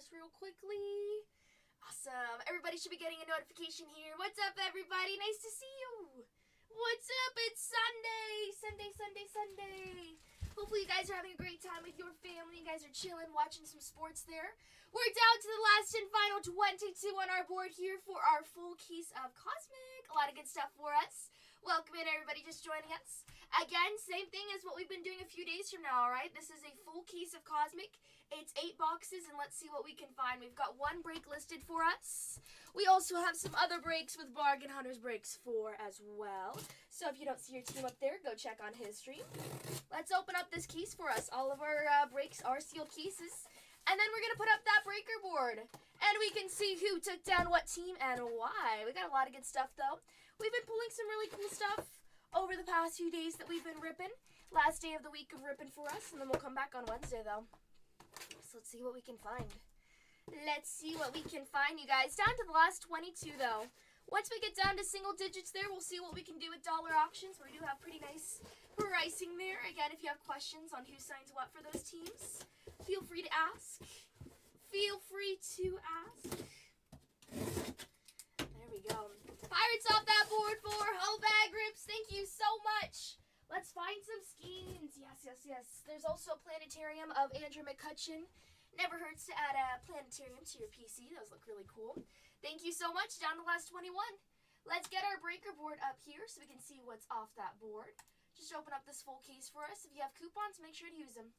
us real quickly. Awesome. Everybody should be getting a notification here. What's up, everybody? Nice to see you. What's up? It's Sunday. Sunday. Hopefully you guys are having a great time with your family. You guys are chilling, watching some sports there. We're down to the last and final 22 on our board here for our full case of Cosmic. A lot of good stuff for us. Welcome in, everybody just joining us. Again, same thing as what we've been doing a few days from now, alright? This is a full case of Cosmic. It's 8 boxes, and let's see what we can find. We've got one break listed for us. We also have some other breaks with Bargain Hunters breaks for as well. So if you don't see your team up there, go check on his stream. Let's open up this case for us. All of our breaks are sealed cases. And then we're going to put up that breaker board. And we can see who took down what team and why. We got a lot of good stuff, though. We've been pulling some really cool stuff over the past few days that we've been ripping. Last day of the week of ripping for us, and then we'll come back on Wednesday, though. So let's see what we can find. Let's see what we can find, you guys. Down to the last 22, though. Once we get down to single digits there, we'll see what we can do with dollar auctions. We do have pretty nice pricing there. Again, if you have questions on who signs what for those teams, feel free to ask. Feel free to ask. There we go. Pirates off that board for Hobag Rips. Thank you so much. Let's find some schemes. Yes. There's also a planetarium of Andrew McCutcheon. Never hurts to add a planetarium to your PC. Those look really cool. Thank you so much. Down to the last 21. Let's get our breaker board up here so we can see what's off that board. Just open up this full case for us. If you have coupons, make sure to use them.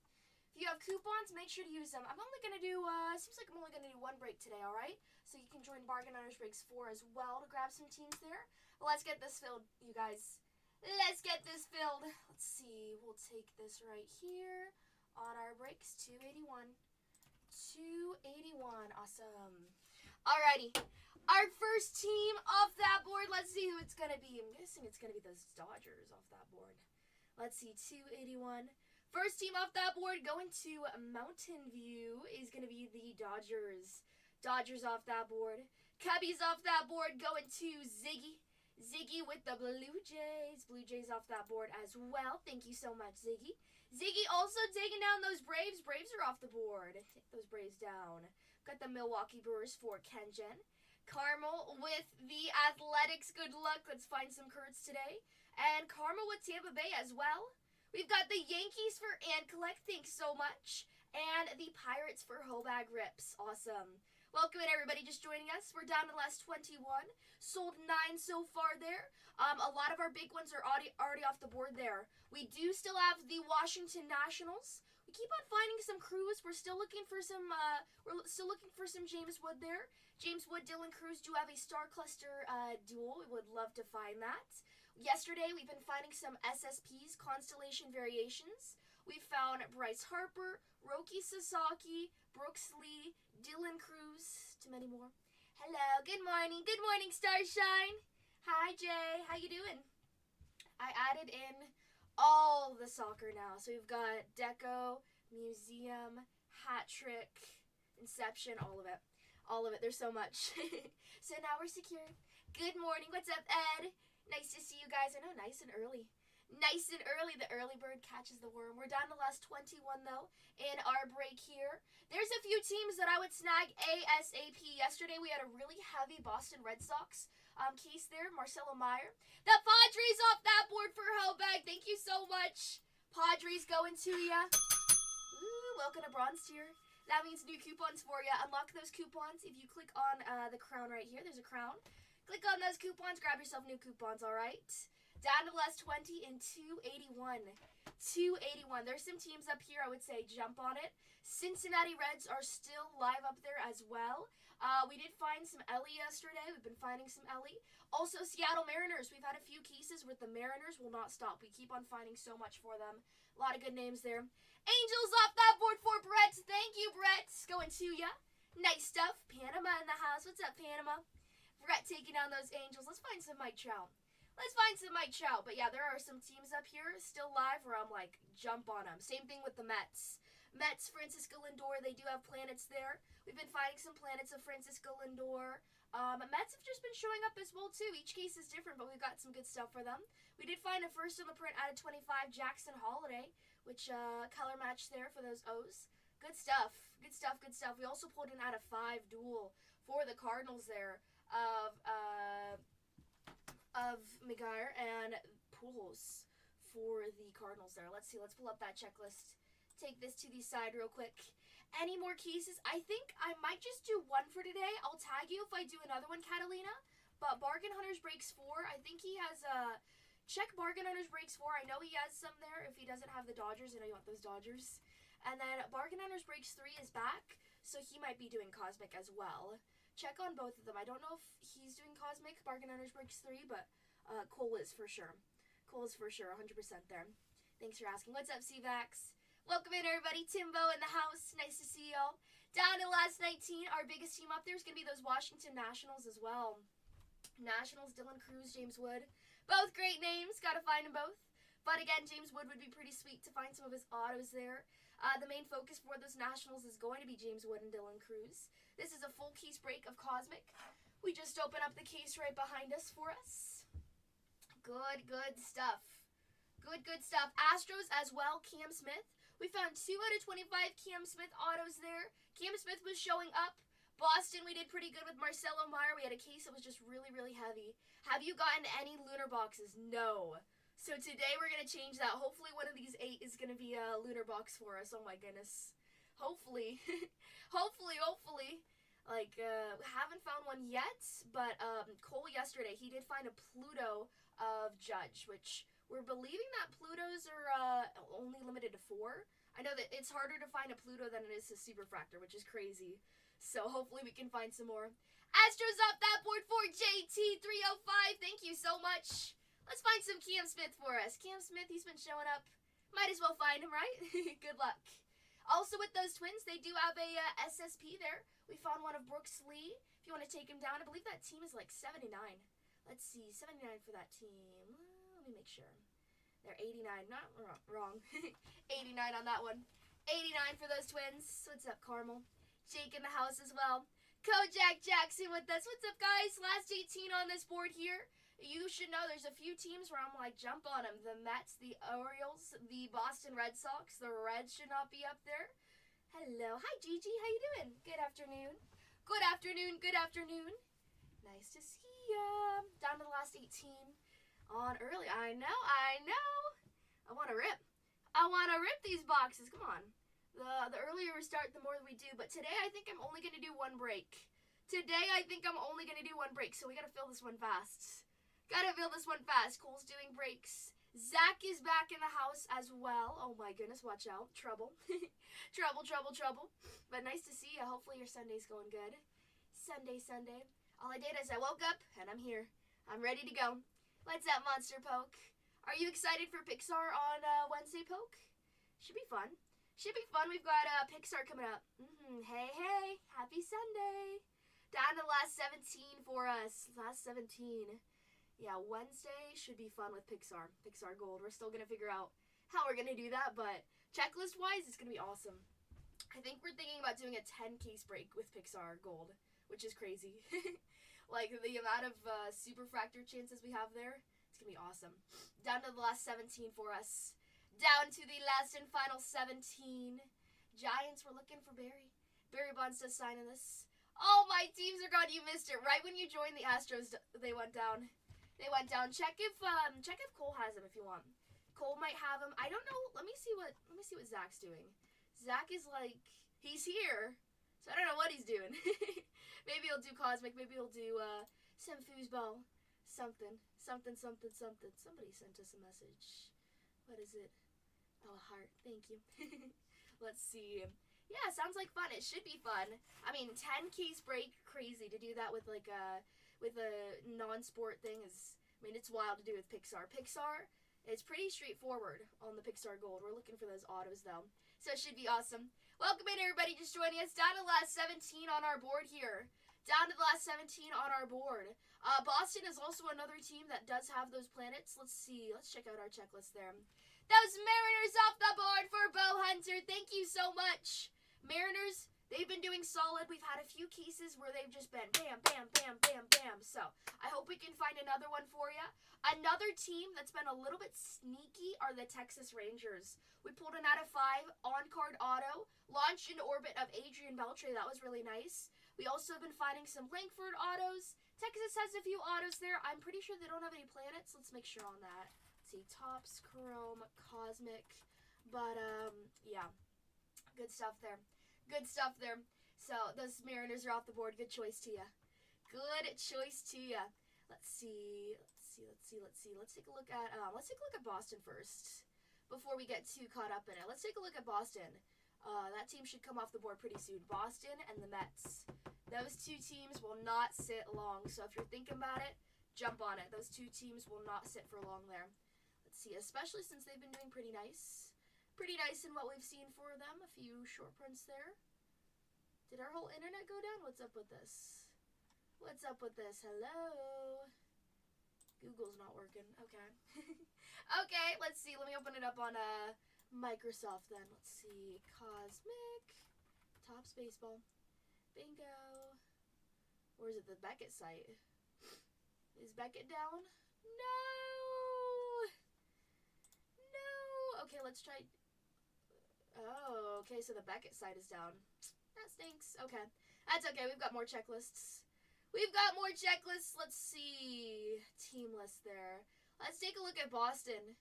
If you have coupons, make sure to use them. I'm only going to do, seems like I'm only going to do one break today, alright? So you can join Bargain Hunters Breaks 4 as well to grab some teams there. Let's get this filled, you guys. Let's get this filled. Let's see. We'll take this right here on our breaks. 281. 281. Awesome. Alrighty. Our first team off that board. Let's see who it's going to be. I'm guessing it's going to be those Dodgers off that board. Let's see. 281. First team off that board going to Mountain View is going to be the Dodgers. Dodgers off that board. Cubbies off that board going to Ziggy. Ziggy with the Blue Jays. Blue Jays off that board as well. Thank you so much, Ziggy. Ziggy also taking down those Braves. Braves are off the board. Take those Braves down. Got the Milwaukee Brewers for Kenjen. Carmel with the Athletics. Good luck. Let's find some Kurtz today. And Carmel with Tampa Bay as well. We've got the Yankees for Ancolec. Thanks so much. And the Pirates for Hobag Rips. Awesome. Welcome in, everybody just joining us. We're down to the last 21. Sold 9 so far there. A lot of our big ones are already off the board there. We do still have the Washington Nationals. We keep on finding some Cruz. We're still looking for some. James Wood there. James Wood, Dylan Cruz do have a Star Cluster duel. We would love to find that. Yesterday, we've been finding some SSPs, Constellation Variations. We found Bryce Harper, Roki Sasaki, Brooks Lee, Dylan Cruz, too many more. Hello, good morning. Good morning, Starshine. Hi, Jay. How you doing? I added in all the soccer now. So we've got Deco, Museum, Hat Trick, Inception, all of it. All of it. There's so much. So now we're secure. Good morning. What's up, Ed? Nice to see you guys. I know, nice and early. Nice and early. The early bird catches the worm. We're down to the last 21, though, in our break here. There's a few teams that I would snag ASAP. Yesterday, we had a really heavy Boston Red Sox case there. Marcelo Meyer. The Padres off that board for Hobag. Thank you so much. Padres going to ya. Ooh, welcome to Bronze Tier. That means new coupons for ya. Unlock those coupons if you click on the crown right here. There's a crown. Click on those coupons, grab yourself new coupons, alright? Down to the last 20 in 281. 281. There's some teams up here, I would say, jump on it. Cincinnati Reds are still live up there as well. We did find some Ellie yesterday. We've been finding some Ellie. Also, Seattle Mariners. We've had a few cases with the Mariners. Will not stop. We keep on finding so much for them. A lot of good names there. Angels off that board for Brett. Thank you, Brett. Going to ya. Nice stuff. Panama in the house. What's up, Panama? Brett taking down those Angels. Let's find some Mike Trout. Let's find some Mike Trout. But yeah, there are some teams up here still live where I'm like, jump on them. Same thing with the Mets. Mets, Francisco Lindor, they do have planets there. We've been finding some planets of Francisco Lindor. Mets have just been showing up as well, too. Each case is different, but we've got some good stuff for them. We did find a first on the print out of 25, Jackson Holiday, which color match there for those O's. Good stuff. Good stuff. Good stuff. We also pulled an out of 5 duel for the Cardinals there of Maguire and Pujols for the Cardinals there. Let's see. Let's pull up that checklist. Take this to the side real quick. Any more cases? I think I might just do 1 for today. I'll tag you if I do another one, Catalina. But Bargain Hunters breaks 4. I think he has check Bargain Hunters breaks 4. I know he has some there. If he doesn't have the Dodgers, I know you want those Dodgers. And then Bargain Hunters breaks 3 is back, so he might be doing Cosmic as well. Check on both of them. I don't know if he's doing Cosmic, Bargain Hunters breaks 3, but Cole is for sure. Cole is for sure, 100% there. Thanks for asking. What's up, C-Vax? Welcome in, everybody. Timbo in the house. Nice to see y'all. Down to last 19, our biggest team up there is going to be those Washington Nationals as well. Nationals, Dylan Cruz, James Wood. Both great names. Got to find them both. But again, James Wood would be pretty sweet to find some of his autos there. The main focus for those Nationals is going to be James Wood and Dylan Cruz. This is a full case break of Cosmic. We just open up the case right behind us for us. Good stuff. Good stuff. Astros as well, Cam Smith. We found 2 out of 25 Cam Smith autos there. Cam Smith was showing up. Boston, we did pretty good with Marcelo Meyer. We had a case that was just really heavy. Have you gotten any lunar boxes? No. So today we're going to change that. Hopefully one of these 8 is going to be a lunar box for us. Oh my goodness. Hopefully. hopefully. Like, haven't found one yet, but Cole yesterday, he did find a Pluto of Judge, which we're believing that Plutos are only limited to 4. I know that it's harder to find a Pluto than it is a Superfractor, which is crazy. So hopefully we can find some more. Astros off that board for JT305. Thank you so much. Let's find some Cam Smith for us. Cam Smith, he's been showing up. Might as well find him, right? Good luck. Also with those Twins, they do have a SSP there. We found one of Brooks Lee. If you want to take him down, I believe that team is like 79. Let's see, 79 for that team. Let me make sure. They're 89. Not wrong. 89 on that one. 89 for those Twins. What's up, Carmel? Jake in the house as well. Kojak Jackson with us. What's up, guys? Last 18 on this board here. You should know there's a few teams where I'm like, jump on them. The Mets, the Orioles, the Boston Red Sox. The Reds should not be up there. Hello. Hi, Gigi. How you doing? Good afternoon. Good afternoon. Good afternoon. Nice to see ya. Down to the last 18. On early. I know. I want to rip. I want to rip these boxes. Come on. The earlier we start, the more we do. But today, I think I'm only going to do 1 break. Today, I think I'm only going to do 1 break. So we got to fill this one fast. Gotta fill this one fast. Cole's doing breaks. Zach is back in the house as well. Oh my goodness, watch out. Trouble. trouble. But nice to see you. Hopefully your Sunday's going good. Sunday. All I did is I woke up and I'm here. I'm ready to go. What's up, Monster Poke? Are you excited for Pixar on Wednesday, Poke? Should be fun. We've got Pixar coming up. Hey. Happy Sunday. Down to the last 17 for us. Last 17. Yeah, Wednesday should be fun with Pixar. Pixar Gold. We're still going to figure out how we're going to do that, but checklist-wise, it's going to be awesome. I think we're thinking about doing a 10-case break with Pixar Gold, which is crazy. Like, the amount of Superfractor chances we have there, it's going to be awesome. Down to the last 17 for us. Down to the last and final 17. Giants, we're looking for Barry. Barry Bonds does sign in this. Oh, my teams are gone. You missed it. Right when you joined the Astros, they went down. Check if Cole has him if you want. Cole might have him. I don't know. Let me see what Zach's doing. Zach is like, he's here. So I don't know what he's doing. Maybe he'll do Cosmic. Maybe he'll do some foosball. Something. Somebody sent us a message. What is it? Oh, a heart. Thank you. Let's see. Yeah, sounds like fun. It should be fun. I mean, 10-case break, crazy to do that with like a non-sport thing is, I mean, it's wild to do with Pixar. Pixar, it's pretty straightforward on the Pixar Gold. We're looking for those autos though. So it should be awesome. Welcome in, everybody just joining us. Down to the last 17 on our board here. Boston is also another team that does have those planets. Let's see. Let's check out our checklist there. Those Mariners off the board for Bo Hunter. Thank you so much. Mariners, They've been doing solid. We've had a few cases where they've just been bam, bam, bam, bam, bam. So I hope we can find another one for you. Another team that's been a little bit sneaky are the Texas Rangers. We pulled an out of 5 on-card auto, launched into orbit of Adrian Beltre. That was really nice. We also have been finding some Langford autos. Texas has a few autos there. I'm pretty sure they don't have any planets. Let's make sure on that. Let's see, Topps, Chrome, Cosmic. But, yeah. Good stuff there. Good stuff there. So, those Mariners are off the board. Good choice to you. Good choice to you. Let's see. Let's take a look at Boston first before we get too caught up in it. Let's take a look at Boston. That team should come off the board pretty soon. Boston and the Mets. Those two teams will not sit long. So, if you're thinking about it, jump on it. Those two teams will not sit for long there. Let's see. Especially since they've been doing pretty nice. Pretty nice in what we've seen for them. A few short prints there. Did our whole internet go down? What's up with this? What's up with this? Hello? Google's not working. Okay. Okay, let's see. Let me open it up on Microsoft then. Let's see. Cosmic. Topps Baseball. Bingo. Or is it the Beckett site? Is Beckett down? No! No! Okay, let's try... Oh, okay, so the Beckett site is down. That stinks. Okay. That's okay. We've got more checklists. We've got more checklists. Let's see. Team list there. Let's take a look at Boston.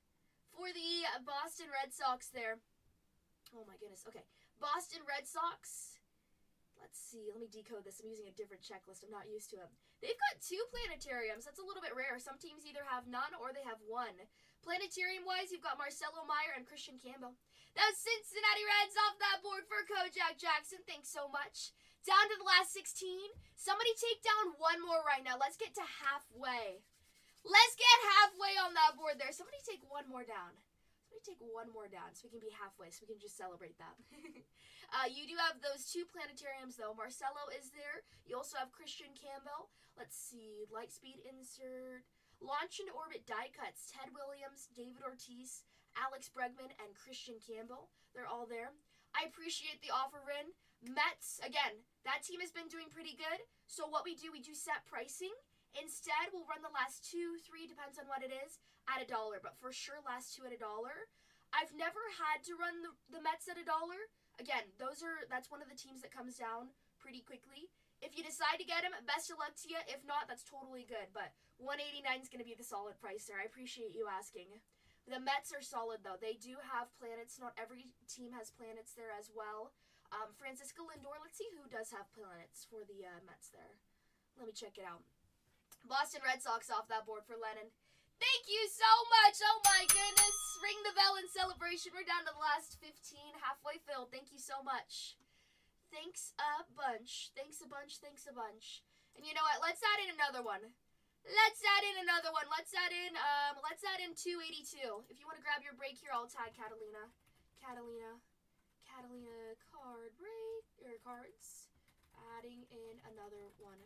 For the Boston Red Sox there. Oh my goodness. Okay. Boston Red Sox. Let's see. Let me decode this. I'm using a different checklist. I'm not used to it. They've got 2 planetariums. That's a little bit rare. Some teams either have none or they have 1. Planetarium-wise, you've got Marcelo Meyer and Christian Campbell. That was Cincinnati Reds off that board for Kojak Jackson. Thanks so much. Down to the last 16. Somebody take down one more right now. Let's get to halfway. Let's get halfway on that board there. Somebody take one more down. Somebody take one more down so we can be halfway, so we can just celebrate that. You do have those 2 planetariums, though. Marcelo is there. You also have Christian Campbell. Let's see. Lightspeed insert. Launch into orbit die cuts. Ted Williams, David Ortiz, Alex Bregman, and Christian Campbell. They're all there. I appreciate the offer, Rin. Mets, again, that team has been doing pretty good. So what we do set pricing. Instead, we'll run the last 2, 3, depends on what it is, at $1. But for sure, last 2 at $1. I've never had to run the Mets at $1. Again, that's one of the teams that comes down pretty quickly. If you decide to get him, best of luck to you. If not, that's totally good. But $189 is going to be the solid price there. I appreciate you asking. The Mets are solid, though. They do have planets. Not every team has planets there as well. Francisco Lindor, let's see who does have planets for the Mets there. Let me check it out. Boston Red Sox off that board for Lennon. Thank you so much. Oh, my goodness. Ring the bell in celebration. We're down to the last 15, halfway filled. Thank you so much. Thanks a bunch. Thanks a bunch. Thanks a bunch. And you know what? Let's add in another one. Let's add in another one. Let's add in 282. If you want to grab your break here, I'll tag Catalina. Catalina card break, or cards. Adding in another one.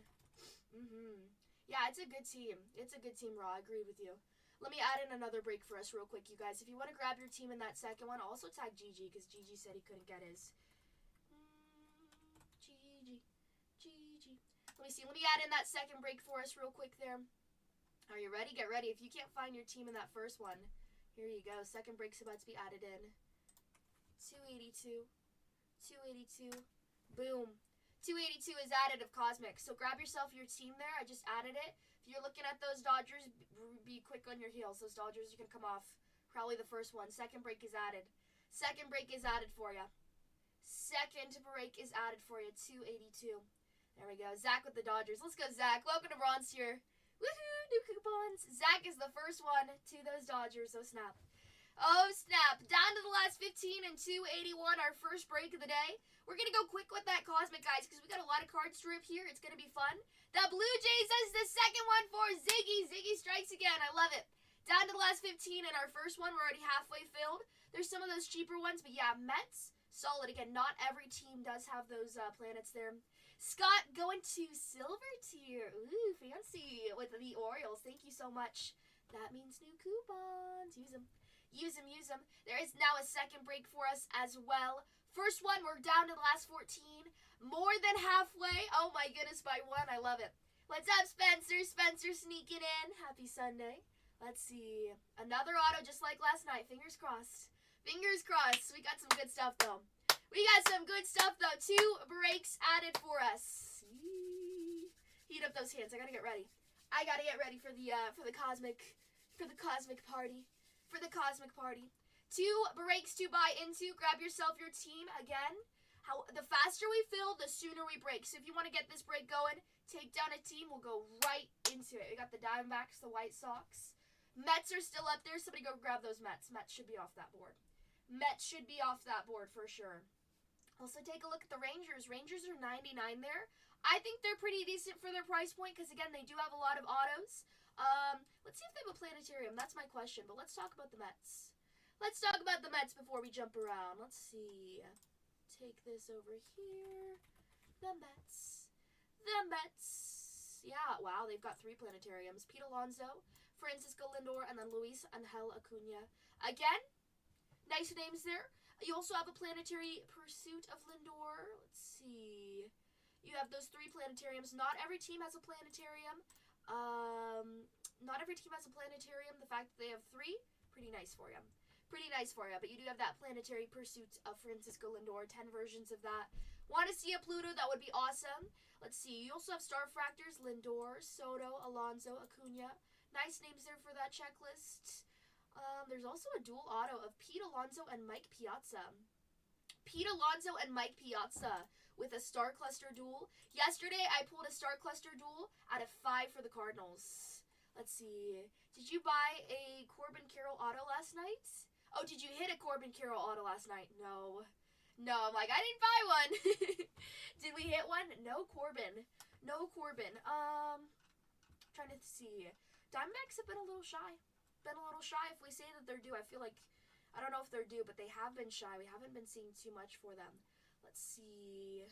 Yeah, it's a good team. It's a good team, Raw. I agree with you. Let me add in another break for us real quick, you guys. If you want to grab your team in that second one, also tag Gigi, because Gigi said he couldn't get his. Gigi. Let me see. Let me add in that second break for us real quick there. Are you ready? Get ready. If you can't find your team in that first one, here you go. Second break's about to be added in. 282. Boom. 282 is added of Cosmic. So grab yourself your team there. I just added it. If you're looking at those Dodgers, be quick on your heels. Those Dodgers are going to come off. Probably the first one. Second break is added. Second break is added for you. Second break is added for you. 282. There we go. Zach with the Dodgers. Let's go, Zach. Welcome to Bronze Tier. Woohoo! New coupons. Zach is the first one to those Dodgers. Oh, snap. Oh, snap. Down to the last 15 and 281, our first break of the day. We're going to go quick with that Cosmic, guys, because we got a lot of cards to rip here. It's going to be fun. The Blue Jays is the second one for Ziggy. Ziggy strikes again. I love it. Down to the last 15 and our first one. We're already halfway filled. There's some of those cheaper ones, but yeah, Mets, solid. Again, not every team does have those planets there. Scott going to Silver Tier. Ooh, fancy. With the Orioles. Thank you so much. That means new coupons. Use them. Use them. There is now a second break for us as well First one, we're down to the last 14. More than halfway. Oh my goodness, by one. I love it. What's up, Spencer? Spencer sneaking in. Happy Sunday. Let's see. Another auto just like last night. Fingers crossed. Fingers crossed. We got some good stuff, though. We got some good stuff, though. 2 breaks added for us. Heat up those hands. I gotta get ready. I gotta get ready for the cosmic party. For the cosmic party. 2 breaks to buy into. Grab yourself your team again. The faster we fill, the sooner we break. So if you want to get this break going, take down a team. We'll go right into it. We got the Diamondbacks, the White Sox. Mets are still up there. Somebody go grab those Mets. Mets should be off that board. Mets should be off that board for sure. Also, take a look at the Rangers. Rangers are 99 there. I think they're pretty decent for their price point because, again, they do have a lot of autos. Let's see if they have a planetarium. That's my question. But let's talk about the Mets. Let's talk about the Mets before we jump around. Let's see. Take this over here. The Mets. The Mets. Yeah, wow, they've got 3 planetariums. Pete Alonso, Francisco Lindor, and then Luis Angel Acuna. Again, nice names there. You also have a planetary pursuit of Lindor. Let's see. You have those 3 planetariums. Not every team has a planetarium. Not every team has a planetarium. The fact that they have 3, pretty nice for you. Pretty nice for you, but you do have that planetary pursuit of Francisco Lindor, 10 versions of that. Want to see a Pluto? That would be awesome. Let's see. You also have Starfractors, Lindor, Soto, Alonso, Acuna. Nice names there for that checklist. There's also a dual auto of Pete Alonso and Mike Piazza. Pete Alonso and Mike Piazza with a Star Cluster duel. Yesterday, I pulled a Star Cluster duel out of 5 for the Cardinals. Let's see. Did you buy a Corbin Carroll auto last night? Oh, did you hit a Corbin Carroll auto last night? No. No, I'm like, I didn't buy one. Did we hit one? No Corbin. No Corbin. Trying to see. Diamondbacks have been a little shy. If we say that they're due, I feel like, I don't know if they're due, but they have been shy. We haven't been seeing too much for them. Let's see.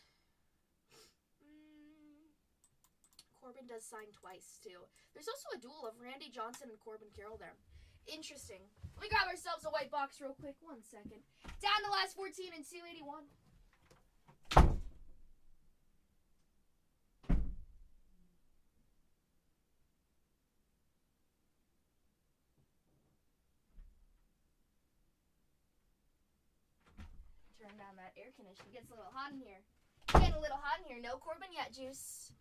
Corbin does sign twice, too. There's also a duel of Randy Johnson and Corbin Carroll there. Interesting. Let me grab ourselves a white box real quick. 1 second. Down to last 14 and 281. Turn down that air conditioning. It gets a little hot in here. Getting a little hot in here. No Corbin yet, Juice.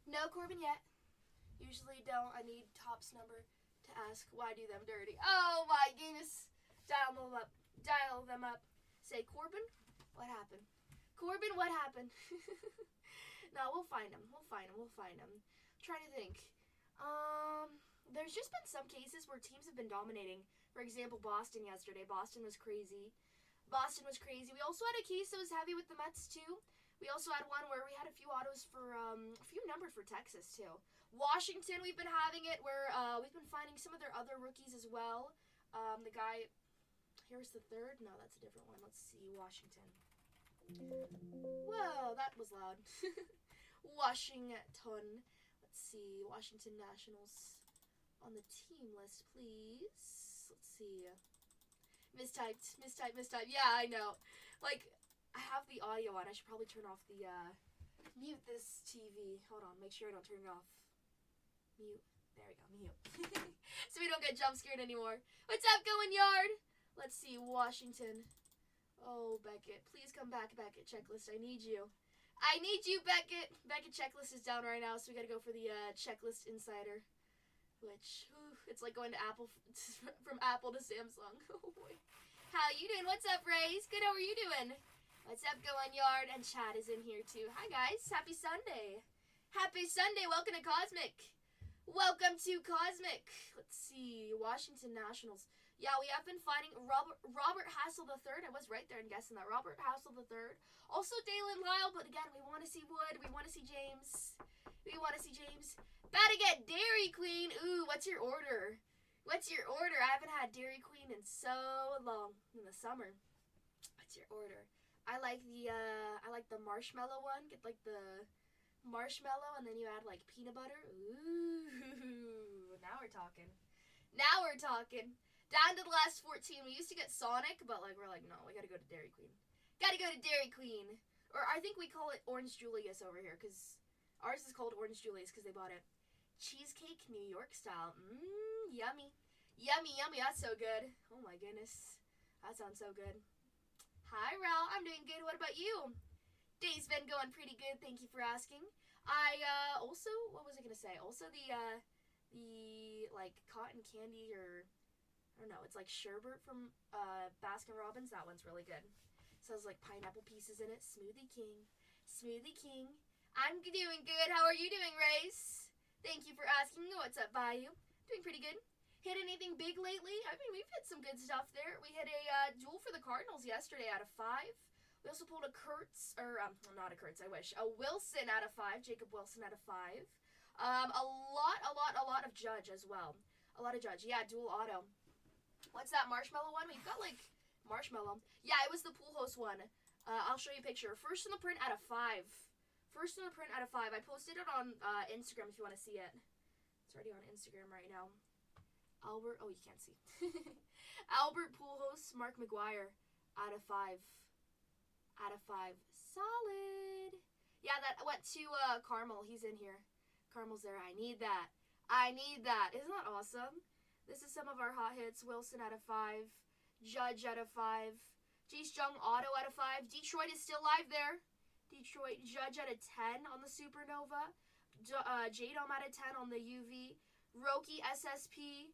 No Corbin yet. Usually don't. I need Topps number to ask why do them dirty. Oh my goodness. Dial them up. Dial them up. Say, Corbin, what happened? Corbin, what happened? No, we'll find him. We'll find him. I'm trying to think. There's just been some cases where teams have been dominating. For example, Boston yesterday. Boston was crazy. We also had a case that was heavy with the Mets, too. We also had one where we had a few autos for, a few numbered for Texas, too. Washington, we've been having it where, we've been finding some of their other rookies as well. The guy, here's the third. No, that's a different one. Let's see, Washington. Whoa, that was loud. Washington. Let's see, Washington Nationals on the team list, please. Let's see. Mistyped. Yeah, I know. Like, I have the audio on. I should probably turn off the, mute this TV. Hold on, make sure I don't turn it off. Mute. There we go, mute. So we don't get jump scared anymore. What's up, Going Yard? Let's see, Washington. Oh, Beckett. Please come back, Beckett. Checklist, I need you. I need you, Beckett. Beckett checklist is down right now, so we gotta go for the, checklist insider. Which, it's like going to Apple, from Apple to Samsung. Oh boy. How you doing? What's up, Rays? Good, how are you doing? What's up, Going Yard? And Chad is in here too. Hi guys, happy Sunday. Happy Sunday, welcome to Cosmic. Welcome to Cosmic. Let's see, Washington Nationals. Yeah, we have been finding Robert Hassel III. I was right there in guessing that. Robert Hassel III. Also Dalen Lyle, but again, we want to see Wood. We want to see James. About to get Dairy Queen. Ooh, what's your order? I haven't had Dairy Queen in so long. In the summer. What's your order? I like the marshmallow one. Get like the marshmallow and then you add like peanut butter. Ooh, now we're talking. Down to the last 14. We used to get Sonic, but like we're like, no, we gotta go to Dairy Queen. Gotta go to Dairy Queen. Or I think we call it Orange Julius over here, because ours is called Orange Julius because they bought it. Cheesecake New York style. Mmm, yummy. Yummy, yummy. That's so good. Oh my goodness. That sounds so good. Hi, Rel. I'm doing good. What about you? Day's been going pretty good. Thank you for asking. I also, what was I gonna say? Also the like cotton candy, or I don't know, it's like sherbet from Baskin Robbins. That one's really good. So it's like pineapple pieces in it. Smoothie King. Smoothie King. I'm doing good. How are you doing, Race? Thank you for asking. What's up, Bayou? Doing pretty good. Hit anything big lately? I mean, we've hit some good stuff there. We hit a duel for the Cardinals yesterday out of 5. We also pulled a Kurtz, or not a Kurtz, I wish. A Wilson out of 5. Jacob Wilson out of 5. A lot of Judge as well. A lot of Judge. Yeah, dual auto. What's that marshmallow one? We've got like marshmallow. Yeah, it was the pool host one. I'll show you a picture. First in the print out of 5. First in the print out of 5. I posted it on Instagram if you want to see it. It's already on Instagram right now. Albert, oh, you can't see. Albert Pujols, Mark McGwire out of 5. Out of 5. Solid. Yeah, that went to Carmel. He's in here. Carmel's there. I need that. I need that. Isn't that awesome? This is some of our hot hits. Wilson out of 5. Judge out of 5. Jace Jung auto out of 5. Detroit is still live there. Detroit Judge out of 10 on the Supernova. J-Dome out of 10 on the UV. Roki SSP.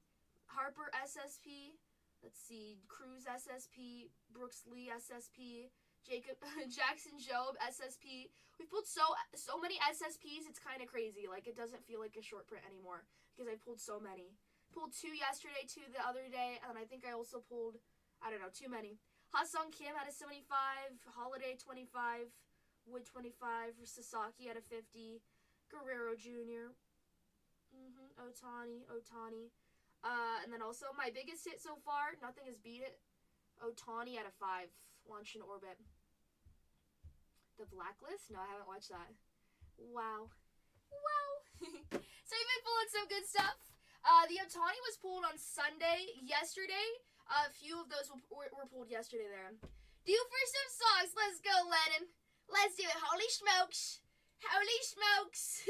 Harper SSP. Let's see. Cruz SSP. Brooks Lee SSP. Jackson Job SSP. We've pulled so many SSPs, it's kind of crazy. Like, it doesn't feel like a short print anymore because I pulled so many. Pulled 2 yesterday, 2 the other day, and I think I also pulled, I don't know, too many. Ha-Sung Kim out of 75, Holiday 25, Wood 25, Sasaki out of 50, Guerrero Jr., Otani. And then also my biggest hit so far, nothing has beat it, Otani out of 5, launched in orbit. The Blacklist? No, I haven't watched that. Wow. So we've been pulling some good stuff. The Otani was pulled on Sunday. Yesterday, a few of those were pulled yesterday there. Due for some songs. Let's go, Lennon. Let's do it. Holy smokes. Holy smokes.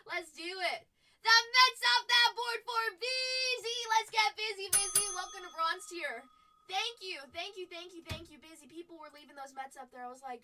Let's do it. The Mets off that board for Busy. Let's get busy. Welcome to Bronze Tier. Thank you, Busy. People were leaving those Mets up there. I was like,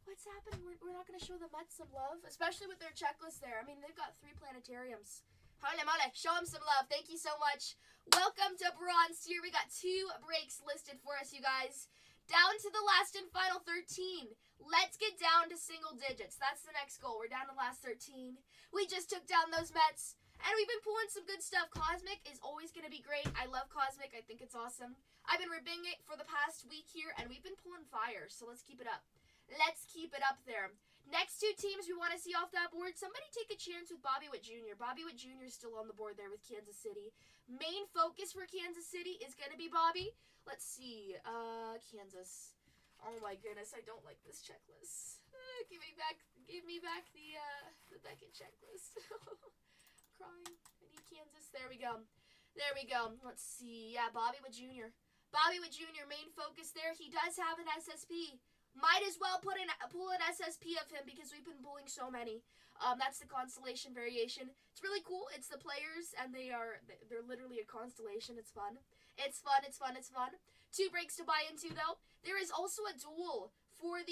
what's happening? We're not going to show the Mets some love, especially with their checklist there. I mean, they've got 3 planetariums. Holy moly, show them some love. Thank you so much. Welcome to Bronze Tier. We got 2 breaks listed for us, you guys. Down to the last and final 13. Let's get down to single digits. That's the next goal. We're down to the last 13. We just took down those Mets. And we've been pulling some good stuff. Cosmic is always going to be great. I love Cosmic. I think it's awesome. I've been ribbing it for the past week here, and we've been pulling fire. So let's keep it up. Let's keep it up there. Next 2 teams we want to see off that board. Somebody take a chance with Bobby Witt Jr. Bobby Witt Jr. is still on the board there with Kansas City. Main focus for Kansas City is going to be Bobby. Let's see. Kansas. Oh my goodness, I don't like this checklist. Give me back the Beckett checklist. Crying. I need Kansas. There we go. Let's see. Yeah, Bobby Witt Jr. Bobby Witt Jr. main focus there. He does have an SSP. Might as well pull an SSP of him because we've been pulling so many. That's the constellation variation. It's really cool. It's the players, and they're literally a constellation. It's fun. It's fun. 2 breaks to buy into though. There is also a duel for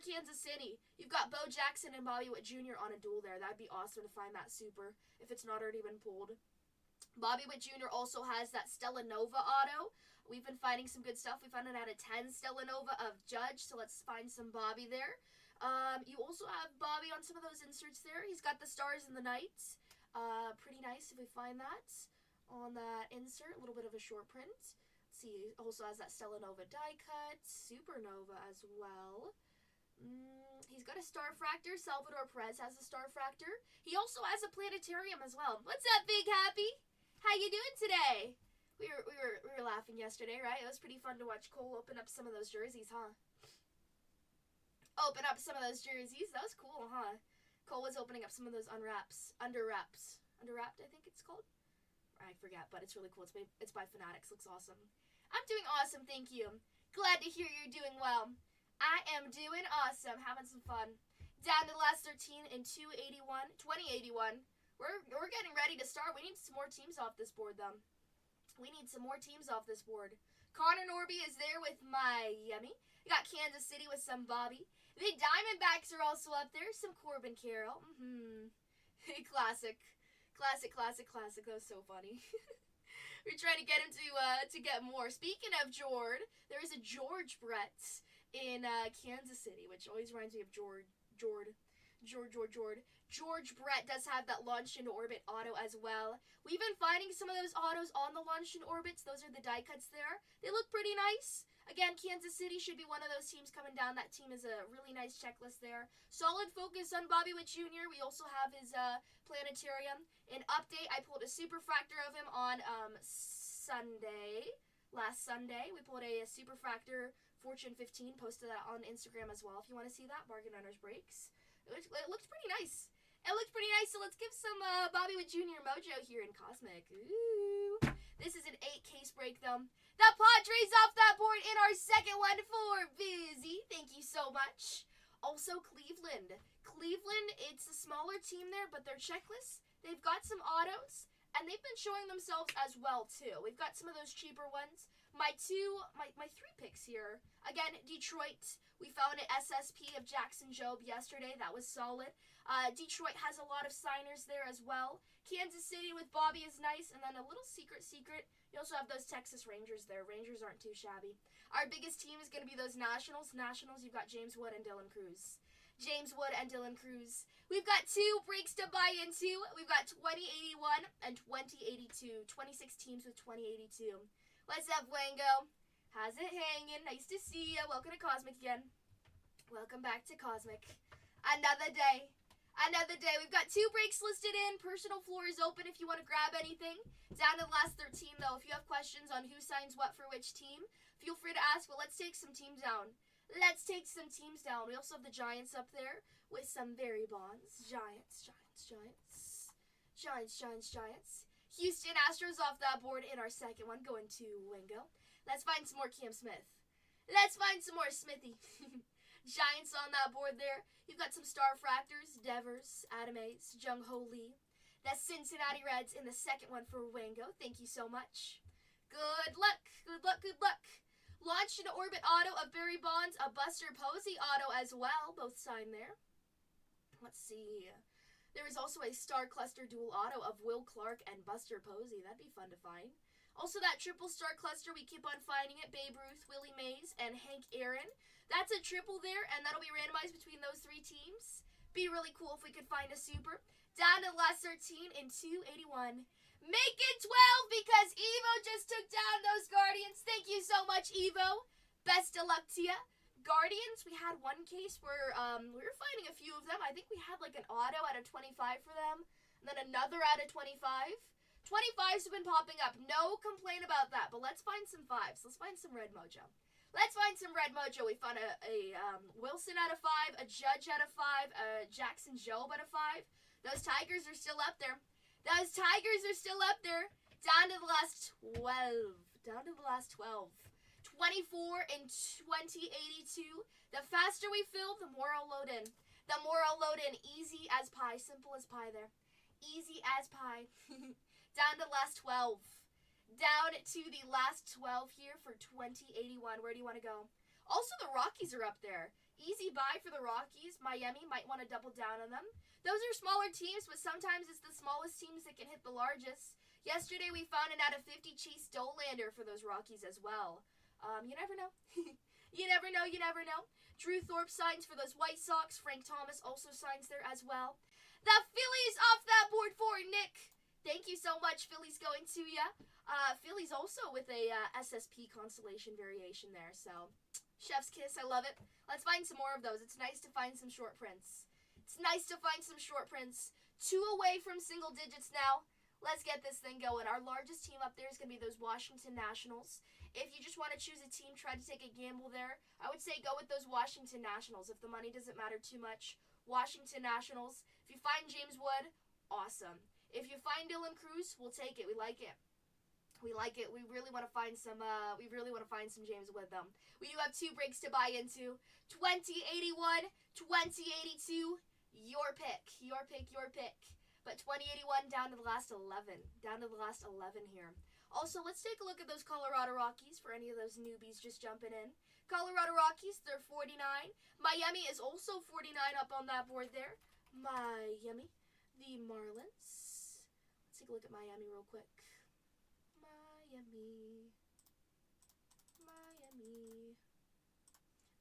Kansas City. You've got Bo Jackson and Bobby Witt Jr. on a duel there. That'd be awesome to find that super if it's not already been pulled. Bobby Witt Jr. also has that Stella Nova auto. We've been finding some good stuff. We found it out of 10 Stella Nova of Judge, so let's find some Bobby there. You also have Bobby on some of those inserts there. He's got the Stars and the Knights. Pretty nice if we find that on that insert. A little bit of a short print. Let's see, also has that Stella Nova die cut. Supernova as well. He's got a Starfractor. Salvador Perez has a Starfractor. He also has a Planetarium as well. What's up, Big Happy? How you doing today? We were laughing yesterday, right? It was pretty fun to watch Cole open up some of those jerseys, huh? Open up some of those jerseys. That was cool, huh? Cole was opening up some of those underwrapped, I think it's called. I forget, but it's really cool. It's by Fanatics. Looks awesome. I'm doing awesome, thank you. Glad to hear you're doing well. I am doing awesome, having some fun. Down to the last 13 in 2081. We're getting ready to start. We need some more teams off this board, though. We need some more teams off this board. Connor Norby is there with Miami. We got Kansas City with some Bobby. The Diamondbacks are also up there. Some Corbin Carroll. Classic. That was so funny. We're trying to get him to get more. Speaking of Jord, there is a George Brett in Kansas City, which always reminds me of George Brett does have that launch into orbit auto as well. We've been finding some of those autos on the launch into orbits. Those are the die cuts there. They look pretty nice. Again, Kansas City should be one of those teams coming down. That team is a really nice checklist there. Solid focus on Bobby Witt Jr. We also have his planetarium. An update, I pulled a superfractor of him on last Sunday. We pulled a superfractor Fortune 15, posted that on Instagram as well if you want to see that. Bargain Runners Breaks. It looked pretty nice. So let's give some Bobby Witt Jr. mojo here in Cosmic. Ooh. This is an 8 case break, though. The Padres off that board in our second one for Vizzy. Thank you so much. Also, Cleveland. It's a smaller team there, but their checklist, they've got some autos, and they've been showing themselves as well, too. We've got some of those cheaper ones. My 3 picks here. Again, Detroit. We found an SSP of Jackson Jobe yesterday. That was solid. Detroit has a lot of signers there as well. Kansas City with Bobby is nice. And then a little secret. You also have those Texas Rangers there. Rangers aren't too shabby. Our biggest team is going to be those Nationals. You've got James Wood and Dylan Cruz. We've got 2 breaks to buy into. We've got 2081 and 2082. 26 teams with 2082. What's up, Wango? How's it hanging? Nice to see ya. Welcome to Cosmic again. Welcome back to Cosmic. Another day. We've got 2 breaks listed in. Personal floor is open if you want to grab anything. Down to the last 13, though. If you have questions on who signs what for which team, feel free to ask. But let's take some teams down. We also have the Giants up there with some Barry Bonds. Giants. Houston Astros off that board in our second one, going to Wingo. Let's find some more Cam Smith. Let's find some more Smithy. Giants on that board there. You've got some Starfractors, Devers, Adam Ace, Jung Ho Lee. The Cincinnati Reds in the second one for Wingo. Thank you so much. Good luck. Launched into orbit auto of Barry Bonds, a Buster Posey auto as well. Both signed there. Let's see. There is also a Star Cluster dual auto of Will Clark and Buster Posey. That'd be fun to find. Also, that triple Star Cluster, we keep on finding it. Babe Ruth, Willie Mays, and Hank Aaron. That's a triple there, and that'll be randomized between those 3 teams. Be really cool if we could find a super. Down to the last 13 in 281. Make it 12 because Evo just took down those Guardians. Thank you so much, Evo. Best of luck to you. Guardians, we had one case where we were finding a few of them. I think we had like an auto out of 25 for them, and then another out of 25. 25s have been popping up. No complaint about that, but let's find some 5s. Let's find some red mojo. We found a Wilson out of 5, a Judge out of 5, a Jackson Jobe out of 5. Those Tigers are still up there. Down to the last 12. 24 in 2082. The faster we fill, the more I'll load in. Easy as pie. Simple as pie there. Easy as pie. Down to the last 12. Down to the last 12 here for 2081. Where do you want to go? Also, the Rockies are up there. Easy buy for the Rockies. Miami might want to double down on them. Those are smaller teams, but sometimes it's the smallest teams that can hit the largest. Yesterday, we found an out of 50 Chase Dollander for those Rockies as well. You never know. You never know. Drew Thorpe signs for those White Sox. Frank Thomas also signs there as well. The Phillies off that board for Nick. Thank you so much. Phillies going to ya. Phillies also with a SSP constellation variation there. So, chef's kiss. I love it. Let's find some more of those. It's nice to find some short prints. 2 away from single digits now. Let's get this thing going. Our largest team up there is going to be those Washington Nationals. If you just want to choose a team, try to take a gamble there. I would say go with those Washington Nationals. If the money doesn't matter too much, Washington Nationals. If you find James Wood, awesome. If you find Dylan Cruz, we'll take it. We like it. We like it. We really want to find some. We really want to find some James with them. We do have 2 breaks to buy into. 2081, 2082. Your pick. Your pick. Your pick. But 2081 down to the last 11. Down to the last 11 here. Also, let's take a look at those Colorado Rockies for any of those newbies just jumping in. Colorado Rockies, they're 49. Miami is also 49 up on that board there. Miami. The Marlins. Let's take a look at Miami real quick.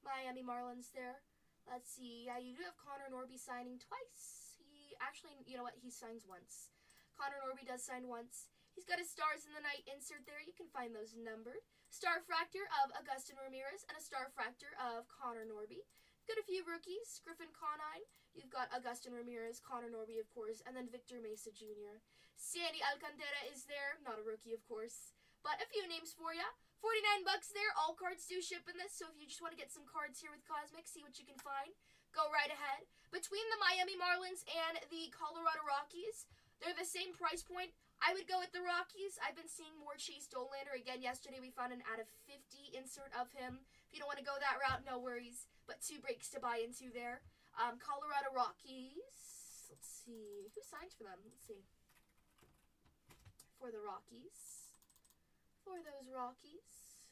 Miami Marlins there. Let's see. Yeah, you do have Connor Norby signing twice. He actually, you know what? He signs once. Connor Norby does sign once. He's got his Stars in the Night insert there. You can find those numbered. Star Fractor of Agustin Ramirez and a Star Fractor of Connor Norby. Got a few rookies. Griffin Conine. You've got Agustin Ramirez, Connor Norby, of course, and then Victor Mesa Jr. Sandy Alcantara is there. Not a rookie, of course. But a few names for you. $49 there. All cards do ship in this, so if you just want to get some cards here with Cosmic, see what you can find, go right ahead. Between the Miami Marlins and the Colorado Rockies, they're the same price point. I would go with the Rockies. I've been seeing more Chase Dollander. Again, yesterday we found an out of 50 insert of him. If you don't want to go that route, no worries. But 2 breaks to buy into there. Colorado Rockies. Let's see. Who signs for them? Let's see. For the Rockies. For those Rockies.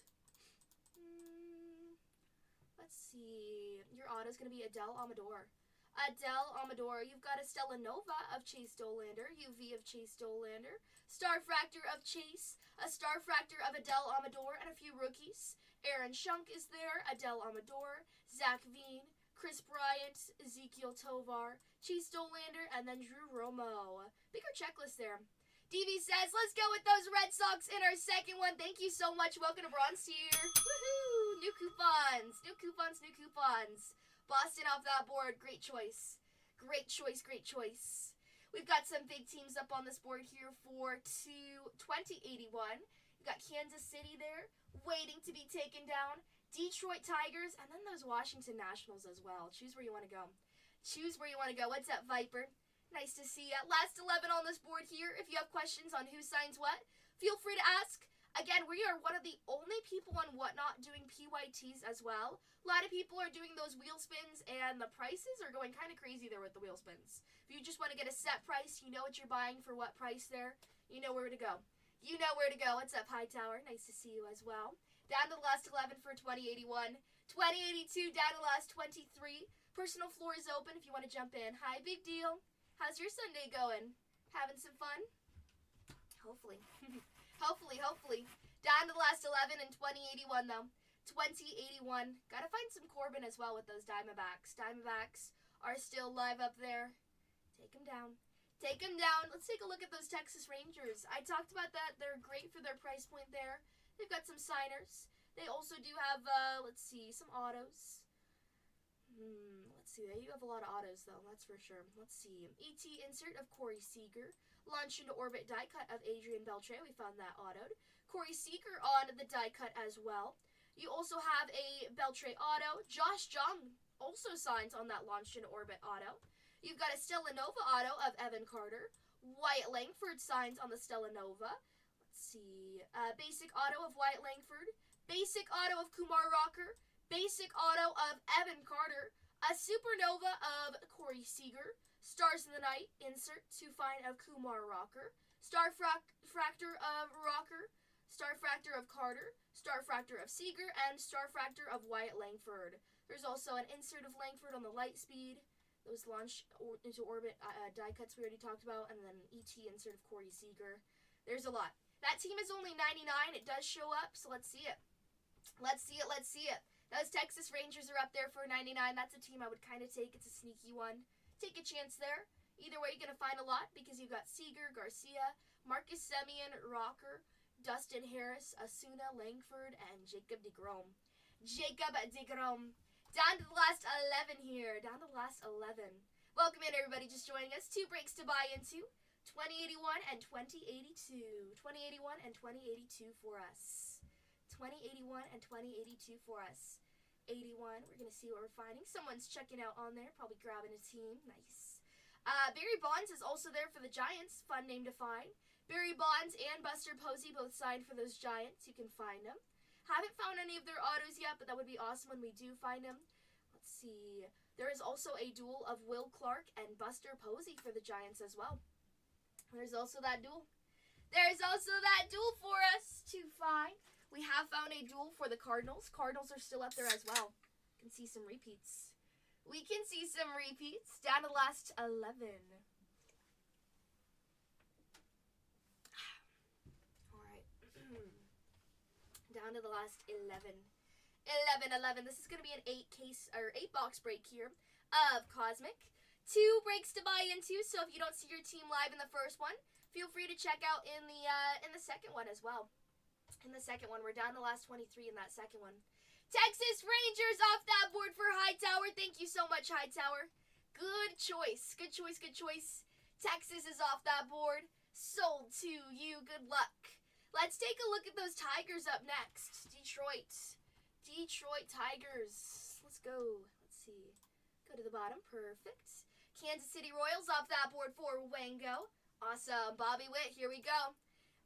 Let's see. Your auto is going to be Adele Amador. Adele Amador. You've got a Stella Nova of Chase Dollander. UV of Chase Dollander. Star Fractor of Chase. A Star Fractor of Adele Amador. And a few rookies. Aaron Schunk is there. Adele Amador. Zach Veen. Chris Bryant. Ezekiel Tovar. Chase Dollander. And then Drew Romo. Bigger checklist there. DV says, let's go with those Red Sox in our second one. Thank you so much. Welcome to Bronze Tier. Woohoo! New coupons. New coupons, new coupons. Boston off that board. Great choice. Great choice, great choice. We've got some big teams up on this board here for 2081. We've got Kansas City there, waiting to be taken down. Detroit Tigers, and then those Washington Nationals as well. Choose where you want to go. Choose where you want to go. What's up, Viper? Nice to see ya. Last 11 on this board here. If you have questions on who signs what, feel free to ask. Again, we are one of the only people on Whatnot doing PYTs as well. A lot of people are doing those wheel spins, and the prices are going kind of crazy there with the wheel spins. If you just want to get a set price, you know what you're buying for what price there, you know where to go. You know where to go. What's up, Hightower? Nice to see you as well. Down to the last 11 for 2081. 2082 down to the last 23. Personal floor is open if you want to jump in. Hi, big deal. How's your Sunday going? Having some fun? Hopefully. Hopefully. Down to the last 11 in 2081, though. 2081. Gotta find some Corbin as well with those Diamondbacks. Diamondbacks are still live up there. Take them down. Take them down. Let's take a look at those Texas Rangers. I talked about that. They're great for their price point there. They've got some signers. They also do have, let's see, some autos. Let's see. They do have a lot of autos, though. That's for sure. Let's see. ET insert of Corey Seager. Launch into orbit die cut of Adrian Beltre. We found that autoed. Corey Seager on the die cut as well. You also have a Beltre auto. Josh Jung also signs on that launched into orbit auto. You've got a Stella Nova auto of Evan Carter. Wyatt Langford signs on the Stella Nova. Let's see. Basic auto of Wyatt Langford. Basic auto of Kumar Rocker. Basic auto of Evan Carter. A Supernova of Corey Seager. Stars in the Night insert to find of Kumar Rocker. Star Fractor of Rocker. Star Fractor of Carter. Star Fractor of Seager. And Star Fractor of Wyatt Langford. There's also an insert of Langford on the light speed. Those launch into orbit die cuts we already talked about. And then ET insert of Corey Seager. There's a lot. That team is only 99. It does show up, so let's see it. Let's see it. Let's see it. Those Texas Rangers are up there for 99. That's a team I would kind of take. It's a sneaky one. Take a chance there. Either way, you're going to find a lot because you've got Seager, Garcia, Marcus Semien, Rocker, Dustin Harris, Asuna, Langford, and Jacob deGrom. Jacob deGrom. Down to the last 11 here. Down to the last 11. Welcome in, everybody just joining us. 2 breaks to buy into. 2081 and 2082. 2081 and 2082 for us. 2081 and 2082 for us. 81, we're going to see what we're finding. Someone's checking out on there, probably grabbing a team. Nice. Barry Bonds is also there for the Giants. Fun name to find. Barry Bonds and Buster Posey both signed for those Giants. You can find them. Haven't found any of their autos yet, but that would be awesome when we do find them. Let's see. There is also a duel of Will Clark and Buster Posey for the Giants as well. There's also that duel. There's also that duel for us to find. We have found a duel for the Cardinals. Cardinals are still up there as well. You can see some repeats. We can see some repeats down to the last 11. All right. Down to the last 11. 11. This is going to be an 8-box break here of Cosmic. 2 breaks to buy into, so if you don't see your team live in the first one, feel free to check out in the second one as well. In the second one, we're down to the last 23 in that second one. Texas Rangers off that board for Hightower. Thank you so much, Hightower. Good choice. Good choice. Good choice. Texas is off that board. Sold to you. Good luck. Let's take a look at those Tigers up next. Detroit Tigers. Let's go. Let's see. Go to the bottom. Perfect. Kansas City Royals off that board for Wango. Awesome. Bobby Witt, here we go.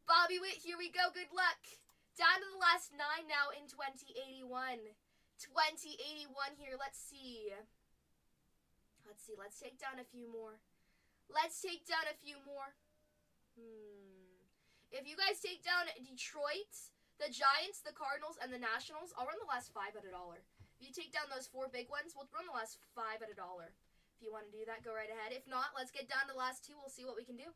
Bobby Witt, here we go. Good luck. Down to the last 9 now in 2081. 2081 here. Let's see. Let's take down a few more. If you guys take down Detroit, the Giants, the Cardinals, and the Nationals, I'll run the last 5 at $1. If you take down those 4 big ones, we'll run the last 5 at $1. If you want to do that, go right ahead. If not, let's get down to the last 2. We'll see what we can do.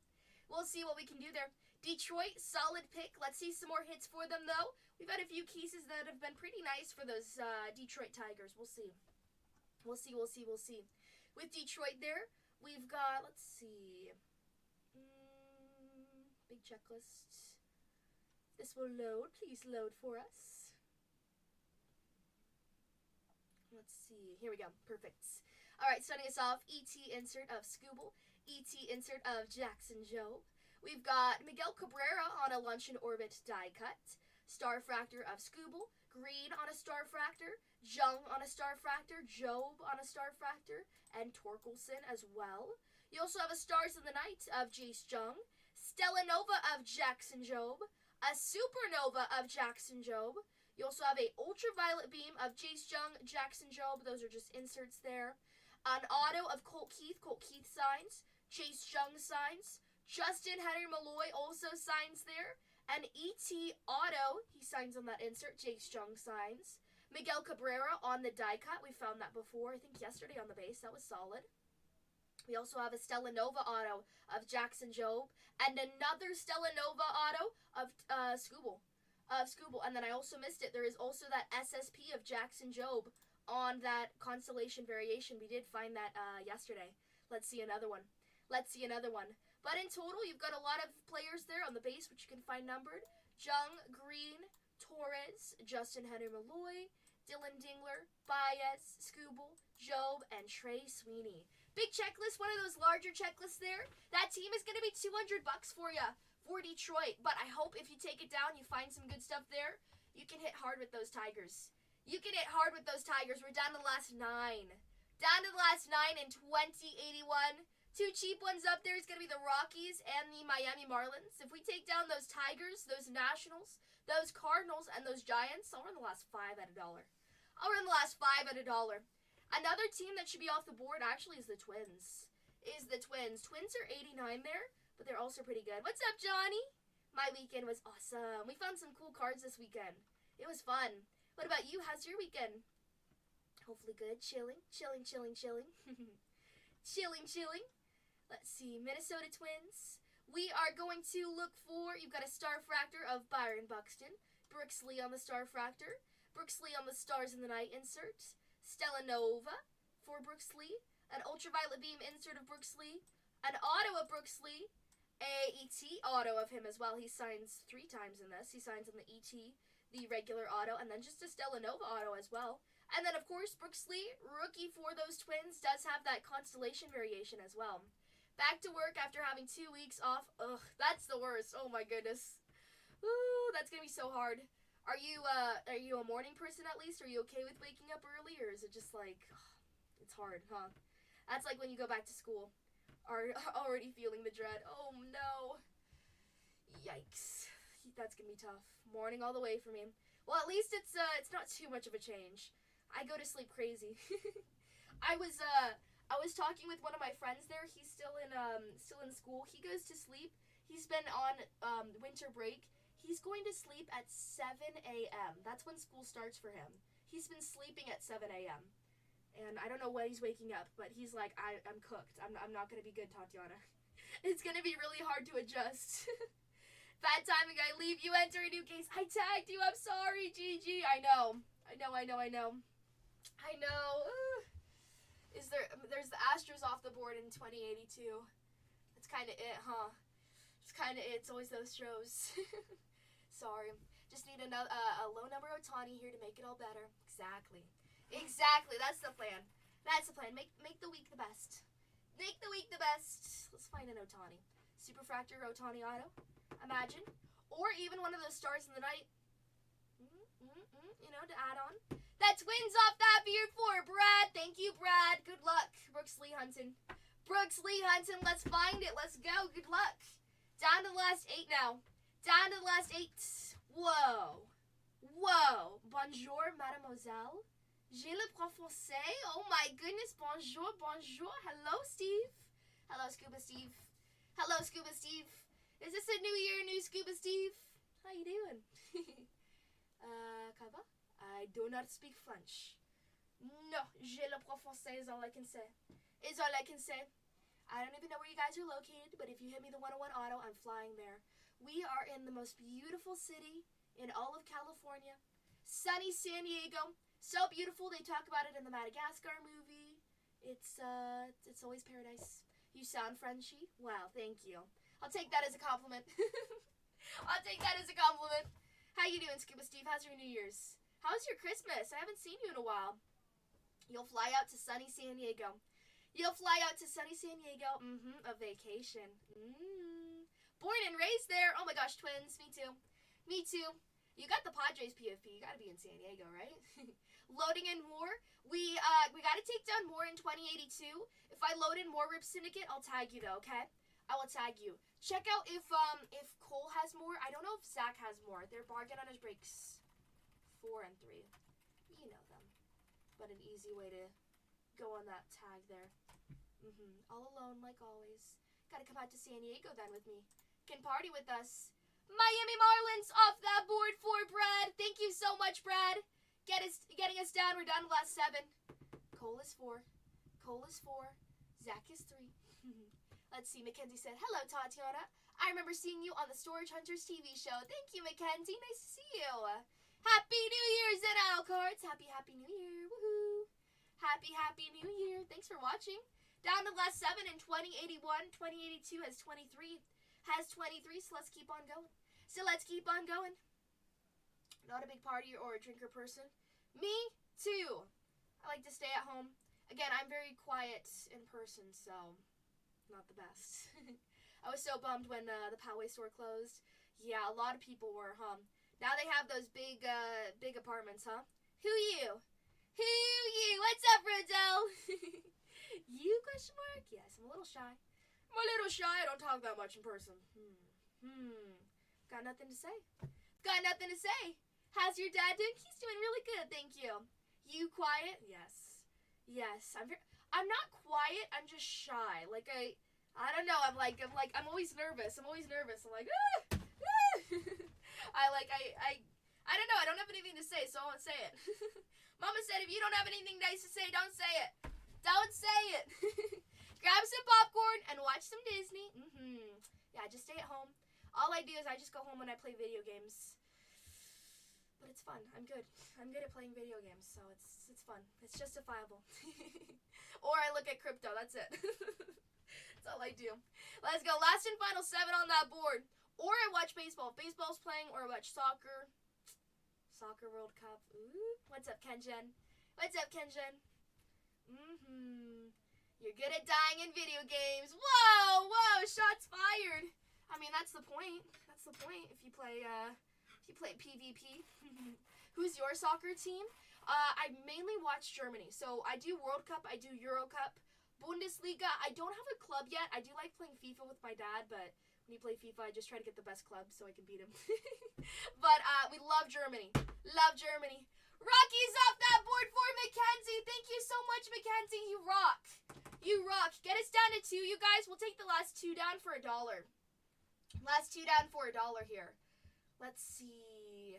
There. Detroit, solid pick. Let's see some more hits for them, though. We've had a few cases that have been pretty nice for those Detroit Tigers. We'll see. With Detroit there, we've got, let's see. Big checklist. This will load. Please load for us. Let's see. Here we go. Perfect. All right, starting us off, ET insert of Scooble. ET insert of Jackson Jobe. We've got Miguel Cabrera on a Luncheon Orbit die cut. Starfractor of Scooble. Green on a Starfractor. Jung on a Starfractor. Jobe on a Starfractor. And Torkelson as well. You also have a Stars in the Night of Jace Jung. Stellanova of Jackson Jobe. A Supernova of Jackson Jobe. You also have a Ultraviolet Beam of Jace Jung, Jackson Jobe. Those are just inserts there. An auto of Colt Keith. Colt Keith signs. Jace Jung signs. Justin Henry Malloy also signs there. And ET auto, he signs on that insert. Jace Jung signs. Miguel Cabrera on the die cut. We found that before, I think yesterday on the base. That was solid. We also have a Stellanova auto of Jackson Jobe. And another Stellanova auto of Scooble. And then I also missed it. There is also that SSP of Jackson Jobe on that constellation variation. We did find that yesterday. Let's see another one. But in total, you've got a lot of players there on the base, which you can find numbered. Jung, Green, Torres, Justin Henry Malloy, Dylan Dingler, Baez, Scooble, Jobe, and Trey Sweeney. Big checklist, one of those larger checklists there. That team is going to be $200 for you for Detroit. But I hope if you take it down, you find some good stuff there. You can hit hard with those Tigers. We're down to the last 9. In 2081. 2 cheap ones up there is going to be the Rockies and the Miami Marlins. If we take down those Tigers, those Nationals, those Cardinals, and those Giants, I'll run the last 5 at $1. Another team that should be off the board actually is the Twins. Twins are 89 there, but they're also pretty good. What's up, Johnny? My weekend was awesome. We found some cool cards this weekend. It was fun. What about you? How's your weekend? Hopefully good. Chilling. Let's see. Minnesota Twins. We are going to look for, you've got a Starfractor of Byron Buxton. Brooks Lee on the Starfractor. Brooks Lee on the Stars in the Night insert. Stellanova for Brooks Lee. An Ultraviolet Beam insert of Brooks Lee. An auto of Brooks Lee. A ET auto of him as well. He signs 3 times in this. He signs on the ET, the regular auto, and then just a Stellanova auto as well. And then, of course, Brooks Lee, rookie for those Twins, does have that constellation variation as well. Back to work after having 2 weeks off. Ugh, that's the worst. Oh my goodness. Ooh, that's gonna be so hard. Are you a morning person at least? Are you okay with waking up early, or is it just like, ugh, it's hard, huh? That's like when you go back to school. are already feeling the dread. Oh no. Yikes. That's gonna be tough. Morning all the way for me. Well, at least it's not too much of a change. I go to sleep crazy. I was talking with one of my friends there. He's still in school. He goes to sleep. He's been on winter break. He's going to sleep at 7 a.m. That's when school starts for him. He's been sleeping at 7 a.m. And I don't know when he's waking up, but he's like, I'm cooked. I'm not going to be good, Tatiana. It's going to be really hard to adjust. Bad timing, I leave. You enter a new case. I tagged you. I'm sorry, Gigi. I know. There's the Astros off the board in 2082. That's kind of it, huh? It's always those shows. Sorry. Just need a low number Ohtani here to make it all better. Exactly. That's the plan. Make the week the best. Let's find an Ohtani. Superfractor Ohtani Auto. Imagine. Or even one of those stars in the night. To add on. That Twins off that beard for Brad. Thank you, Brad. Good luck. Brooks Lee Hunton. Let's find it. Let's go. Good luck. Down to the last 8 now. Whoa. Bonjour, mademoiselle. J'ai le point français. Oh my goodness. Bonjour. Hello, Steve. Hello, Scuba Steve. Is this a new year, new Scuba Steve? How you doing? Kava? I do not speak French. No, j'ai le point français is all I can say. I don't even know where you guys are located, but if you hit me the 101 auto, I'm flying there. We are in the most beautiful city in all of California. Sunny San Diego. So beautiful, they talk about it in the Madagascar movie. It's always paradise. You sound Frenchy? Wow, thank you. I'll take that as a compliment. How you doing, Scuba Steve? How's your New Year's? How's your Christmas? I haven't seen you in a while. You'll fly out to sunny San Diego. A vacation. Born and raised there. Oh my gosh, Twins. Me too. You got the Padres PFP. You gotta be in San Diego, right? Loading in more. We gotta take down more in 2082. If I load in more Rip Syndicate, I'll tag you though, okay? I will tag you. Check out if Cole has more. I don't know if Zach has more. They're bargain on his breaks 4 and 3. You know them. But an easy way to go on that tag there. All alone like always. Gotta come out to San Diego then with me. Can party with us. Miami Marlins off that board for Brad. Thank you so much, Brad. Getting us down. We're down to the last 7. Cole is 4. Zach is 3. Let's see. Mackenzie said, hello, Tatiana. I remember seeing you on the Storage Hunters TV show. Thank you, Mackenzie. Nice to see you. Happy New Year's and Al Cards. Happy New Year. Woohoo. Happy New Year. Thanks for watching. Down to the last 7 in 2081. 2082 has 23. So let's keep on going. Not a big party or a drinker person. Me too. I like to stay at home. Again, I'm very quiet in person, so not the best. I was so bummed when the Poway store closed. Yeah, a lot of people were, huh? Now they have those big apartments, huh? Who you? What's up, Rodell? You, question mark? Yes, I'm a little shy. I don't talk that much in person. Got nothing to say. How's your dad doing? He's doing really good, thank you. You quiet? Yes. I'm not quiet. I'm just shy. Like I don't know. I'm always nervous. I'm like I don't know. I don't have anything to say, so I won't say it. Mama said if you don't have anything nice to say, don't say it. Grab some popcorn and watch some Disney. Yeah, just stay at home. All I do is I just go home when I play video games. But it's fun. I'm good at playing video games, so it's fun. It's justifiable. Or I look at crypto. That's it. That's all I do. Let's go. Last and final 7 on that board. Or I watch baseball. If baseball's playing, or I watch soccer. Soccer World Cup. Ooh. What's up, Kenjen? You're good at dying in video games. Whoa, shots fired. I mean, that's the point. If you play PvP. Who's your soccer team? I mainly watch Germany. So I do World Cup, I do Euro Cup. Bundesliga, I don't have a club yet. I do like playing FIFA with my dad, but when you play FIFA, I just try to get the best club so I can beat him. But we love Germany. Love Germany. Rocky's off that board for Mackenzie. Thank you so much, Mackenzie. You rock. You rock. Get us down to 2, you guys. We'll take the last 2 down for $1. Last 2 down for $1 here. Let's see.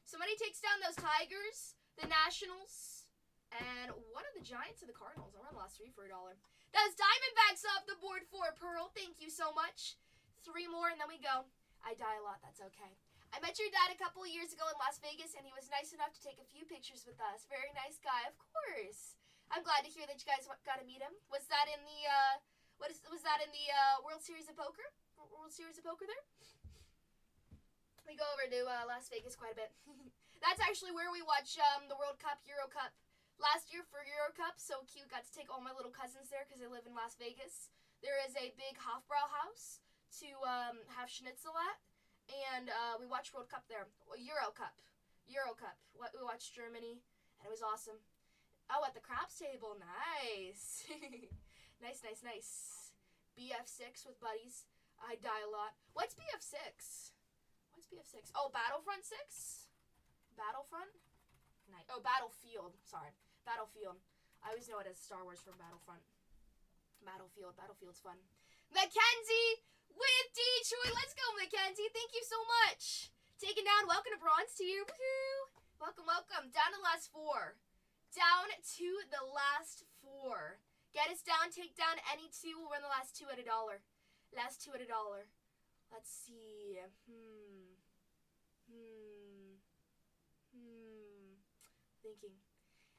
Somebody takes down those Tigers, the Nationals, and one of the Giants and the Cardinals. I'll run the last 3 for $1. Those Diamondbacks off the board for Pearl. Thank you so much. 3 more, and then we go. I die a lot. That's okay. I met your dad a couple of years ago in Las Vegas, and he was nice enough to take a few pictures with us. Very nice guy, of course. I'm glad to hear that you guys got to meet him. Was that in the was that in the World Series of Poker? World Series of Poker there? We go over to Las Vegas quite a bit. That's actually where we watch the World Cup, Euro Cup. Last year for Euro Cup, so cute. Got to take all my little cousins there because they live in Las Vegas. There is a big Hofbrau house to have schnitzel at. And we watched World Cup there. Euro Cup. We watched Germany, and it was awesome. Oh, at the craps table. Nice. Nice. BF6 with buddies. I die a lot. What's BF6? Oh, Battlefront 6? Battlefront? Nice. Oh, Battlefield. Sorry. Battlefield. I always know it as Star Wars from Battlefront. Battlefield. Battlefield's fun. Mackenzie with Detroit. Let's go, Mackenzie. Thank you so much. Taking down. Welcome to Bronze Tier. Woohoo. Welcome. Down to the last 4. Down to the last 4. Get us down. Take down any 2. We'll run the last 2 at $1. Last 2 at $1. Let's see. Thinking.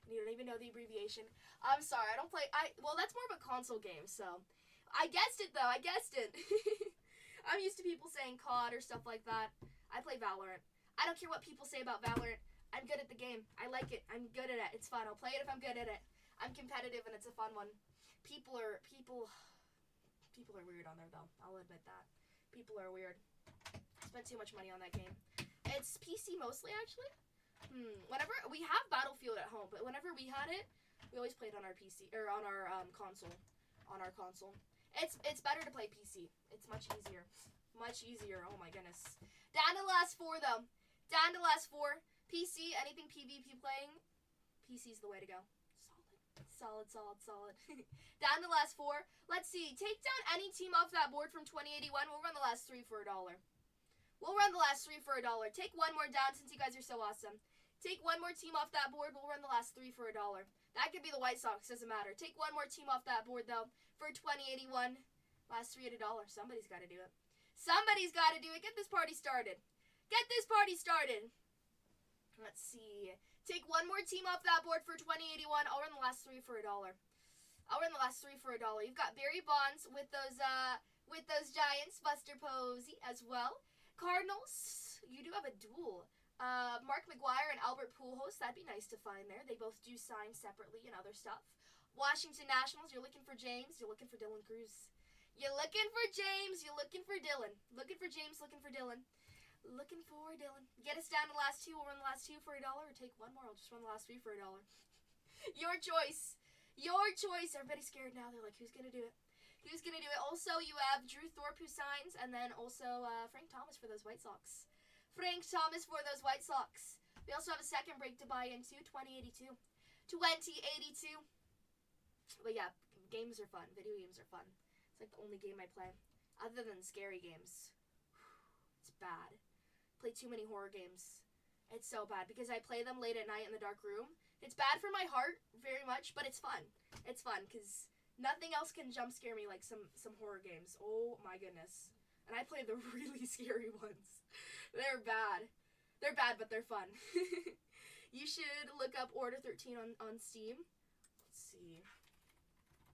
You don't even know the abbreviation. I'm sorry. I don't play. Well, that's more of a console game, so. I guessed it, though. I'm used to people saying COD or stuff like that. I play Valorant. I don't care what people say about Valorant. I'm good at the game. I like it. I'm good at it. It's fun. I'll play it if I'm good at it. I'm competitive, and it's a fun one. People are weird on there, though. I'll admit that. People are weird. Spent too much money on that game. It's PC mostly, actually. Whenever we have Battlefield at home, but whenever we had it, we always played on our PC or on our console. It's better to play PC. It's much easier. Oh my goodness. Down to the last 4 though. PC. Anything PvP playing? PC's the way to go. Solid. Down to the last 4. Let's see. Take down any team off that board from 2081. We'll run the last 3 for $1. Take 1 more down since you guys are so awesome. Take 1 more team off that board. We'll run the last 3 for $1. That could be the White Sox. Doesn't matter. Take 1 more team off that board, though, for 2081. Last 3 at $1. Somebody's got to do it. Get this party started. Let's see. Take 1 more team off that board for 2081. I'll run the last 3 for $1. You've got Barry Bonds with those Giants. Buster Posey as well. Cardinals. You do have a duel. Mark McGwire and Albert Pujols. That'd be nice to find there. They both do sign separately and other stuff. Washington Nationals. You're looking for James. You're looking for Dylan Cruz. You're looking for James. You're looking for Dylan. Looking for James. Looking for Dylan. Get us down to the last 2. We'll run the last 2 for $1 or take 1 more. I'll just run the last 3 for $1. Your choice. Everybody's scared now. They're like, who's going to do it? Also, you have Drew Thorpe who signs, and then also Frank Thomas for those White Sox. We also have a second break to buy into, 2082. But yeah, games are fun. Video games are fun. It's like the only game I play. Other than scary games. It's bad. Play too many horror games. It's so bad because I play them late at night in the dark room. It's bad for my heart very much, but it's fun. It's fun because nothing else can jump scare me like some horror games. Oh my goodness. And I play the really scary ones. They're bad, but they're fun. You should look up Order 13 on Steam. Let's see.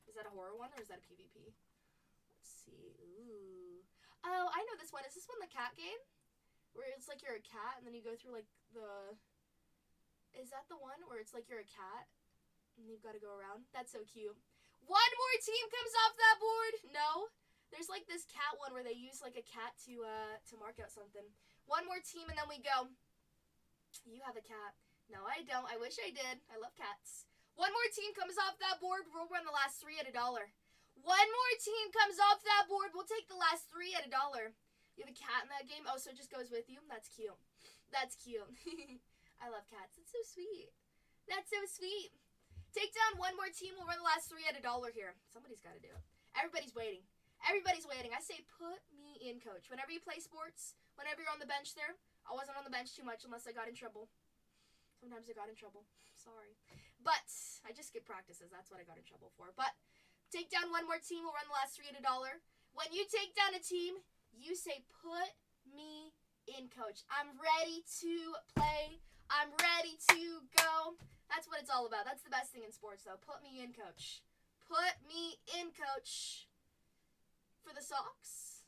Is that a horror one or is that a PvP? Let's see. Ooh. Oh, I know this one. Is this one the cat game? Where it's like you're a cat and then you go through like the... Is that the one where it's like you're a cat and you've got to go around? That's so cute. 1 more team comes off that board. No. There's like this cat one where they use like a cat to mark out something. 1 more team and then we go. You have a cat. No, I don't. I wish I did. I love cats. One more team comes off that board. We'll run the last 3 at $1. One more team comes off that board. We'll take the last 3 at $1. You have a cat in that game? Oh, so it just goes with you? That's cute. That's cute. I love cats. It's so sweet. That's so sweet. Take down one more team. We'll run the last 3 at $1 here. Somebody's got to do it. Everybody's waiting. Everybody's waiting. I say put me in, coach. Whenever you play sports, whenever you're on the bench there, I wasn't on the bench too much unless I got in trouble. Sometimes I got in trouble. Sorry. But I just skip practices. That's what I got in trouble for. But take down one more team. We'll run the last 3 at $1. When you take down a team, you say put me in, coach. I'm ready to play. I'm ready to go. That's what it's all about. That's the best thing in sports, though. Put me in, coach. Put me in, coach. For the Sox.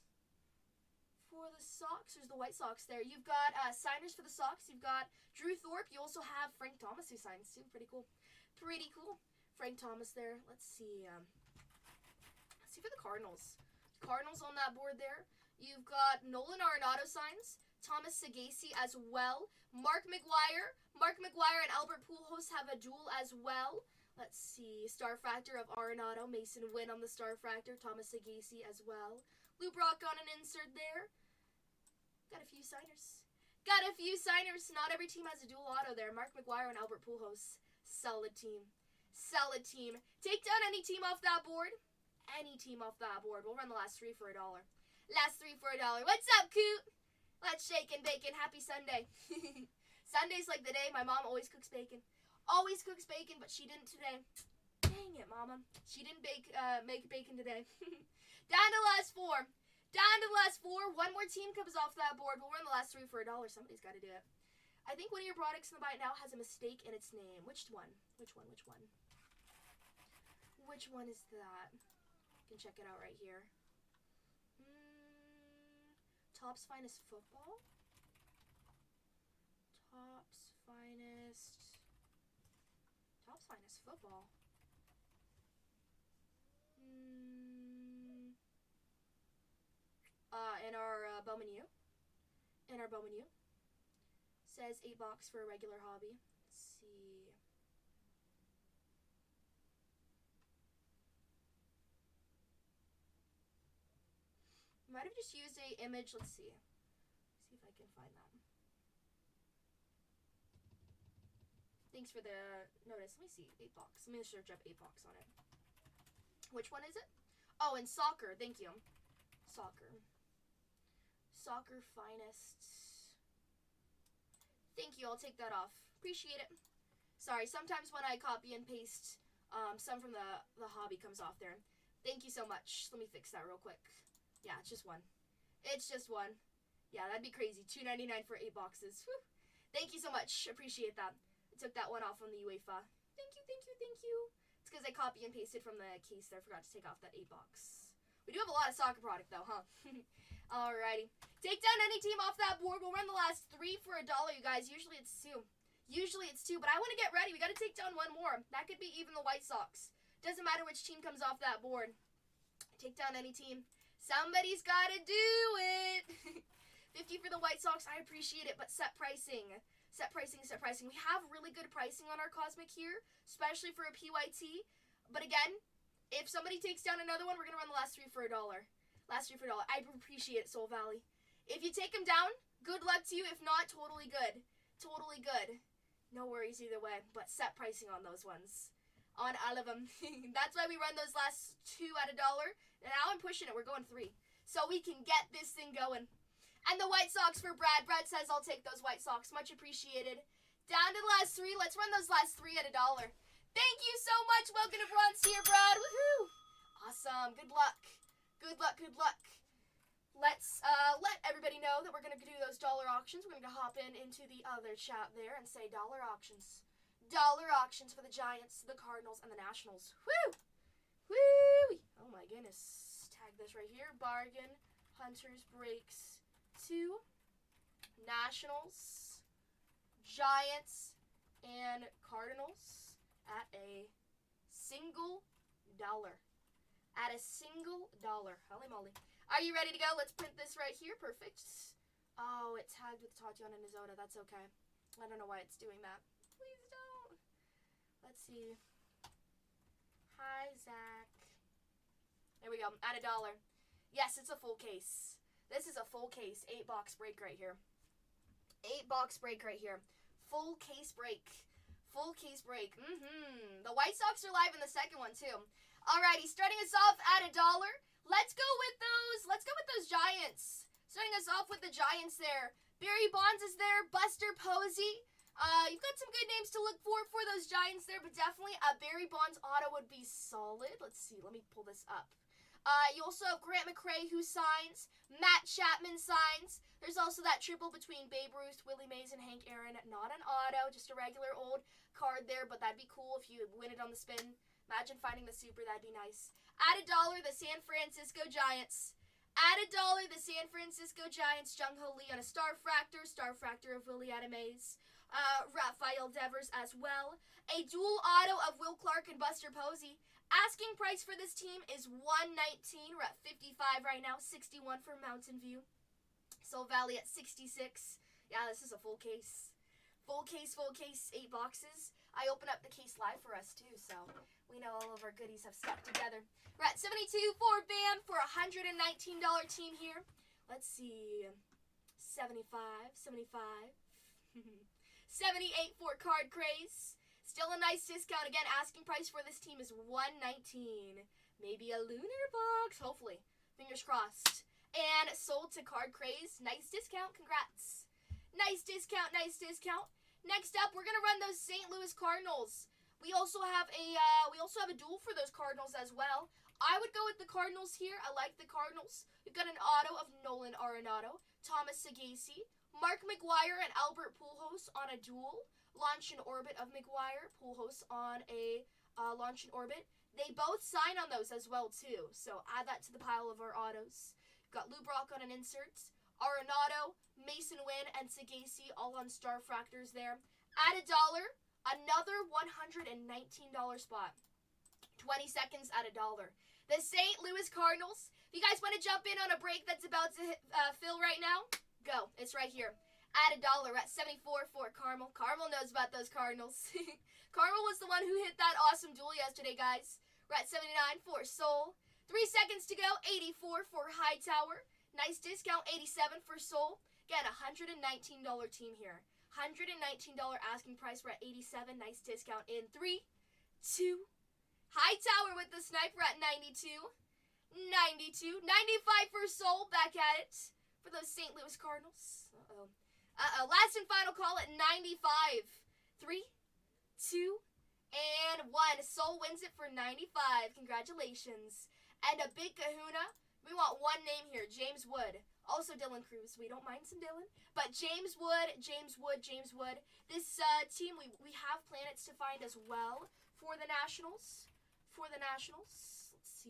For the Sox, there's the White Sox there. You've got signers for the Sox. You've got Drew Thorpe. You also have Frank Thomas who signs too. Pretty cool. Pretty cool. Frank Thomas there. Let's see. Let's see for the Cardinals. Cardinals on that board there. You've got Nolan Arenado signs. Thomas Sagasi as well. Mark McGwire. Mark McGwire and Albert Pujols have a duel as well. Let's see. Star Factor of Arenado. Mason Wynn on the Star Factor. Thomas Sagasi as well. Lou Brock on an insert there. Got a few signers. Got a few signers. Not every team has a dual auto there. Mark McGwire and Albert Pujols. Solid team. Solid team. Take down any team off that board. Any team off that board. We'll run the last 3 for $1. Last 3 for $1. What's up, Coot? Let's shake and bacon. Happy Sunday. Sunday's like the day my mom always cooks bacon. Always cooks bacon, but she didn't today. Dang it, Mama. She didn't make bacon today. Down to the last 4. Down to the last 4. One more team comes off that board. We'll run the last 3 for $1. Somebody's got to do it. I think one of your products in the buy it now has a mistake in its name. Which one? Which one? Which one? Which one is that? You can check it out right here. Topps Finest Football? Topps Finest Football. In our Bowman U. In our Bowman U. Says 8 box for a regular hobby. Let's see. Might have just used a image. Let's see. See if I can find that. Thanks for the notice. Let me see. 8 box. Let me search up 8 box on it. Which one is it? Oh, in soccer. Thank you. Soccer. Soccer Finest. Thank you. I'll take that off. Appreciate it. Sorry. Sometimes when I copy and paste, some from the hobby comes off there. Thank you so much. Let me fix that real quick. Yeah, it's just one. It's just one. Yeah, that'd be crazy. $2.99 for 8 boxes. Whew. Thank you so much. Appreciate that. I took that one off on the UEFA. Thank you, thank you, thank you. It's because I copy and pasted from the case there. I forgot to take off that 8 box. We do have a lot of soccer product though, huh? Alrighty. Take down any team off that board. We'll run the last 3 for $1, you guys. Usually it's 2. Usually it's 2, but I want to get ready. We got to take down one more. That could be even the White Sox. Doesn't matter which team comes off that board. Take down any team. Somebody's got to do it. 50 for the White Sox. I appreciate it, but set pricing. Set pricing, set pricing. We have really good pricing on our Cosmic here, especially for a PYT. But again, if somebody takes down another one, we're going to run the last 3 for $1. Last 3 for $1. I appreciate it, Soul Valley. If you take them down, good luck to you. If not, totally good. Totally good. No worries either way, but set pricing on those ones. On all of them. That's why we run those last 2 at $1. And now I'm pushing it. We're going 3. So we can get this thing going. And the White Sox for Brad. Brad says, I'll take those White Sox. Much appreciated. Down to the last 3. Let's run those last 3 at $1. Thank you so much. Welcome to Bronze Tier, Brad. Woohoo! Awesome. Good luck. Good luck. Good luck. Let's let everybody know that we're going to do those dollar auctions. We're going to hop into the other chat there and say dollar auctions. Dollar auctions for the Giants, the Cardinals, and the Nationals. Woo! Woo! Oh my goodness. Tag this right here. Bargain Hunters breaks 2. Nationals, Giants, and Cardinals at a single dollar. At a single dollar. Holy moly. Are you ready to go? Let's print this right here. Perfect. Oh, it tagged with Tatiana Nizota. That's okay. I don't know why it's doing that. Please don't. Let's see. we go. At $1. Yes, it's a full case. This is a full case. 8-box break right here. 8-box break right here. Full case break. Full case break. The White Sox are live in the second one too. Alrighty, starting us off at $1. Let's go with those Giants. Starting us off with the Giants there. Barry Bonds is there. Buster Posey. You've got some good names to look for those Giants there, but definitely a Barry Bonds auto would be solid. Let's see. Let me pull this up. You also have Grant McRae who signs. Matt Chapman signs. There's also that triple between Babe Ruth, Willie Mays, and Hank Aaron. Not an auto, just a regular old card there, but that'd be cool if you win it on the spin. Imagine finding the super, that'd be nice. At $1, the San Francisco Giants. At $1, the San Francisco Giants. Jung-Ho Lee on a Star Fractor of Willie Mays. Rafael Devers as well. A dual auto of Will Clark and Buster Posey. Asking price for this team is $119. We're at 55 right now. 61 for Mountain View. Soul Valley at 66. Yeah, this is a full case. Full case, 8 boxes. I open up the case live for us too, so we know all of our goodies have stuck together. We're at 72 for BAM for a $119 team here. Let's see. 75. 78 for Card Craze. Still a nice discount. Again, asking price for this team is $119. Maybe a lunar box, hopefully. Fingers crossed. And sold to Card Craze. Nice discount. Congrats. Nice discount. Next up, we're gonna run those St. Louis Cardinals. We also have a duel for those Cardinals as well. I would go with the Cardinals here. I like the Cardinals. We've got an auto of Nolan Arenado, Thomas Saggese, Mark McGwire, and Albert Pujols on a duel. Launch and Orbit of McGwire. Pujols on a Launch and Orbit. They both sign on those as well too. So add that to the pile of our autos. Got Lou Brock on an insert. Arenado, Mason Wynn, and Saggese all on Star Fractors there. At $1, another $119 spot. 20 seconds at $1. The St. Louis Cardinals. If you guys want to jump in on a break that's about to fill right now, go. It's right here. At $1, we're at 74 for Carmel. Carmel knows about those Cardinals. Carmel was the one who hit that awesome duel yesterday, guys. We're at 79 for Soul. 3 seconds to go. 84 for Hightower. Nice discount. 87 for Soul. Again, $119 team here. $119 asking price. We're at 87. Nice discount in 3, 2. Hightower with the sniper at 92. 92. 95 for Soul. Back at it for those St. Louis Cardinals. Last and final call at 95. 3, 2, and 1. Soul wins it for 95. Congratulations. And a big kahuna. We want one name here. James Wood. Also Dylan Cruz. We don't mind some Dylan. But James Wood. This team, we have planets to find as well for the Nationals. Let's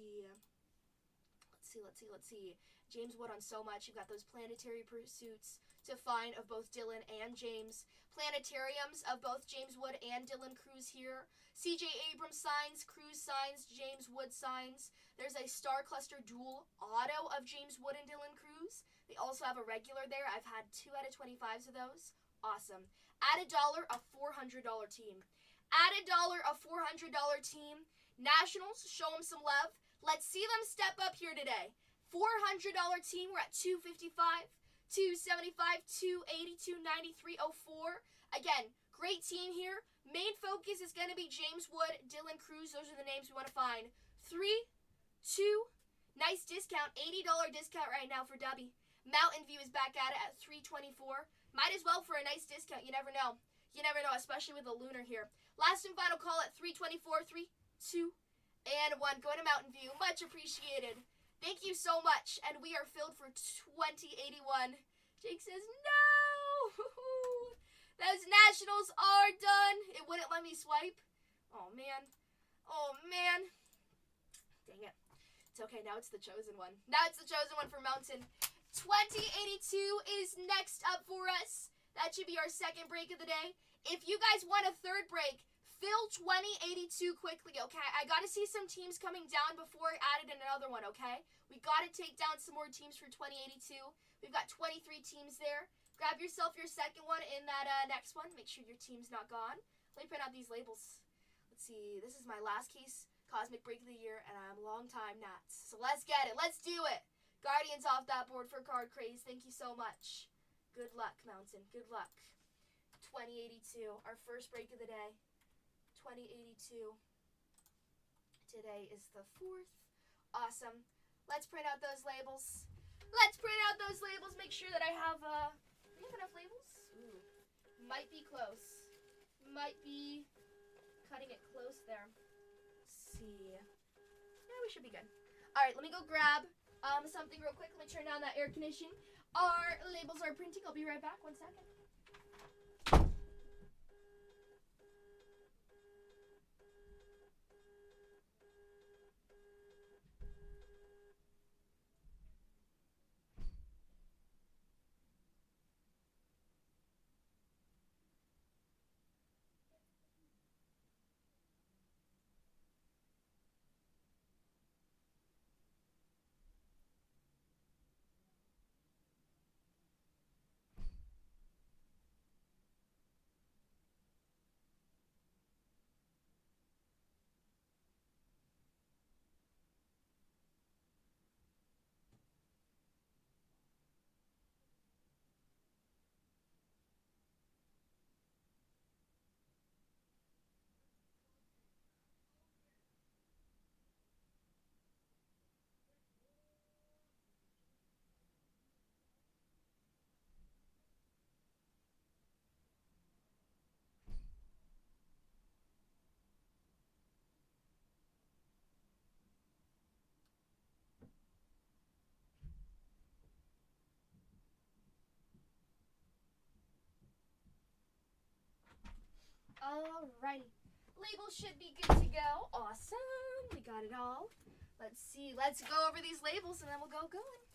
see. James Wood on so much. You've got those planetary pursuits to find of both Dylan and James. Planetariums of both James Wood and Dylan Cruz here. CJ Abrams signs, Cruz signs, James Wood signs. There's a Star Cluster dual auto of James Wood and Dylan Cruz. They also have a regular there. I've had 2 out of 25s of those. Awesome. At $1, a $400 team. At $1, a $400 team. Nationals, show them some love. Let's see them step up here today. $400 team, we're at 255, 275, 280, 293, 04. Again, great team here. Main focus is going to be James Wood, Dylan Cruz. Those are the names we want to find. 3, 2, nice discount. $80 discount right now for Dubby. Mountain View is back at it at 324. Might as well for a nice discount. You never know. Especially with the lunar here. Last and final call at 324. 3, 2, and 1. Going to Mountain View. Much appreciated. Thank you so much. And we are filled for 2081. Jake says, no! Those Nationals are done. It wouldn't let me swipe. Oh, man. Dang it. It's okay. Now it's the chosen one. For Mountain. 2082 is next up for us. That should be our second break of the day. If you guys want a third break, fill 2082 quickly, okay? I got to see some teams coming down before I added another one, okay? We got to take down some more teams for 2082. We've got 23 teams there. Grab yourself your second one in that next one. Make sure your team's not gone. Let me print out these labels. Let's see. This is my last case Cosmic Break of the Year, and I'm a long time Nats. So let's get it. Let's do it. Guardians off that board for Card Craze. Thank you so much. Good luck, Mountain. Good luck. 2082, our first break of the day. 2082. Today is the 4th. Awesome. Let's print out those labels. Let's print out those labels. Make sure that I have, do we have enough labels? Ooh. Might be close. Might be cutting it close there. Let's see. Yeah, we should be good. All right, let me go grab something real quick. Let me turn down that air conditioning. Our labels are printing. I'll be right back. 1 second. Alrighty. Labels should be good to go. Awesome. We got it all. Let's see. Let's go over these labels and then we'll go going.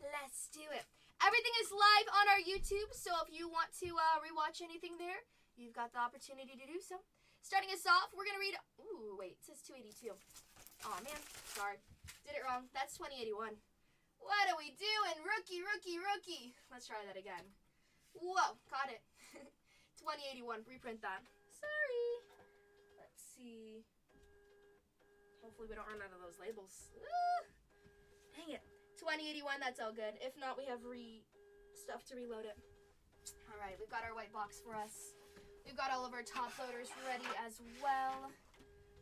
Let's do it. Everything is live on our YouTube, so if you want to rewatch anything there, you've got the opportunity to do so. Starting us off, we're going to read... Ooh, wait. It says 282. Aw, man. Sorry. Did it wrong. That's 2081. What are we doing? Rookie, rookie, rookie. Let's try that again. Whoa. Caught it. 2081. Reprint that. Sorry. Let's see. Hopefully we don't run out of those labels. Dang it. 2081, that's all good. If not, we have stuff to reload it. Alright, we've got our white box for us. We've got all of our top loaders ready as well.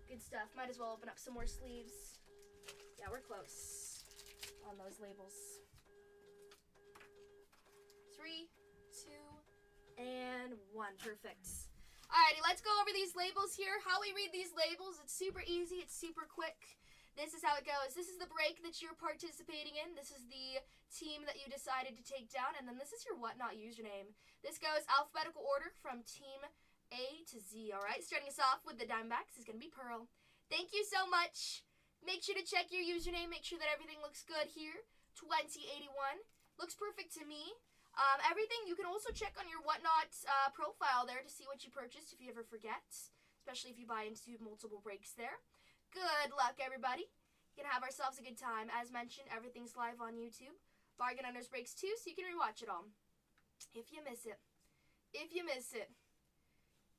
Good stuff. Might as well open up some more sleeves. Yeah, we're close on those labels. 3, 2, and 1. Perfect. Alrighty, let's go over these labels here. How we read these labels, it's super easy, it's super quick. This is how it goes. This is the break that you're participating in. This is the team that you decided to take down, and then this is your Whatnot username. This goes alphabetical order from team A to Z, alright? Starting us off with the Diamondbacks is going to be Pearl. Thank you so much. Make sure to check your username. Make sure that everything looks good here. 2081. Looks perfect to me. Everything, you can also check on your Whatnot profile there to see what you purchased if you ever forget, especially if you buy into multiple breaks there. Good luck, everybody. We can have ourselves a good time. As mentioned, everything's live on YouTube. Bargain Hunters Breaks too, so you can rewatch it all. If you miss it. If you miss it.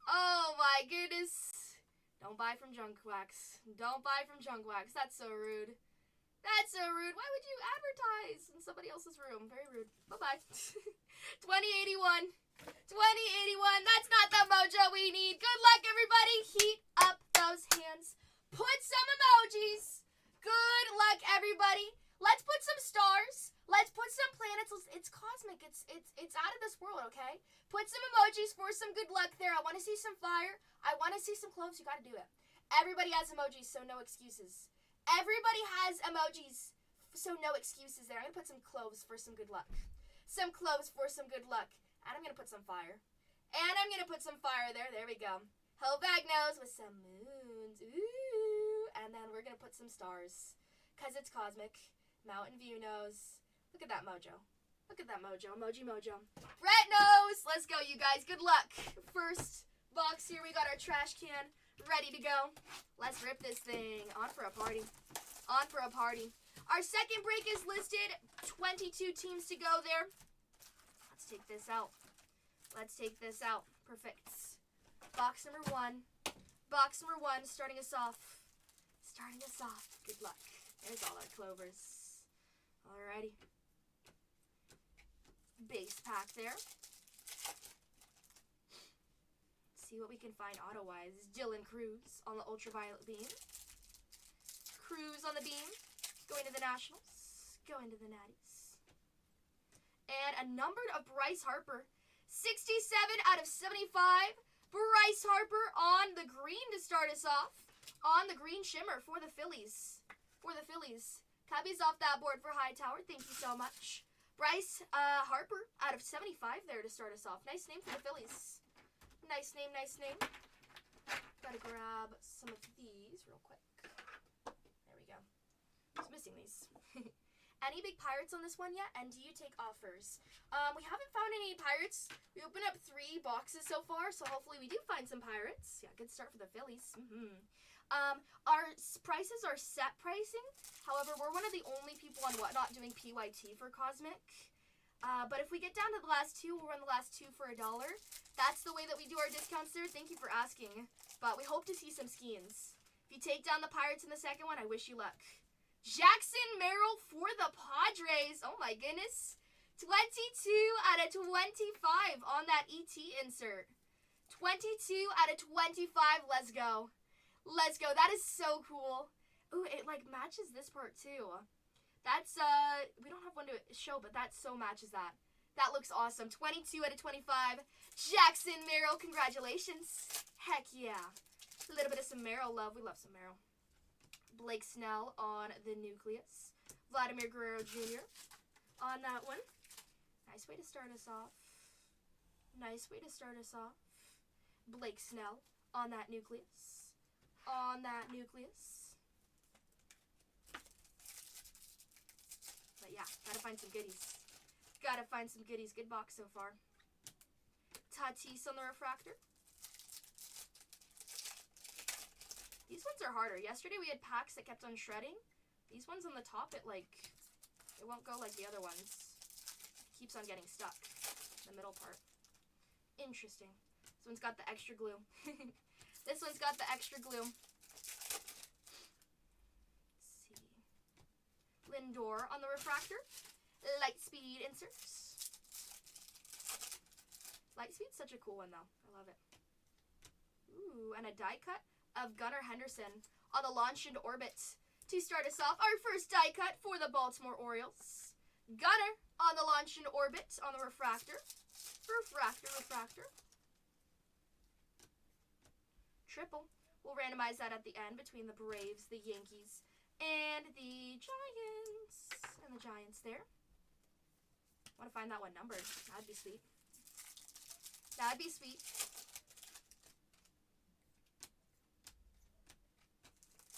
Oh my goodness. Don't buy from Junk Wax. Don't buy from Junk Wax. That's so rude. That's so rude. Why would you advertise in somebody else's room? Very rude. Bye-bye. 2081. 2081. That's not the mojo we need. Good luck, everybody. Heat up those hands. Put some emojis. Good luck, everybody. Let's put some stars. Let's put some planets. It's cosmic. It's out of this world, okay? Put some emojis for some good luck there. I want to see some fire. I want to see some cloves. You got to do it. Everybody has emojis, so no excuses. Everybody has emojis, so no excuses there. I'm going to put some cloves for some good luck. Some cloves for some good luck. And I'm going to put some fire. And I'm going to put some fire there. There we go. Hobagnos with some moons. Ooh. And then we're going to put some stars. Because it's cosmic. Mountain View knows. Look at that mojo. Look at that mojo. Emoji mojo. Brett knows. Let's go, you guys. Good luck. First box here. We got our trash can ready to go. Let's rip this thing. On for a party. On for a party. Our second break is listed. 22 teams to go there. Let's take this out. Let's take this out. Perfect. Box number 1. Box number 1 starting us off. starting us off. Good luck. There's all our clovers. Alrighty. Base pack there. See what we can find auto-wise. Dylan Cruz on the ultraviolet beam. Cruz on the beam. Going to the Nationals. Going to the Natties. And a numbered of Bryce Harper. 67 out of 75. Bryce Harper on the green to start us off. On the green shimmer for the Phillies. For the Phillies. Cubbies off that board for Hightower. Thank you so much. Bryce Harper out of 75 there to start us off. Nice name for the Phillies. Nice name, nice name. Gotta grab some of these real quick. There we go. Just missing these. Any big Pirates on this one yet? And do you take offers? We haven't found any Pirates. We opened up 3 boxes so far, so hopefully we do find some Pirates. Yeah, good start for the Phillies. Our prices are set pricing. However, we're one of the only people on Whatnot doing PYT for Cosmic. But if we get down to the last 2, we'll run the last 2 for $1. That's the way that we do our discounts there. Thank you for asking. But we hope to see some skins. If you take down the Pirates in the second one, I wish you luck. Jackson Merrill for the Padres. Oh my goodness. 22 out of 25 on that ET insert. 22 out of 25. Let's go. Let's go. That is so cool. Ooh, it like matches this part too. That's, we don't have one to show, but that so matches that. That looks awesome. 22 out of 25. Jackson Merrill, congratulations. Heck yeah. A little bit of some Merrill love. We love some Merrill. Blake Snell on the Nucleus. Vladimir Guerrero Jr. on that one. Nice way to start us off. Nice way to start us off. Blake Snell on that Nucleus. On that Nucleus. But yeah, gotta find some goodies. Gotta find some goodies. Good box so far. Tatis on the refractor. These ones are harder. Yesterday we had packs that kept on shredding. These ones on the top, it won't go like the other ones. It keeps on getting stuck. The middle part. Interesting. This one's got the extra glue. This one's got the extra glue. Let's see. Lindor on the refractor. Lightspeed inserts. Lightspeed's such a cool one though. I love it. Ooh, and a die cut of Gunnar Henderson on the launch into orbit. To start us off, our first die cut for the Baltimore Orioles. Gunnar on the launch into orbit on the refractor. Refractor. Triple. We'll randomize that at the end between the Braves, the Yankees, and the Giants. And the Giants there. Want to find that one numbered. That'd be sweet. That'd be sweet.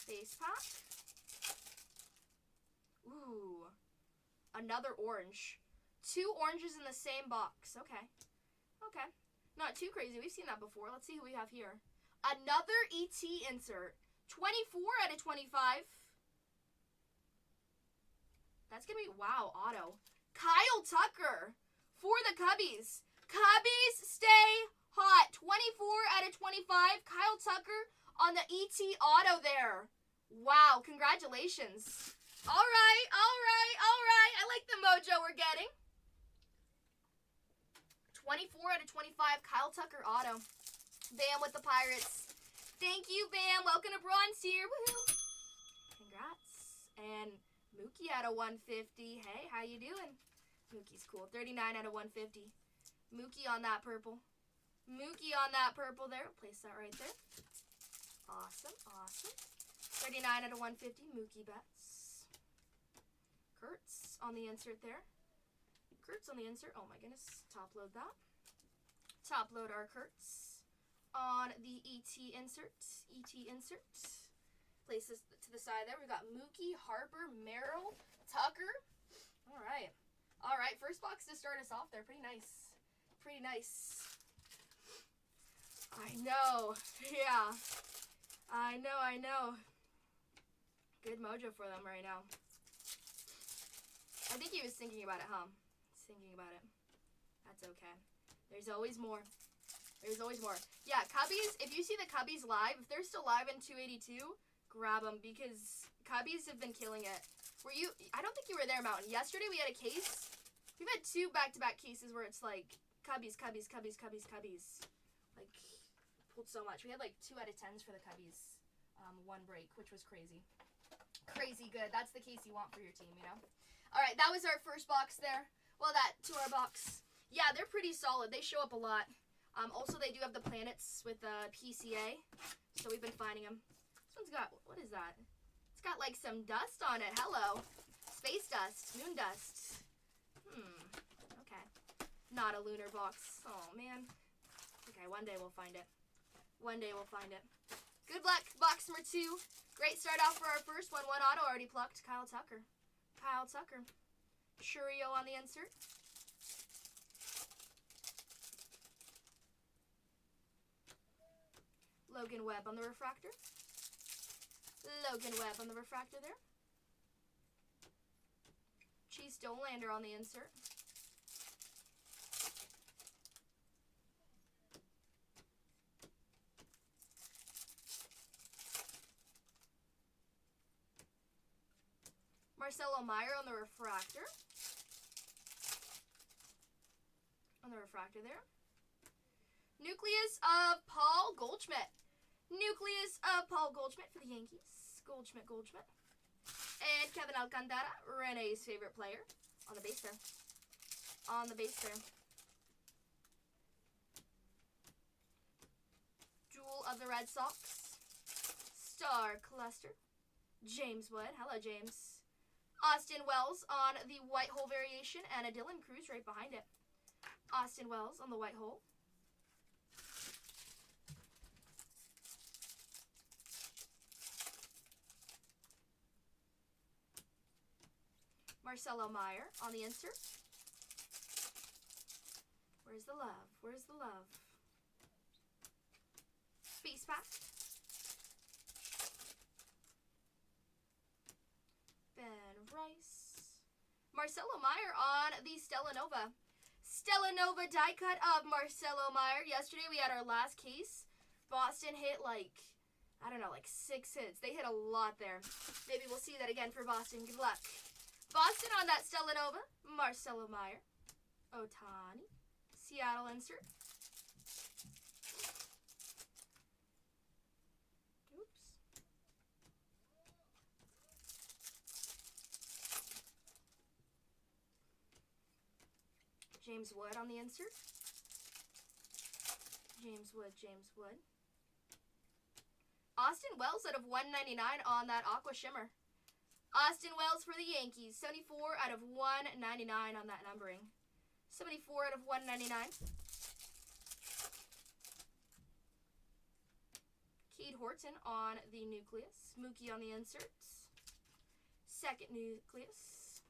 Base pack. Ooh. Another orange. 2 oranges in the same box. Okay. Okay. Not too crazy. We've seen that before. Let's see who we have here. Another ET insert. 24 out of 25. That's going to be, wow, auto. Kyle Tucker for the Cubbies. Cubbies stay hot. 24 out of 25. Kyle Tucker on the ET auto there. Wow, congratulations. All right. I like the mojo we're getting. 24 out of 25, Kyle Tucker auto. Bam with the Pirates. Thank you, Bam. Welcome to Bronze here. Woohoo. Congrats. And Mookie out of 150. Hey, how you doing? Mookie's cool. 39 out of 150. Mookie on that purple. Mookie on that purple there. Place that right there. Awesome. 39 out of 150. Mookie Betts. Kurtz on the insert there. Kurtz on the insert. Oh my goodness. Top load that. Top load our Kurtz. On the ET insert. Place this to the side there. We've got Mookie, Harper, Merrill, Tucker. All right. First box to start us off there. Pretty nice. I know. Yeah. I know. Good mojo for them right now. I think he was thinking about it, huh? Thinking about it. That's okay. There's always more. Yeah, Cubbies, if you see the Cubbies live, if they're still live in 282, grab them because Cubbies have been killing it. Were you? I don't think you were there, Mountain. Yesterday we had a case. We've had 2 back-to-back cases where it's like Cubbies. Like, pulled so much. We had like 2 out of 10s for the Cubbies. 1 break, which was crazy. Crazy good. That's the case you want for your team, you know? All right, that was our first box there. Well, that tour box. Yeah, they're pretty solid. They show up a lot. Also, they do have the planets with PCA, so we've been finding them. This one's got, what is that? It's got like some dust on it. Hello. Space dust. Moon dust. Okay. Not a lunar box. Oh, man. Okay, one day we'll find it. One day we'll find it. Good luck, box number 2. Great start off for our first one. 1 auto already plucked. Kyle Tucker. Kyle Tucker. Churio on the insert. Logan Webb on the refractor. Logan Webb on the refractor there. Chase Dollander on the insert. Marcelo Meyer on the refractor. On the refractor there. Nucleus of Paul Goldschmidt. Nucleus of Paul Goldschmidt for the Yankees. Goldschmidt. And Kevin Alcantara, Renee's favorite player. On the base there. On the base there. Jewel of the Red Sox. Star Cluster. James Wood. Hello, James. Austin Wells on the white hole variation. And a Dylan Cruz right behind it. Austin Wells on the white hole. Marcelo Meyer on the insert. Where's the love? Where's the love? Base pack. Ben Rice. Marcelo Meyer on the Stellanova. Stellanova die cut of Marcelo Meyer. Yesterday we had our last case. Boston hit like, I don't know, like 6 hits. They hit a lot there. Maybe we'll see that again for Boston. Good luck. Boston on that Stellanova. Marcelo Meyer. Ohtani. Seattle insert. Oops. James Wood on the insert. James Wood. Austin Wells out of 199 on that Aqua Shimmer. Austin Wells for the Yankees. 74 out of 199 on that numbering. 74 out of 199. Cade Horton on the Nucleus. Mookie on the inserts. Second Nucleus.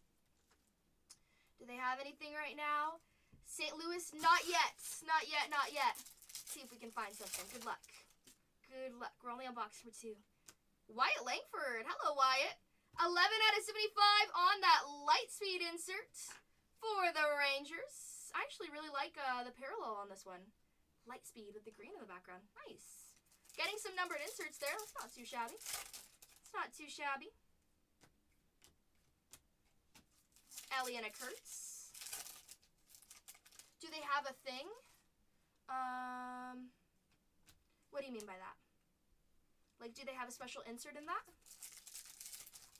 Do they have anything right now? St. Louis, not yet. Not yet. Let's see if we can find something. Good luck. Good luck. We're only on box number 2. Wyatt Langford. Hello, Wyatt. 11 out of 75 on that Lightspeed insert for the Rangers. I actually really like the parallel on this one. Lightspeed with the green in the background. Nice. Getting some numbered inserts there. That's not too shabby. It's not too shabby. Eliana Kurtz. Do they have a thing? What do you mean by that? Like, do they have a special insert in that?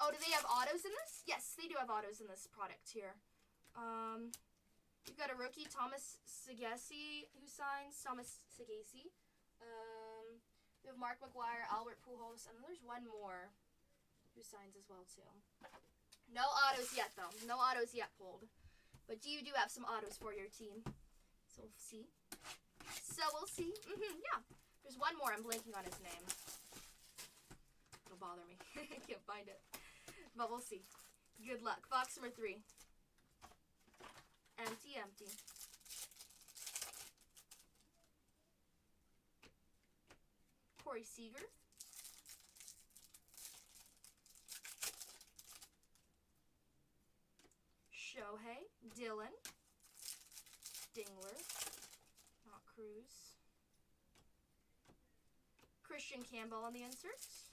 Oh, do they have autos in this? Yes, they do have autos in this product here. You've got a rookie, Thomas Sagasi, who signs. Thomas Sagasi. We have Mark McGuire, Albert Pujols, and then there's one more who signs as well, too. No autos yet, though. No autos yet pulled. But you do have some autos for your team. So we'll see. Yeah. There's one more. I'm blanking on his name. It'll bother me. I can't find it. But we'll see. Good luck. Box number 3. Empty. Corey Seager. Shohei. Dylan. Dingler. Not Cruz. Christian Campbell on the inserts.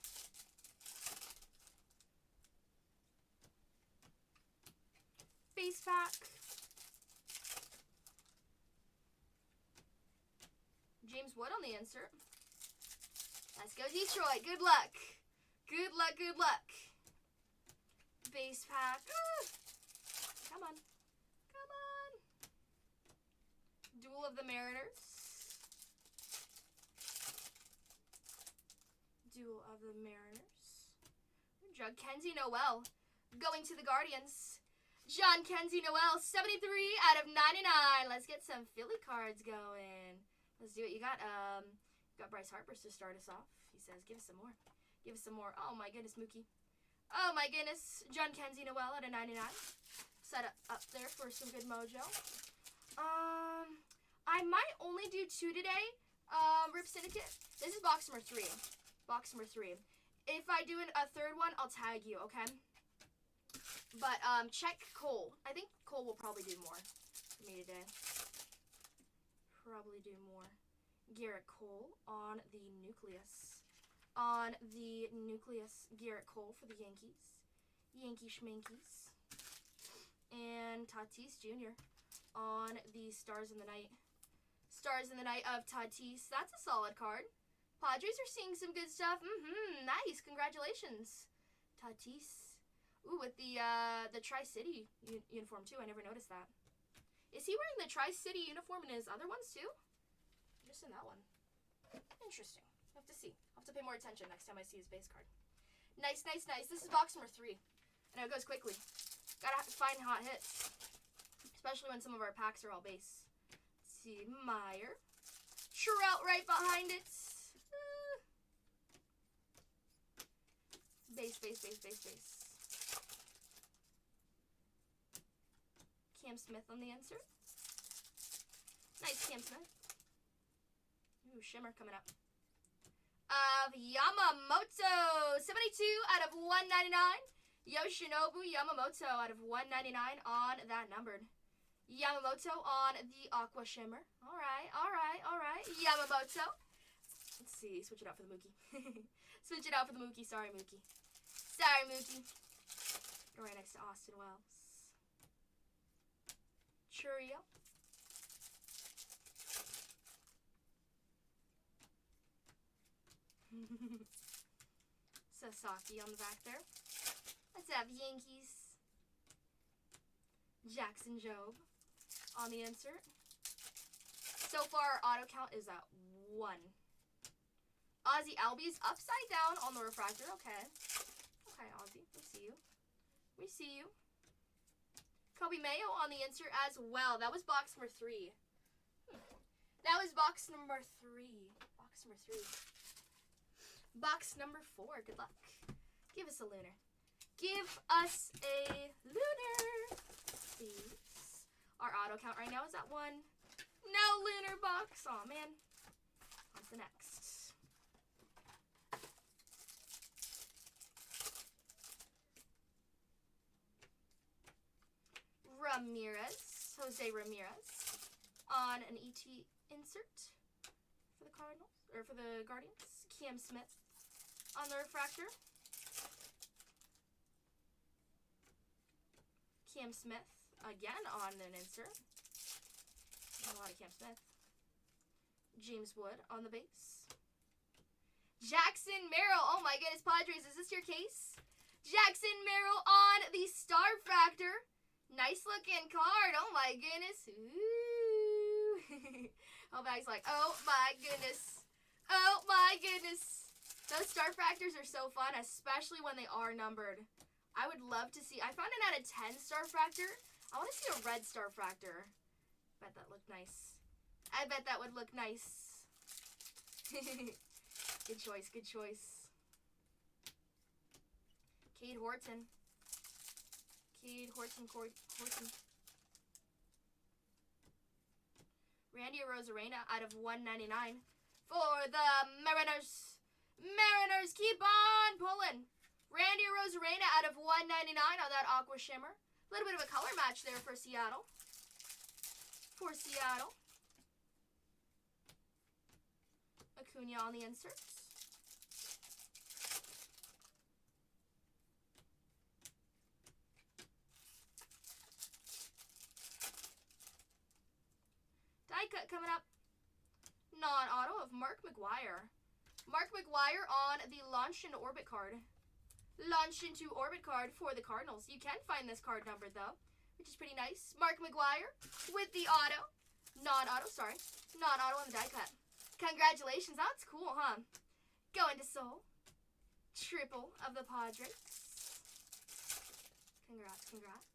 base pack. James Wood on the insert. Let's go Detroit. Good luck. Good luck, good luck. Base pack. Come on. Come on. Duel of the Mariners. Duel of the Mariners. Jug Kenzie Noel. Going to the Guardians. John Kenzie Noel, 73 out of 99. Let's get some Philly cards going. Let's do it. You got Bryce Harper to start us off. He says, give us some more. Give us some more. Oh my goodness, Mookie. Oh my goodness. John Kenzie Noel out of 99. Set up there for some good mojo. I might only do 2 today. Rip Syndicate. This is box number 3. Box number 3. If I do a third one, I'll tag you, okay? But check Cole. I think Cole will probably do more for me today. Probably do more. Garrett Cole on the Nucleus. On the Nucleus, Garrett Cole for the Yankees. Yankee Schmankies. And Tatis Jr. on the Stars in the Night. Stars in the Night of Tatis. That's a solid card. Padres are seeing some good stuff. Nice. Congratulations. Tatis. Ooh, with the Tri-City uniform, too. I never noticed that. Is he wearing the Tri-City uniform in his other ones, too? Just in that one. Interesting. I'll have to see. I'll have to pay more attention next time I see his base card. Nice, nice, nice. This is box number 3. I know it goes quickly. Gotta find hot hits. Especially when some of our packs are all base. Let's see. Meyer. Trout right behind it. Base, base, base, base, base. Cam Smith on the insert. Nice, Cam Smith. Ooh, shimmer coming up. Of Yamamoto. 72 out of 199. Yoshinobu Yamamoto out of 199 on that numbered. Yamamoto on the Aqua Shimmer. Alright, alright, alright. Yamamoto. Let's see. Switch it out for the Mookie. Switch it out for the Mookie. Sorry, Mookie. Sorry, Mookie. Go right next to Austin Wells. Churio. Sasaki on the back there. Let's have Yankees. Jackson Jobe on the insert. So far, our auto count is at 1. Ozzy Albies upside down on the refractor. Okay. Okay, Ozzy. We see you. We see you. Kobe Mayo on the insert as well. That was box number 3. That was box number 3. Box number 3. Box number 4. Good luck. Give us a lunar. Give us a lunar, please. Our auto count right now is at 1. No lunar box. Aw, man. On to the next. Ramirez. Jose Ramirez. On an ET insert for the Cardinals. Or for the Guardians. Cam Smith on the refractor. Cam Smith again on an insert. A lot of Cam Smith. James Wood on the base. Jackson Merrill. Oh my goodness, Padres, is this your case? Jackson Merrill on the Starfractor. Nice looking card. Oh my goodness. Ooh. Oh, bag's like, oh my goodness. Oh my goodness. Those Starfractors are so fun, especially when they are numbered. I would love to see. I found an out of 10 Starfractor. I want to see a red Starfractor. Bet that looked nice. I bet that would look nice. Good choice, good choice. Cade Horton. Cade Horton. Randy Arozarena out of 199 for the Mariners. Mariners, keep on pulling. Randy Arozarena out of 199 on that Aqua Shimmer. A little bit of a color match there for Seattle. Acuna on the inserts. coming up. Non-auto of Mark McGwire. Mark McGwire on the Launch into Orbit card. Launch into Orbit card for the Cardinals. You can find this card numbered, though, which is pretty nice. Mark McGwire with the auto. Non-auto, sorry. Non-auto on the die cut. Congratulations. That's cool, huh? Going to Soul. Triple of the Padres. Congrats, congrats.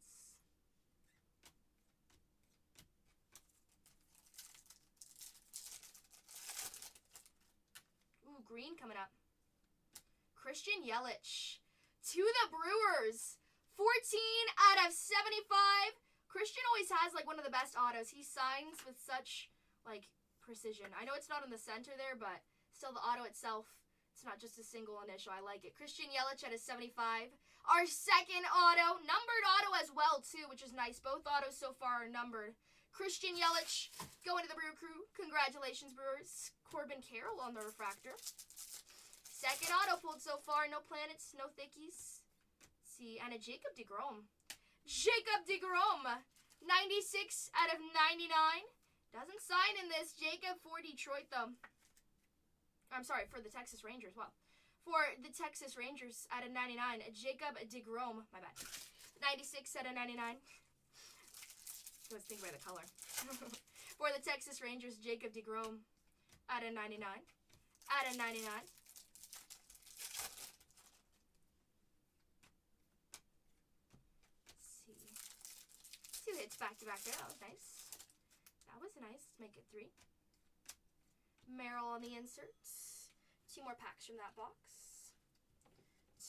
Ooh, green coming up. Christian Yelich to the Brewers. 14 out of 75. Christian always has, like, one of the best autos. He signs with such, like, precision. I know it's not in the center there, but still the auto itself, it's not just a single initial. I like it. Christian Yelich at a 75. Our second auto, numbered auto as well, too, which is nice. Both autos so far are numbered. Christian Yelich going to the Brew Crew. Congratulations, Brewers. Corbin Carroll on the refractor. Second auto pulled so far. No planets, no thickies. Let's see, and a Jacob deGrom. Jacob deGrom. 96 out of 99. Doesn't sign in this. Jacob for Detroit, though. I'm sorry, for the Texas Rangers. Well, for the Texas Rangers out of 99, Jacob deGrom. My bad. 96 out of 99. Let's think by the color. For the Texas Rangers, Jacob deGrom out of 99. Out of 99. Let's see. 2 hits back to back there. That was nice. That was nice. Let's make it 3. Merrill on the inserts. 2 more packs from that box.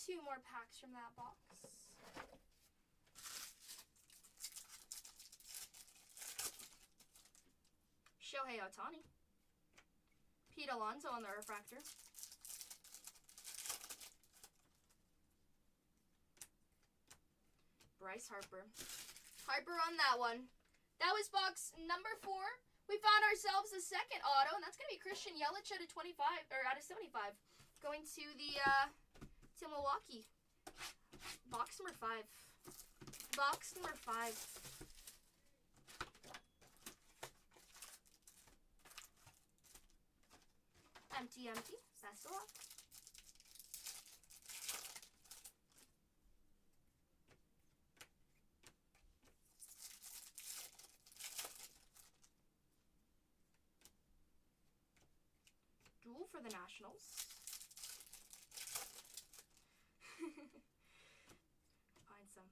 2 more packs from that box. Shohei Ohtani. Pete Alonso on the refractor. Bryce Harper. Harper on that one. That was box number 4. We found ourselves a second auto, and that's going to be Christian Yelich out of 25, or out of 75. Going to the, to Milwaukee. Box number 5. Box number 5. Empty, empty. Best of luck. Duel for the Nationals.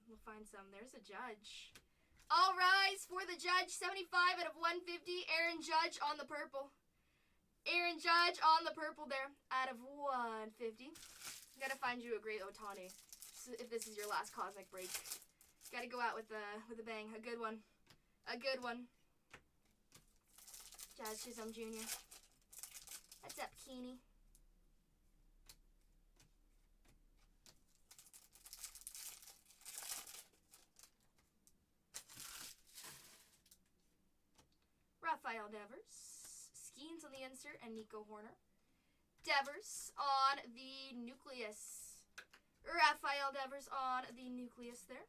We'll find some. There's a Judge. All rise for the Judge. 75 out of 150. Aaron Judge on the purple. Aaron Judge on the purple there out of 150. Gotta find you a great Ohtani. So if this is your last cosmic break, gotta go out with a bang. A good one. A good one. Jazz Chisholm Jr. What's up, Keeney? Rafael Devers. Skeens on the insert, and Nico Horner. Devers on the nucleus. Rafael Devers on the nucleus there.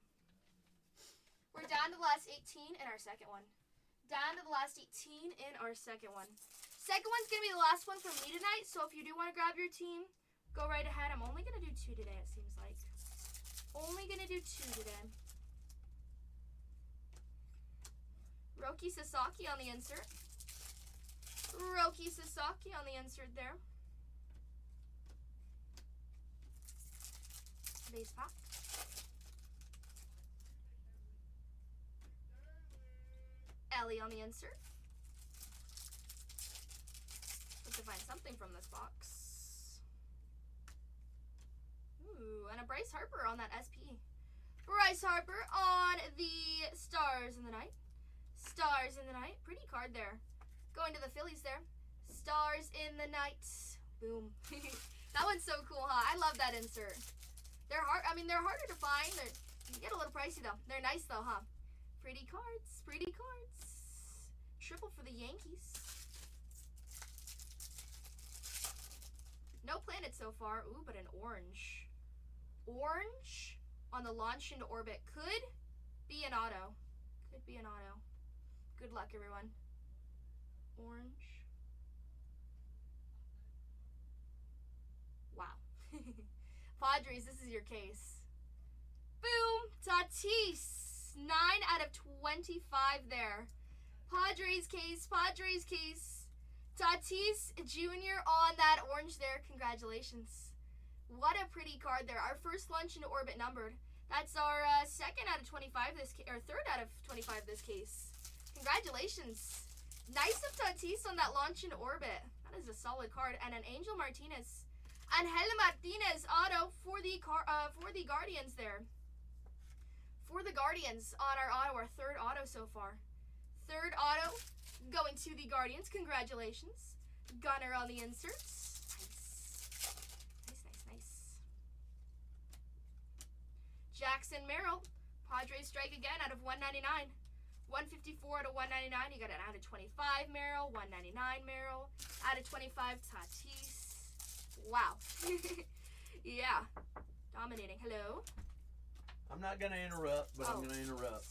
We're down to the last 18 in our second one. Down to the last 18 in our second one. Second one's going to be the last one from me tonight, so if you do want to grab your team, go right ahead. I'm only going to do 2 today, it seems like. Only going to do 2 today. Roki Sasaki on the insert. Roki Sasaki on the insert there. Base pack. Ellie on the insert. Let's find something from this box. Ooh, and a Bryce Harper on that SP. Bryce Harper on the Stars in the Night. Stars in the Night. Pretty card there. Going to the Phillies there. Stars in the Night. Boom. That one's so cool, huh? I love that insert. They're hard. I mean, they're harder to find. You get a little pricey, though. They're nice, though, huh? Pretty cards. Pretty cards. Triple for the Yankees. No planet so far. Ooh, but an orange. Orange on the Launch into Orbit. Could be an auto. Could be an auto. Good luck, everyone. orange. Wow. Padres, this is your case. Boom! Tatis! 9 out of 25 there. Padres case, Padres case. Tatis Jr. on that orange there. Congratulations. What a pretty card there. Our first Lunch in Orbit numbered. That's our second out of 25 this case, or third out of 25 this case. Congratulations. Nice of Tatis on that Launch in Orbit. That is a solid card. And an Angel Martinez. Angel Martinez auto for the Guardians there. For the Guardians on our auto, our third auto so far. Third auto going to the Guardians. Congratulations. Gunner on the inserts. Nice. Jackson Merrill. Padres strike again out of 199. 154 out of 199. You got an out of 25 Merrill. 199 Merrill. Out of 25 Tatis. Wow. Yeah. Dominating. Hello? I'm not going to interrupt, but I'm going to interrupt.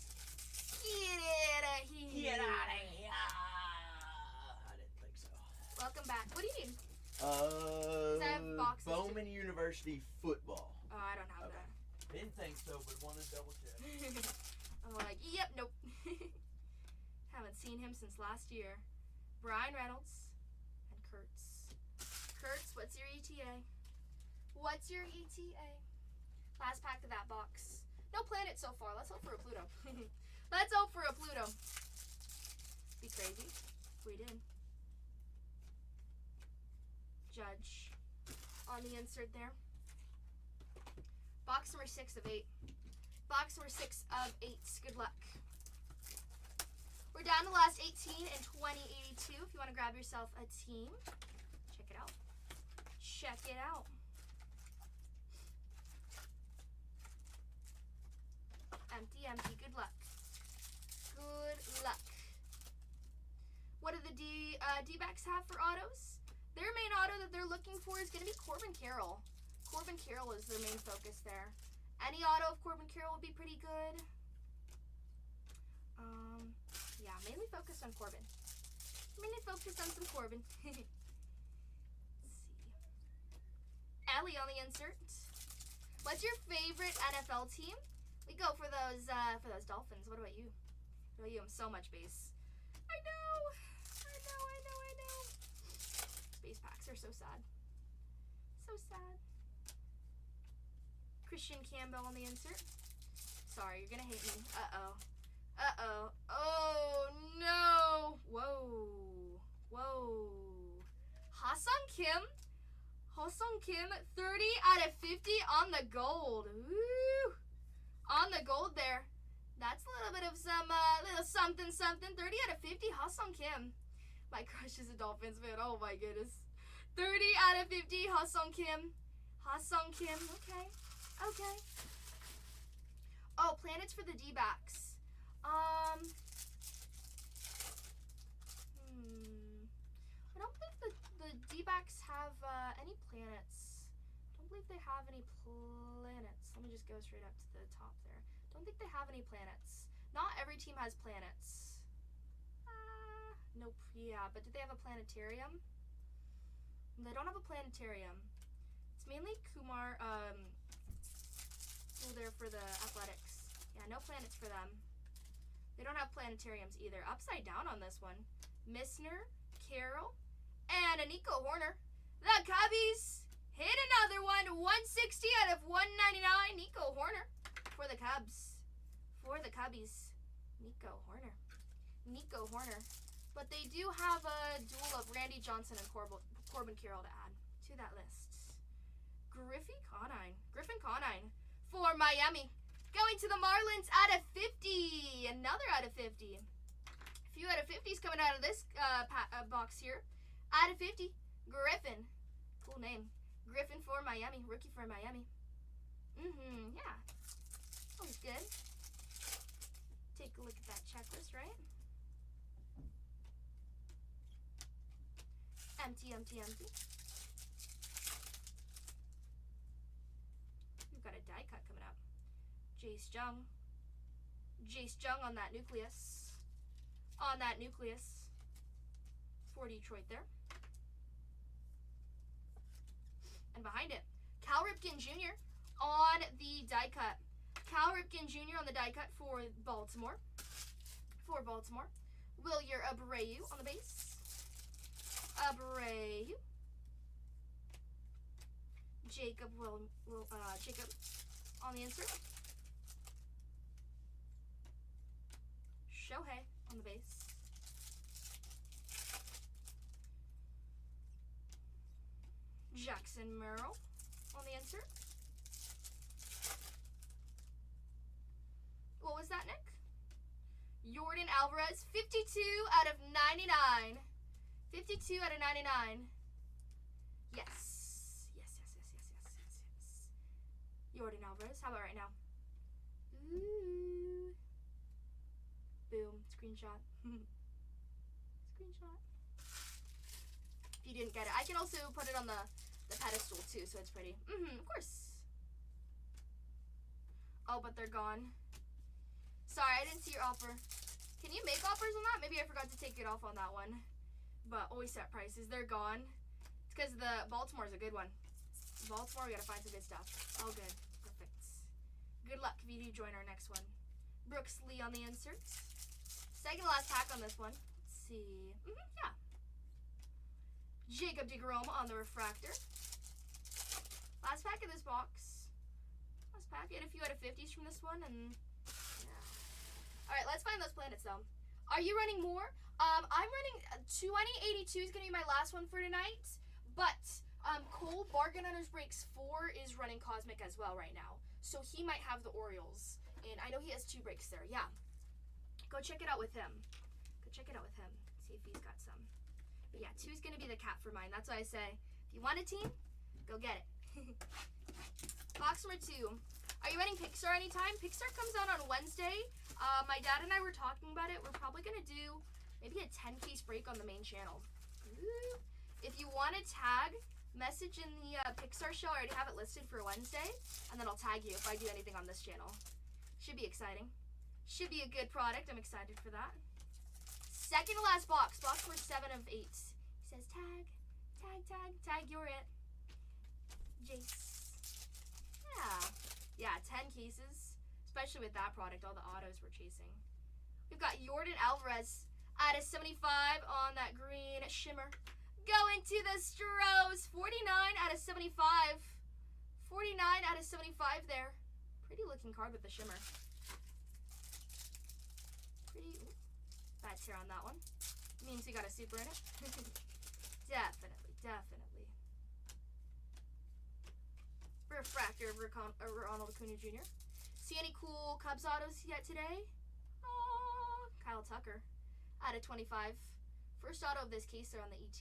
Get out of here. Get out of here. I didn't think so. Welcome back. What do you need? That boxes Bowman University football. Oh, I don't have Okay. that. Didn't think so, but wanted to double check. I'm like, yep, nope. Haven't seen him since last year. Brian Reynolds and Kurtz. Kurtz, what's your ETA? What's your ETA? Last pack of that box. No planet so far. Let's hope for a Pluto. Let's hope for a Pluto. Be crazy if we did. Judge on the insert there. Box number 6 of 8. Box number 6 of 8. Good luck. We're down to the last 18 and 2082. If you want to grab yourself a team, check it out. Check it out. Empty. Good luck. Good luck. What do the D-backs have for autos? Their main auto that they're looking for is going to be Corbin Carroll. Corbin Carroll is their main focus there. Any auto of Corbin Carroll would be pretty good. Yeah, mainly focused on Corbin. Mainly focused on some Corbin. Let's see. Ellie on the insert. What's your favorite NFL team? We go for those Dolphins. What about you? What about you? I'm so much base. I know. Base packs are so sad. So sad. Christian Campbell on the insert. Sorry, you're gonna hate me. Uh-oh. Oh, no. Whoa. Ha-Seong Kim, 30 out of 50 on the gold. Woo. On the gold there. That's a little bit of some, little something. 30 out of 50, Ha-Seong Kim. My crush is a Dolphins fan. Oh, my goodness. 30 out of 50, Ha-Seong Kim. Okay. Oh, planets for the D-backs. I don't believe the D-backs have any planets. I don't believe they have any planets. Let me just go straight up to the top there. Don't think they have any planets. Not every team has planets. Nope. Yeah, but did they have a planetarium? They don't have a planetarium. It's mainly Kumar, there for the athletics. Yeah, no planets for them. They don't have planetariums either. Upside down on this one. Missner, Carroll, and a Nico Horner. The Cubbies hit another one. 160 out of 199. Nico Horner for the Cubs. For the Cubbies. Nico Horner. But they do have a duel of Randy Johnson and Corbin Carroll to add to that list. Griffin Conine for Miami. Going to the Marlins out of 50. Another out of 50. A few out of 50s coming out of this box here. Out of 50. Griffin. Cool name. Griffin for Miami. Rookie for Miami. Yeah. Always good. Take a look at that checklist, right? Empty. We've got a die cut coming up. Jace Jung on that nucleus. for Detroit there. And behind it, Cal Ripken Jr. on the die cut. Cal Ripken Jr. on the die cut for Baltimore. Wilyer Abreu on the base. Abreu. Jacob Jacob on the insert. Shohei on the base. Jackson Merrill on the insert. What was that, Nick? Jordan Alvarez, 52 out of 99. 52 out of 99. Yes. Yes. Jordan Alvarez. How about right now? Ooh. Boom. Screenshot. Screenshot. If you didn't get it, I can also put it on the pedestal too, so it's pretty. Of course. Oh, but they're gone. Sorry, I didn't see your offer. Can you make offers on that? Maybe I forgot to take it off on that one. But always set prices. They're gone. It's because the Baltimore's a good one. Baltimore, we gotta find some good stuff. All good. Perfect. Good luck if you do join our next one. Brooks Lee on the insert. Second to last pack on this one. Let's see. Yeah. Jacob DeGrom on the refractor. Last pack of this box. Last pack. Get a few out of 50s from this one, and yeah. All right, let's find those planets though. Are you running more? I'm running 2082 is gonna be my last one for tonight, but Cole Bargain Hunters Breaks 4 is running Cosmic as well right now, so he might have the Orioles, and I know he has 2 breaks there. Yeah, go check it out with him. See if he's got some. But yeah, 2 is gonna be the cap for mine. That's why I say, if you want a team, go get it. Box number 2. Are you running Pixar anytime? Pixar comes out on Wednesday. My dad and I were talking about it. We're probably gonna do maybe a 10-piece break on the main channel. Ooh. If you want to tag, message in the Pixar show. I already have it listed for Wednesday, and then I'll tag you if I do anything on this channel. Should be exciting. Should be a good product. I'm excited for that. Second to last box. Box number 7 of 8. He says tag, you're it. Jace. Yeah, 10 cases. Especially with that product, all the autos we're chasing. We've got Jordan Alvarez out of 75 on that green shimmer. Going to the Stros. 49 out of 75. 49 out of 75 there. Pretty looking card with the shimmer. Pretty. Bad tear on that one. Means we got a super in it. Definitely. Refractor of Ronald Acuna Jr. See any cool Cubs autos yet today? Oh, Kyle Tucker out of 25. First auto of this case there on the ET.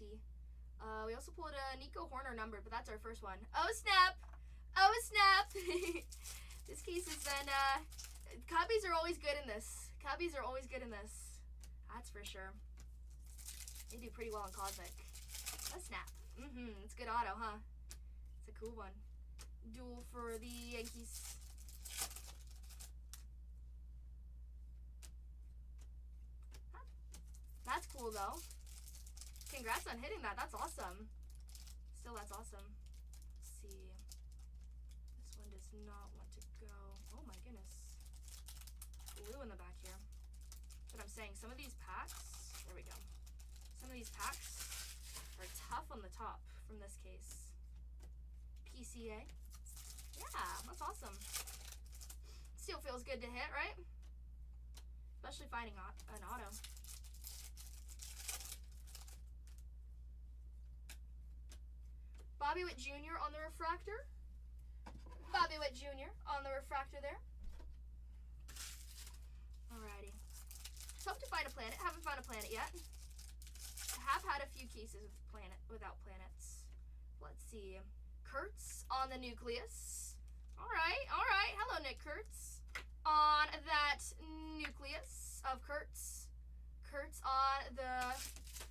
We also pulled a Nico Horner numbered, but that's our first one. Oh snap! This case has been, Cubbies are always good in this. That's for sure. They do pretty well in Cosmic. Oh snap. It's a good auto, huh? It's a cool one. Duel for the Yankees. That's cool though. Congrats on hitting that. That's awesome. Still, that's awesome. Let's see. This one does not want to go. Oh my goodness. Blue in the back here. But I'm saying some of these packs, there we go. Some of these packs are tough on the top from this case. PCA. Yeah, that's awesome. Still feels good to hit, right? Especially finding an auto. Bobby Witt Jr. on the refractor. There. Alrighty. Hope to find a planet. Haven't found a planet yet. Have had a few cases without planets. Let's see. Kurtz on the nucleus. Alright. Hello, Nick Kurtz. On that nucleus of Kurtz. Kurtz on the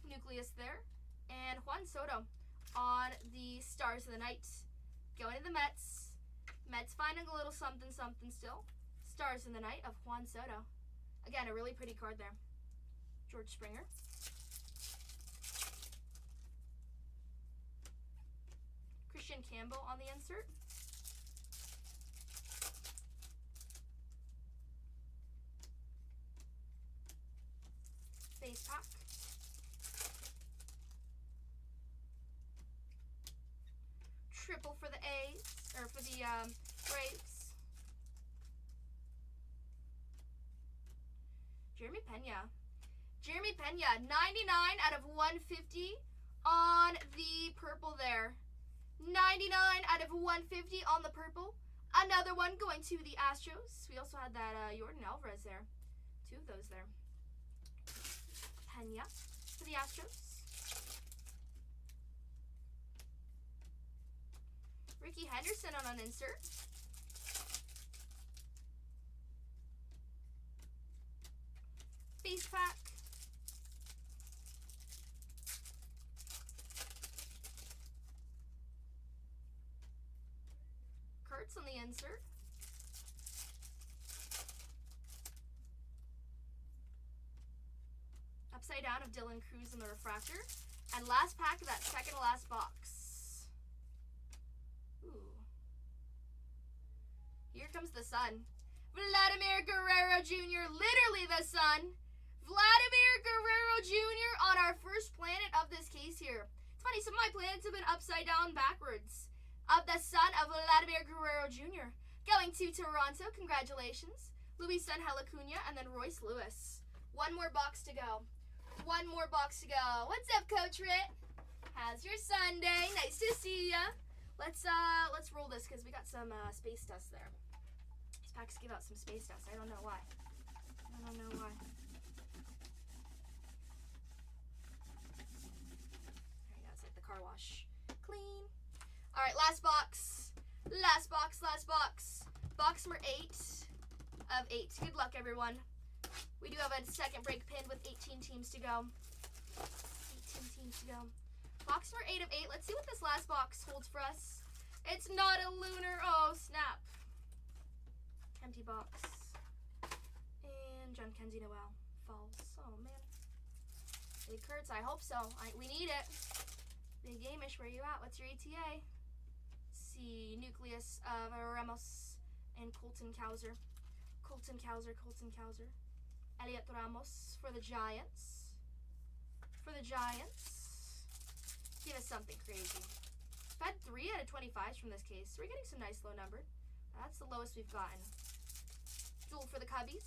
nucleus there. And Juan Soto on the Stars of the Night. Going to the Mets. Mets finding a little something still. Stars in the Night of Juan Soto. Again, a really pretty card there. George Springer. Christian Campbell on the insert. Base pack. Triple for the A's, or for the Braves. Jeremy Pena. Jeremy Pena, 99 out of 150 on the purple there. 99 out of 150 on the purple. Another one going to the Astros. We also had that Jordan Alvarez there. 2 of those there. Pena for the Astros. Ricky Henderson on an insert. Base pack. Kurtz on the insert. Upside down of Dylan Cruz in the refractor. And last pack of that second to last box. Ooh. Here comes the sun. Vladimir Guerrero Jr., literally the sun. Vladimir Guerrero Jr. on our first planet of this case here. It's funny, some of my planets have been upside down backwards. Of the son of Vladimir Guerrero Jr. Going to Toronto, congratulations. Luis Angel Acuna and then Royce Lewis. One more box to go. One more box to go. What's up, Coach Rit? How's your Sunday? Nice to see ya. Let's roll this because we got some space dust there. These packs give out some space dust. I don't know why. I don't know why. There you go. It's like the car wash. Clean. All right, last box. Last box, last box. Box number 8 of 8. Good luck, everyone. We do have a second break pin with 18 teams to go. 18 teams to go. Box number 8 of 8. Let's see what this last box holds for us. It's not a lunar. Oh, snap. Empty box. And John Kenzie Noel falls. Oh, man. Big Kurtz, I hope so. We need it. Big Gamish, where you at? What's your ETA? Let's see. Nucleus of Ramos and Colton Cowser. Colton Cowser. Elliot Ramos for the Giants. For the Giants. Give us something crazy. I've had 3 out of 25s from this case, so we're getting some nice low number. That's the lowest we've gotten. Duel for the Cubbies.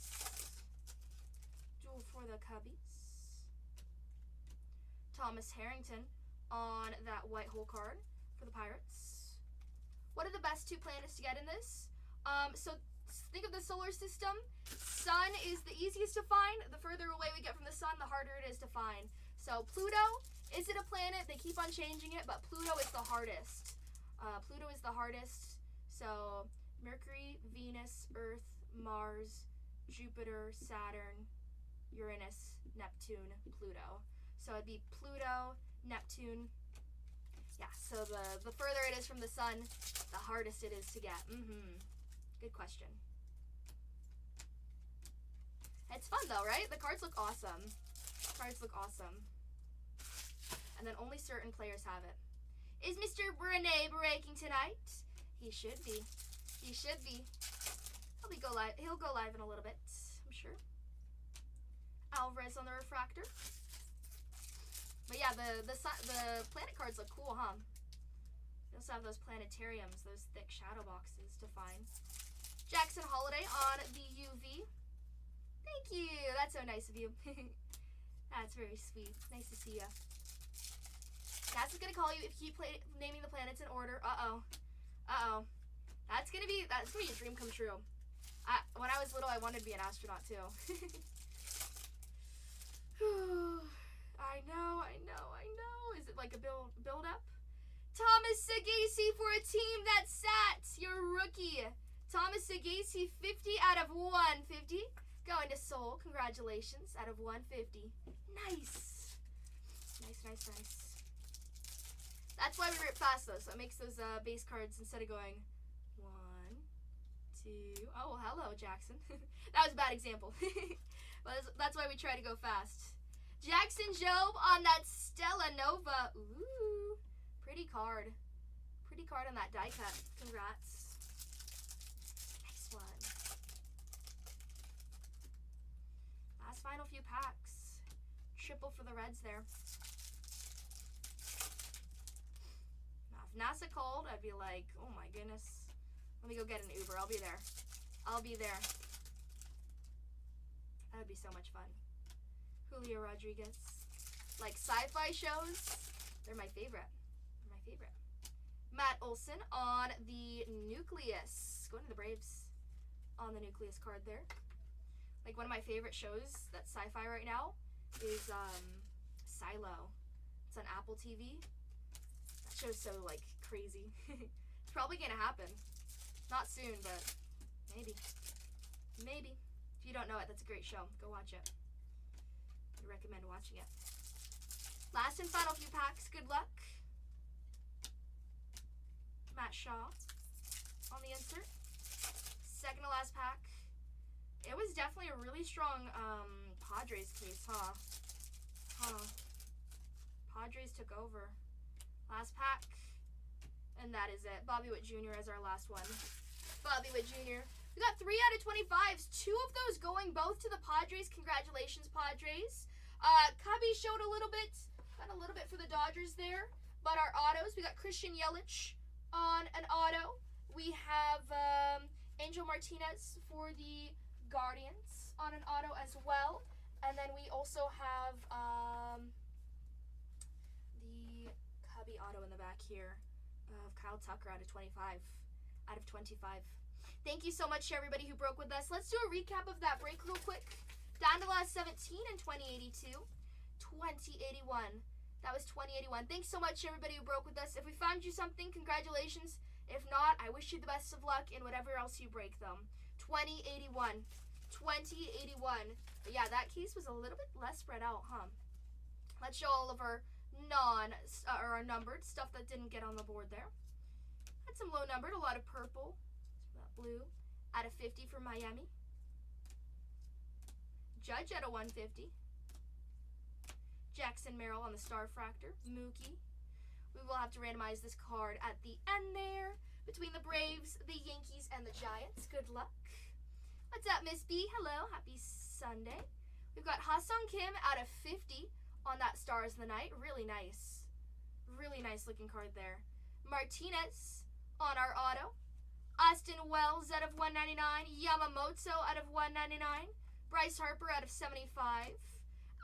Duel for the Cubbies. Thomas Harrington on that white hole card for the Pirates. What are the best 2 planets to get in this? So think of the solar system. Sun is the easiest to find. The further away we get from the sun, the harder it is to find. So Pluto, is it a planet? They keep on changing it, but Pluto is the hardest. Pluto is the hardest. So Mercury, Venus, Earth, Mars, Jupiter, Saturn, Uranus, Neptune, Pluto. So it'd be Pluto, Neptune. Yeah, so the further it is from the sun, the hardest it is to get. Good question. It's fun though, right? The cards look awesome. Cards look awesome. And then only certain players have it. Is Mr. Brene breaking tonight? He should be. He should be. He'll go live in a little bit, I'm sure. Alvarez on the refractor. But yeah, the planet cards look cool, huh? They also have those planetariums, those thick shadow boxes to find. Jackson Holiday on the UV. Thank you. That's so nice of you. That's very sweet. Nice to see you. That's gonna call you if you keep naming the planets in order. Uh-oh. That's gonna be a dream come true. When I was little, I wanted to be an astronaut too. I know. Is it like a build up? Thomas Sagasi for a team that sat. You're a rookie. Thomas Sagasi, 50 out of 150. Going to Seoul. Congratulations. Out of 150. Nice. Nice. That's why we rip fast though. So it makes those base cards, instead of going 1, 2. Oh, hello, Jackson. That was a bad example. But that's why we try to go fast. Jackson Job on that Stella Nova. Ooh. Pretty card. Pretty card on that die cut. Congrats. Nice one. Last final few packs. Triple for the Reds there. Now, if NASA called, I'd be like, oh my goodness. Let me go get an Uber. I'll be there. I'll be there. That would be so much fun. Julio Rodriguez. Like sci-fi shows, they're my favorite. They're my favorite. Matt Olson on the Nucleus. Going to the Braves on the Nucleus card there. Like one of my favorite shows that's sci-fi right now is Silo. It's on Apple TV. That show's so like crazy. It's probably gonna happen. Not soon, but maybe. Maybe. If you don't know it, that's a great show. Go watch it. I recommend watching it. Last and final few packs. Good luck. Matt Shaw on the insert. Second to last pack. It was definitely a really strong Padres case, huh? Padres took over. Last pack. And that is it. Bobby Witt Jr. as our last one. Bobby Witt Jr. We got 3 out of 25s. 2 of those going both to the Padres. Congratulations, Padres. Cubby showed a little bit. Got a little bit for the Dodgers there. But our autos, we got Christian Yelich on an auto. We have Angel Martinez for the Guardians on an auto as well. And then we also have the Cubby auto in the back here of Kyle Tucker out of 25. Out of 25. Thank you so much to everybody who broke with us. Let's do a recap of that break real quick. Down to last 17 in 2082. 2081. That was 2081. Thanks so much to everybody who broke with us. If we found you something, congratulations. If not, I wish you the best of luck in whatever else you break them. 2081. 2081. But yeah, that case was a little bit less spread out, huh? Let's show all of our our numbered stuff that didn't get on the board there. Had some low numbered, a lot of purple. Some of that blue. Out of 50 for Miami. Judge at a 150. Jackson Merrill on the Starfractor. Mookie. We will have to randomize this card at the end there. Between the Braves, the Yankees, and the Giants. Good luck. What's up, Miss B? Hello. Happy Sunday. We've got Ha-Sung Kim out of 50 on that Stars of the Night. Really nice. Really nice looking card there. Martinez on our auto. Austin Wells out of 199. Yamamoto out of 199. Bryce Harper out of 75.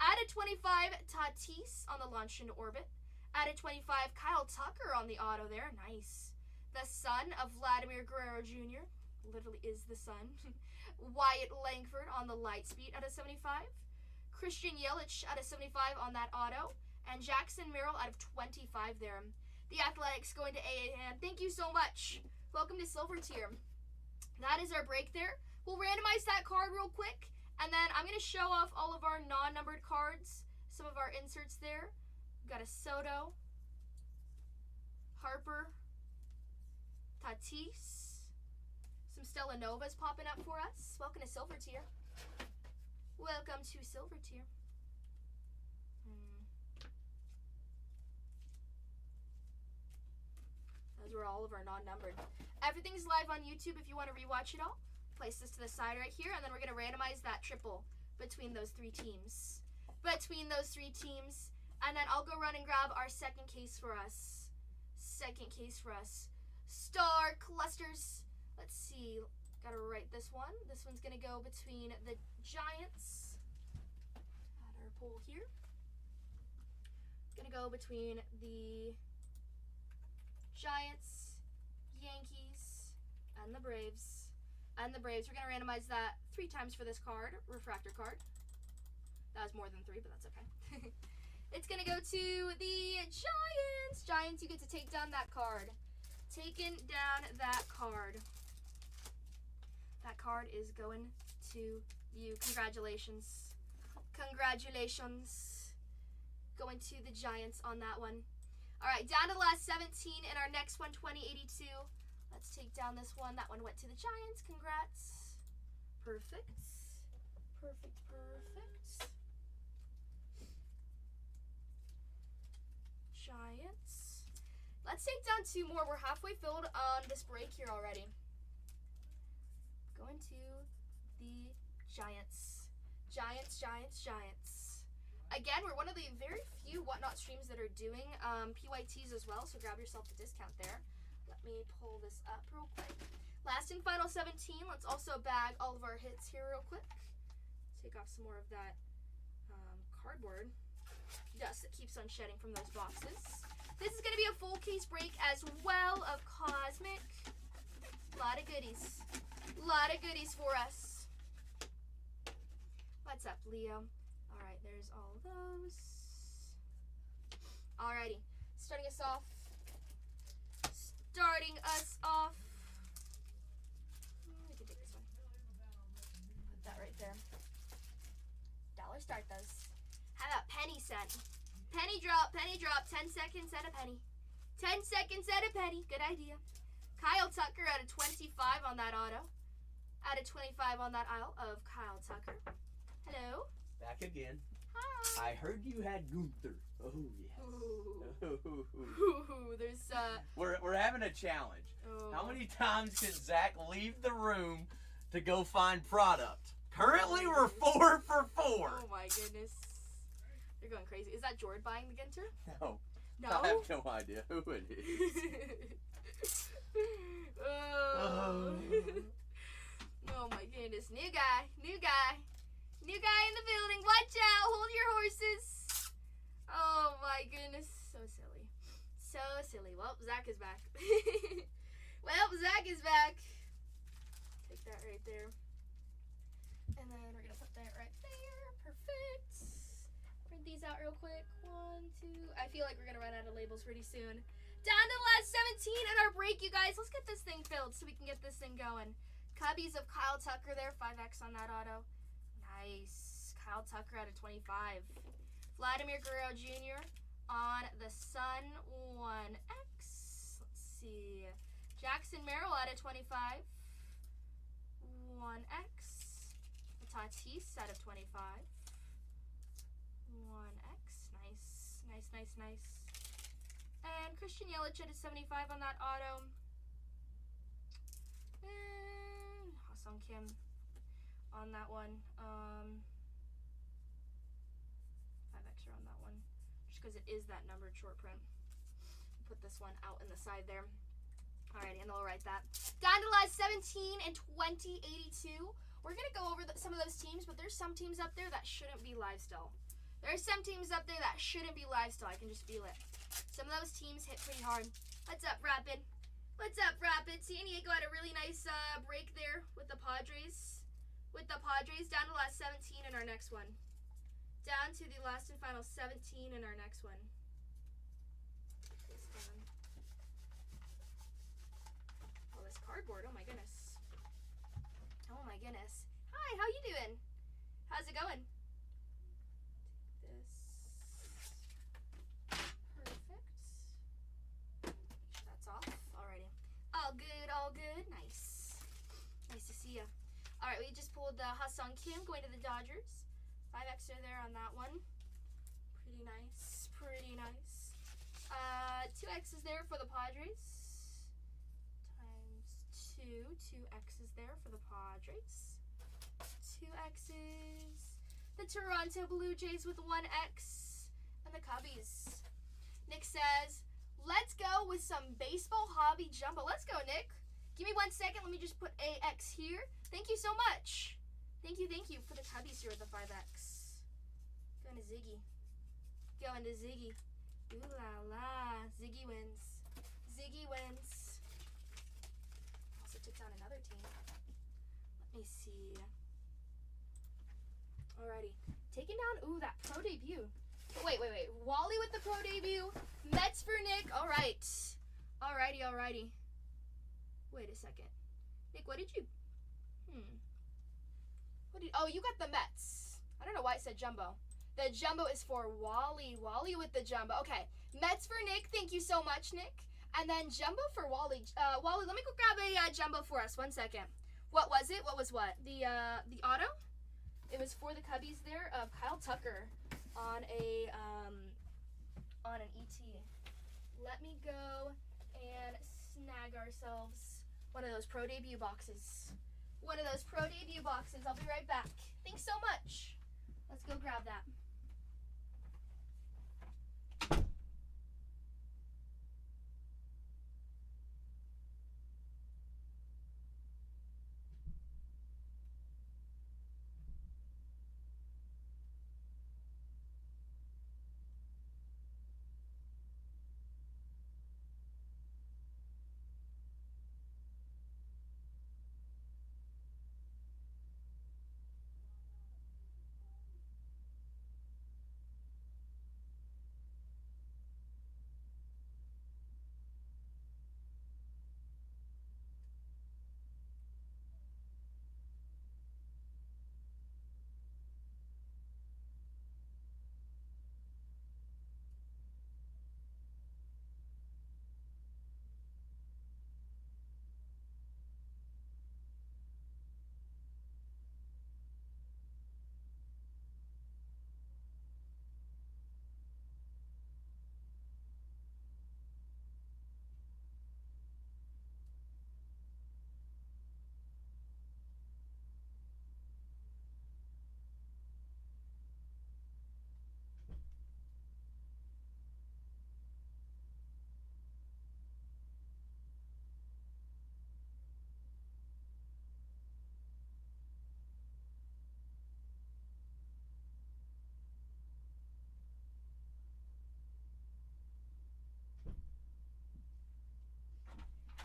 Out of 25, Tatis on the launch into orbit. Out of 25, Kyle Tucker on the auto there. Nice. The son of Vladimir Guerrero Jr. Literally is the son. Wyatt Langford on the light speed out of 75. Christian Yelich out of 75 on that auto. And Jackson Merrill out of 25 there. The Athletics going to AA hand. Thank you so much. Welcome to Silver Tier. That is our break there. We'll randomize that card real quick. And then I'm going to show off all of our non-numbered cards. Some of our inserts there. We've got a Soto. Harper. Tatis. Some Stella Novas popping up for us. Welcome to Silver Tier. Welcome to Silver Tier. Those were all of our non-numbered. Everything's live on YouTube if you want to rewatch it all. Place this to the side right here, and then we're going to randomize that triple between those 3 teams. Between those 3 teams. And then I'll go run and grab our second case for us. Second case for us. Star Clusters. Let's see. Gotta write this one. This one's going to go between the Giants. Add our poll here. Going to go between the Giants, Yankees, and the Braves. And the Braves, we're going to randomize that 3 times for this card, refractor card. That was more than 3, but that's okay. It's going to go to the Giants. Giants, you get to take down that card. Taking down that card. That card is going to you. Congratulations. Congratulations. Going to the Giants on that one. All right, down to the last 17 in our next one, 2082. Let's take down this one. That one went to the Giants. Congrats. Perfect. Perfect, perfect. Giants. Let's take down 2 more. We're halfway filled on this break here already. Going to the Giants. Giants. Again, we're one of the very few Whatnot streams that are doing PYTs as well, so grab yourself a discount there. Let me pull this up real quick. Last and final 17. Let's also bag all of our hits here real quick. Take off some more of that cardboard dust that keeps on shedding from those boxes. This is going to be a full case break as well of Cosmic. A lot of goodies. A lot of goodies for us. What's up, Leo? Alright, there's all those. Alrighty. Starting us off. We can take this one. Put that right there. Dollar start those. How about penny cent? Penny drop, 10 seconds at a penny. 10 seconds at a penny, good idea. Kyle Tucker out of 25 on that auto. Out of 25 on that aisle of Kyle Tucker. Hello. Back again. Hi. I heard you had Gunther. Oh, yes. Ooh, there's, We're having a challenge. oh. How many times can Zach leave the room to go find product? Currently, we're 4 for 4. Oh my goodness. You're going crazy. Is that Jord buying the Ginter? No. No? I have no idea who it is. Oh. Oh my goodness. New guy in the building. Watch out. Hold your horses. Oh my goodness. So silly. So silly. Well, Zach is back. Take that right there. And then we're going to put that right there. Perfect. Print these out real quick. 1, 2. I feel like we're going to run out of labels pretty soon. Down to the last 17 in our break, you guys. Let's get this thing filled so we can get this thing going. Cubbies of Kyle Tucker there. 5X on that auto. Nice. Kyle Tucker out of 25. Vladimir Guerrero Jr. on the Sun 1X. Let's see. Jackson Merrill out of 25. 1X. Tatis out of 25. 1X. Nice. And Christian Yelich out of 75 on that auto. And Ha-Sung Kim on that one. 5X on that one. Just because it is that numbered short print. Put this one out in the side there. Alrighty, and I'll write that. Down to the last 17 and 2082. We're going to go over some of those teams, but there's some teams up there that shouldn't be live still. There's some teams up there that shouldn't be live still. I can just feel it. Some of those teams hit pretty hard. What's up, Rapid? San Diego had a really nice break there with the Padres. Down to the last 17 in our next one. Down to the last and final 17 in our next one. Oh, this cardboard. Oh, my goodness. Hi, how you doing? How's it going? Take this. Perfect. Make sure that's off. Alrighty. All good. Nice. Nice to see ya. Alright, we just pulled Ha-Sung Kim going to the Dodgers. 5X there on that one. Pretty nice. 2 X's there for the Padres. Times 2. 2 X's there for the Padres. 2 X's. The Toronto Blue Jays with 1 X. And the Cubbies. Nick says, let's go with some baseball hobby jumbo. Let's go, Nick. Give me 1 second. Let me just put AX here. Thank you so much. Thank you for the Cubbies here with the 5X. Going to Ziggy. Ooh la la. Ziggy wins. Also took down another team. Let me see. Alrighty. Taking down, ooh, that pro debut. Wait. Wally with the pro debut. Mets for Nick. Alright. Alrighty. Wait a second. Nick, what did you... Oh, you got the Mets. I don't know why it said jumbo. The jumbo is for Wally. Wally with the jumbo. Okay. Mets for Nick. Thank you so much, Nick. And then jumbo for Wally. Wally, let me go grab a jumbo for us. 1 second. What was it? What was what? The auto? It was for the Cubbies there of Kyle Tucker on an ET. Let me go and snag ourselves one of those pro debut boxes. One of those pro debut boxes. I'll be right back. Thanks so much. Let's go grab that.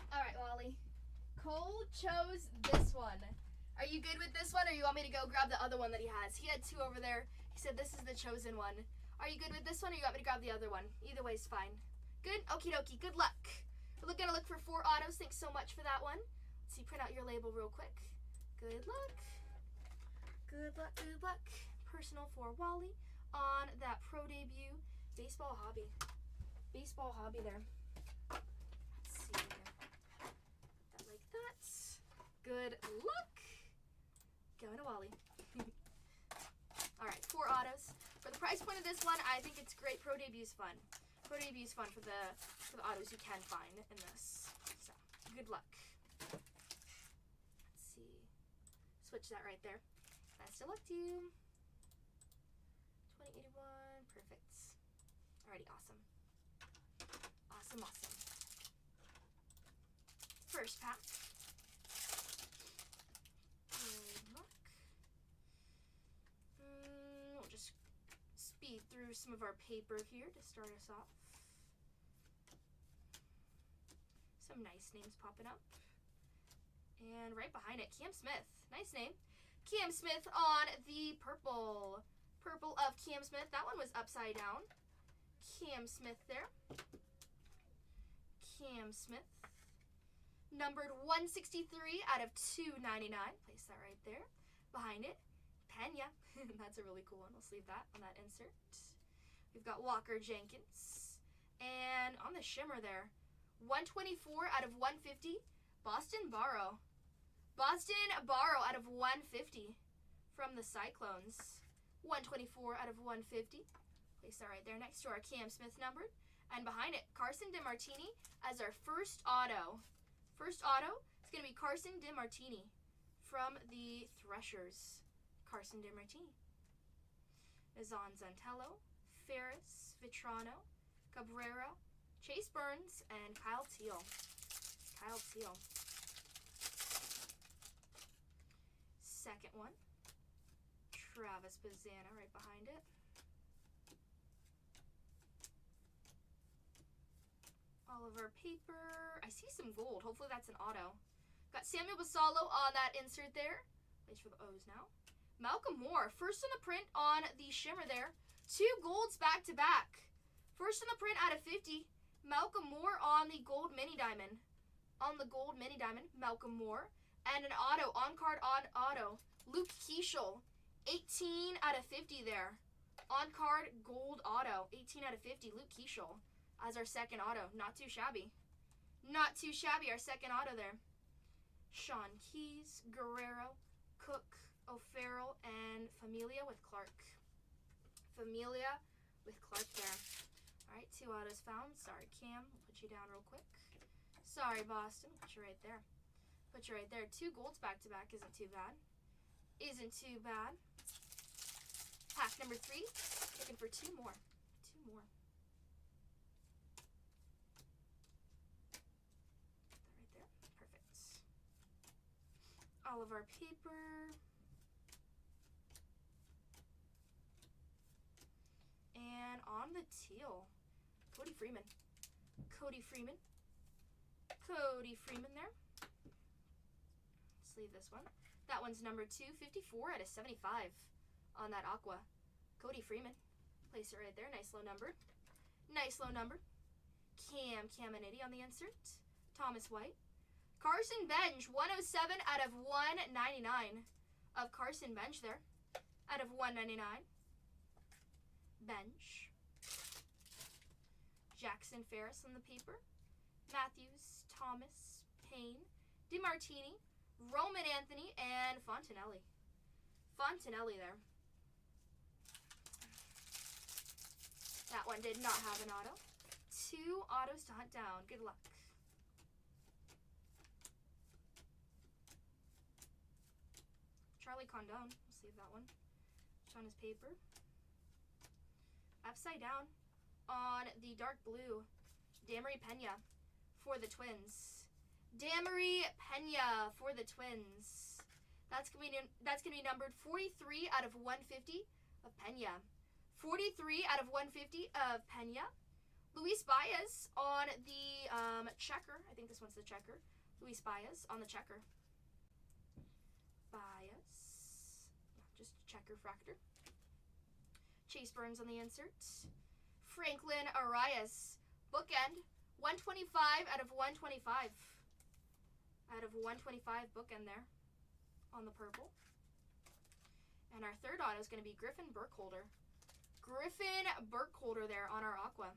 Alright, Wally. Cole chose this one. Are you good with this one, or you want me to go grab the other one that he has? He had two over there. He said this is the chosen one. Are you good with this one, or you want me to grab the other one? Either way is fine. Good? Okie dokie. Good luck. We're gonna look for 4 autos. Thanks so much for that one. Let's see, print out your label real quick. Good luck. Good luck, good luck. Personal for Wally on that pro debut baseball hobby. Baseball hobby there. Let's see. That like that. Good luck. Going to Wally. Alright, 4 autos. For the price point of this one, I think it's great. Pro debut's fun. Pro debut's fun for the autos you can find in this. So, good luck. Let's see. Switch that right there. Best of luck to you. 2081. Perfect. Alrighty, awesome. Awesome, awesome. First pack. Good luck. We'll just speed through some of our paper here to start us off. Some nice names popping up. And right behind it, Cam Smith. Nice name. Cam Smith on the purple. Purple of Cam Smith. That one was upside down. Cam Smith there. Cam Smith. Numbered 163 out of 299. Place that right there. Behind it, Pena. That's a really cool one. Let's leave that on that insert. We've got Walker Jenkins. And on the shimmer there, 124 out of 150, Boston Barrow. Boston Barrow out of 150 from the Cyclones. 124 out of 150. Place that right there next to our Cam Smith numbered. And behind it, Carson DeMartini as our first auto. First auto is going to be Carson DeMartini from the Threshers. Carson DeMartini. Izan Zantello, Ferris, Vitrano, Cabrera, Chase Burns, and Kyle Teal. Kyle Teal. Second one. Travis Bazzana right behind it. All of our paper. I see some gold. Hopefully that's an auto. Got Samuel Basallo on that insert there. Place for the O's now. Malcolm Moore, first on the print on the shimmer there. 2 golds back to back. First on the print out of 50. Malcolm Moore on the gold mini diamond. On the gold mini diamond, Malcolm Moore. And an auto, on-card auto. Luke Keeschel, 18 out of 50 there. On-card gold auto, 18 out of 50. Luke Keeschel as our second auto. Not too shabby. Not too shabby, our second auto there. Sean Keys, Guerrero, Cook, O'Farrell, and Familia with Clark. Familia with Clark there. All right, 2 autos found. Sorry, Cam. We'll put you down real quick. Sorry, Boston. Put you right there. Put you right there. 2 golds back to back isn't too bad. Isn't too bad. Pack number 3. Looking for 2 more. 2 more. Right there. Perfect. All of our paper. And on the teal, Cody Freeman. Cody Freeman. Cody Freeman there. Let's leave this one. That one's number 254 out of 75 on that aqua. Cody Freeman. Place it right there. Nice low number. Nice low number. Cam Caminiti on the insert. Thomas White. Carson Bench. 107 out of 199 of Carson Bench there. Out of 199. Bench. Jackson Ferris on the paper. Matthews, Thomas, Payne, DeMartini, Roman Anthony, and Fontanelli. Fontanelli there. That one did not have an auto. 2 autos to hunt down. Good luck. Charlie Condon. Let's leave that one. Just on his paper. Upside down on the dark blue. Damery Pena for the Twins. Damery Pena for the Twins. That's gonna be numbered 43 out of 150 of Pena. 43 out of 150 of Pena. Luis Baez on the checker. I think this one's the checker. Luis Baez on the checker. Baez. Just checker fractor. Chase Burns on the insert. Franklin Arias. Bookend. 125 out of 125. Out of 125 bookend there. On the purple. And our third auto is going to be Griffin Burkholder. Griffin Burkholder there on our aqua.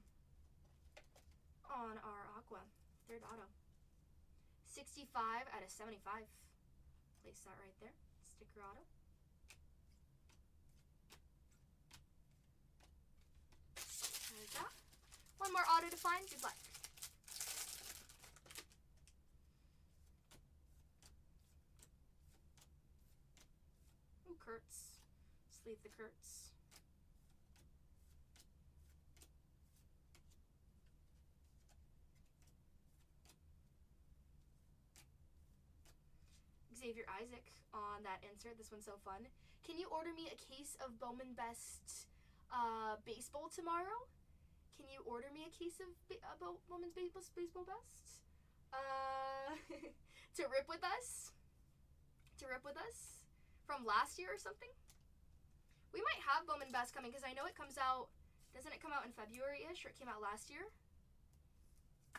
On our aqua. Third auto. 65 out of 75. Place that right there. Sticker auto. There's that. One more auto to find. Good luck. Ooh, Kurtz. Sleeve the Kurtz. Xavier Isaac on that insert. This one's so fun. Can you order me a case of Bowman Best baseball tomorrow? Can you order me a case of Bowman's baseball best? To rip with us? To rip with us? From last year or something? We might have Bowman Best coming because I know it comes out, doesn't it come out in February-ish, or it came out last year?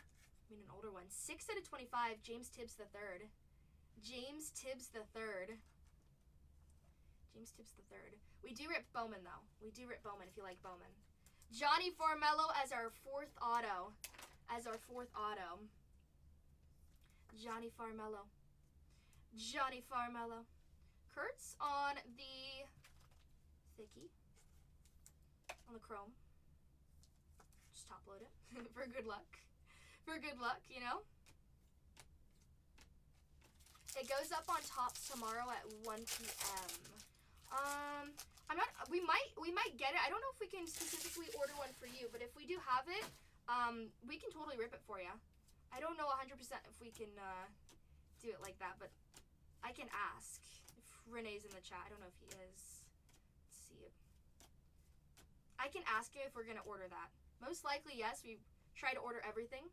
I mean an older one. 6 out of 25, James Tibbs III. James Tibbs III. James Tibbs III. We do rip Bowman, though. We do rip Bowman if you like Bowman. Johnny Farmello as our 4th auto. As our 4th auto. Johnny Farmello. Johnny Farmello. Kurtz on the Thicky. On the chrome. Just top load it for good luck. For good luck, you know? It goes up on Topps tomorrow at 1 p.m. I'm not. We might get it. I don't know if we can specifically order one for you, but if we do have it, we can totally rip it for you. I don't know 100% if we can do it like that, but I can ask if Renee's in the chat. I don't know if he is. Let's see. I can ask him if we're gonna order that. Most likely, yes. We try to order everything.